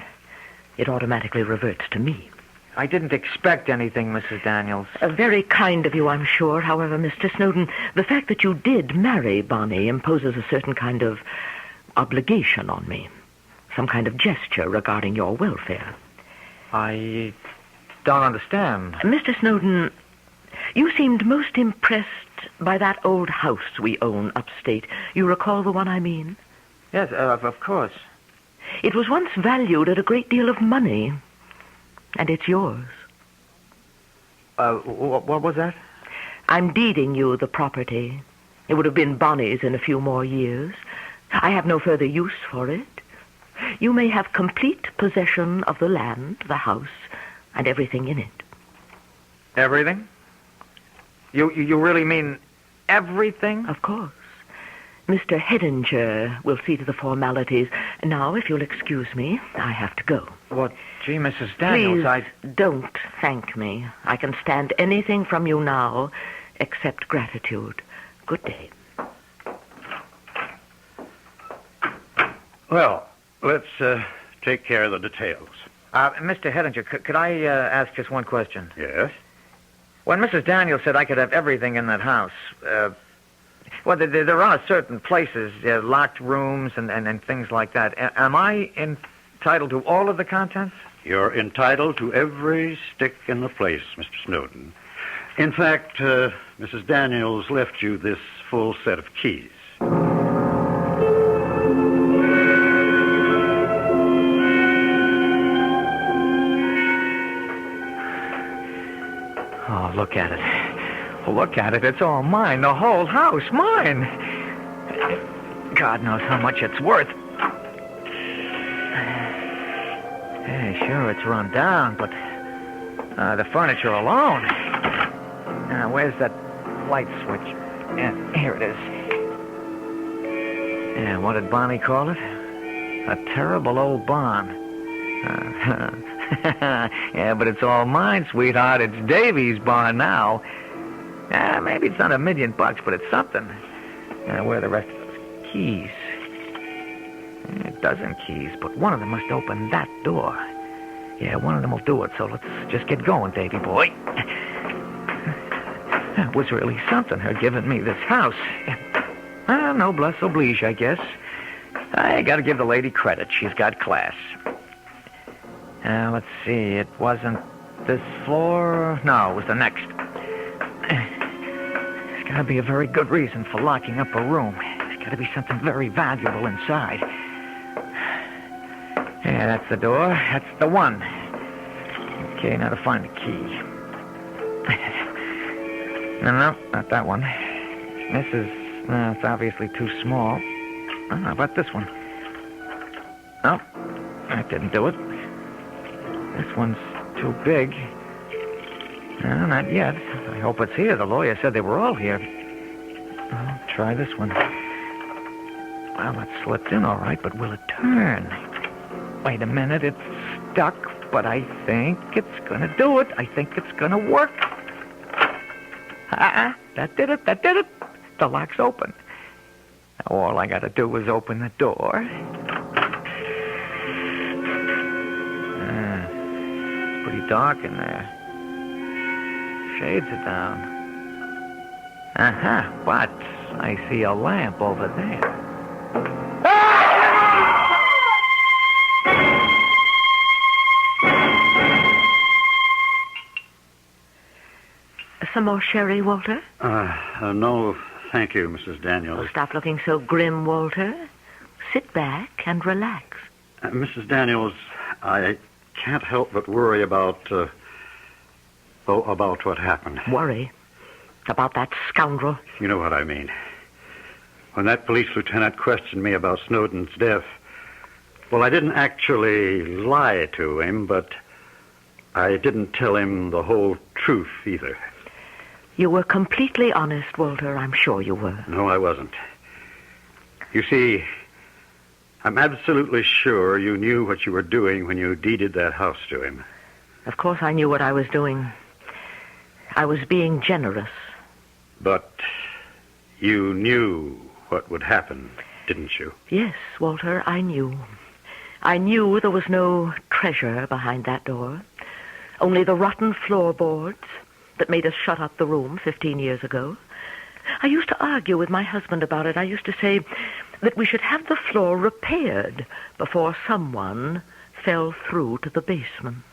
it automatically reverts to me. I didn't expect anything, Mrs. Daniels. Very kind of you, I'm sure. However, Mr. Snowden, the fact that you did marry Bonnie imposes a certain kind of obligation on me. Some kind of gesture regarding your welfare. I don't understand. Mr. Snowden, you seemed most impressed by that old house we own upstate. You recall the one I mean? Yes, of course. It was once valued at a great deal of money. And it's yours. What was that? I'm deeding you the property. It would have been Bonnie's in a few more years. I have no further use for it. You may have complete possession of the land, the house, and everything in it. Everything? You really mean everything? Of course. Mr. Hedinger will see to the formalities. Now, if you'll excuse me, I have to go. What? Gee, Mrs. Daniels, Please don't thank me. I can stand anything from you now except gratitude. Good day. Well, let's take care of the details. Mr. Hedinger, could I ask just one question? Yes? When Mrs. Daniels said I could have everything in that house, well, there are certain places, locked rooms and things like that. Am I entitled to all of the contents? You're entitled to every stick in the place, Mr. Snowden. In fact, Mrs. Daniels left you this full set of keys. Oh, look at it. Look at it. It's all mine. The whole house. Mine. God knows how much it's worth. Hey, sure, it's run down, but the furniture alone. Where's that light switch? Yeah, here it is. Yeah, what did Bonnie call it? A terrible old barn. Yeah, but it's all mine, sweetheart. It's Davy's barn now. Maybe it's not $1 million, but it's something. Where are the rest of those keys? A dozen keys, but one of them must open that door. Yeah, one of them will do it, so let's just get going, Davy boy. That was really something, her giving me this house. Noblesse oblige, I guess. I gotta give the lady credit. She's got class. Let's see, it wasn't this floor. No, it was the next. There's gotta be a very good reason for locking up a room. There's gotta be something very valuable inside. Yeah, that's the door. That's the one. Okay, now to find the key. No, not that one. This is, it's obviously too small. How about this one? No, that didn't do it. This one's too big. No, not yet. I hope it's here. The lawyer said they were all here. I'll try this one. Well, it slipped in all right, but will it turn? Wait a minute, it's stuck, but I think it's going to do it. I think it's going to work. That did it. The lock's open. Now, all I got to do is open the door. It's pretty dark in there. Shades are down. But I see a lamp over there. Some more sherry, Walter? No, thank you, Mrs. Daniels. Oh, stop looking so grim, Walter. Sit back and relax. Mrs. Daniels, I can't help but worry about what happened. Worry? About that scoundrel? You know what I mean. When that police lieutenant questioned me about Snowden's death, well, I didn't actually lie to him, but I didn't tell him the whole truth either. You were completely honest, Walter. I'm sure you were. No, I wasn't. You see, I'm absolutely sure you knew what you were doing when you deeded that house to him. Of course I knew what I was doing. I was being generous. But you knew what would happen, didn't you? Yes, Walter, I knew. I knew there was no treasure behind that door. Only the rotten floorboards that made us shut up the room 15 years ago. I used to argue with my husband about it. I used to say that we should have the floor repaired before someone fell through to the basement.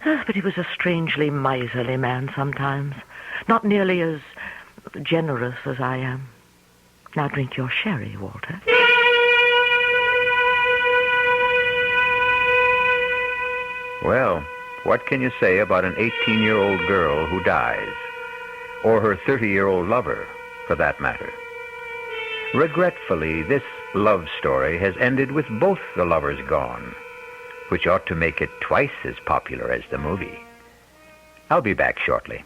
But he was a strangely miserly man sometimes. Not nearly as generous as I am. Now drink your sherry, Walter. Well, what can you say about an 18-year-old girl who dies? Or her 30-year-old lover, for that matter? Regretfully, this love story has ended with both the lovers gone, which ought to make it twice as popular as the movie. I'll be back shortly.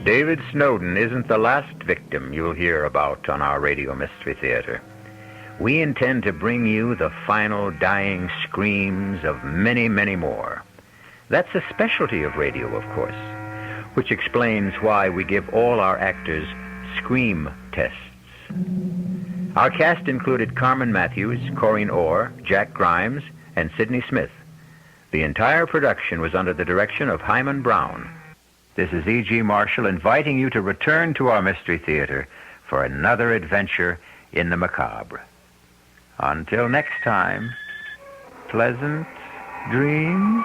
David Snowden isn't the last victim you'll hear about on our Radio Mystery Theater. We intend to bring you the final dying screams of many, many more. That's a specialty of radio, of course, which explains why we give all our actors scream tests. Our cast included Carmen Matthews, Corinne Orr, Jack Grimes, and Sidney Smith. The entire production was under the direction of Hyman Brown. This is E.G. Marshall inviting you to return to our Mystery Theater for another adventure in the macabre. Until next time, pleasant dreams.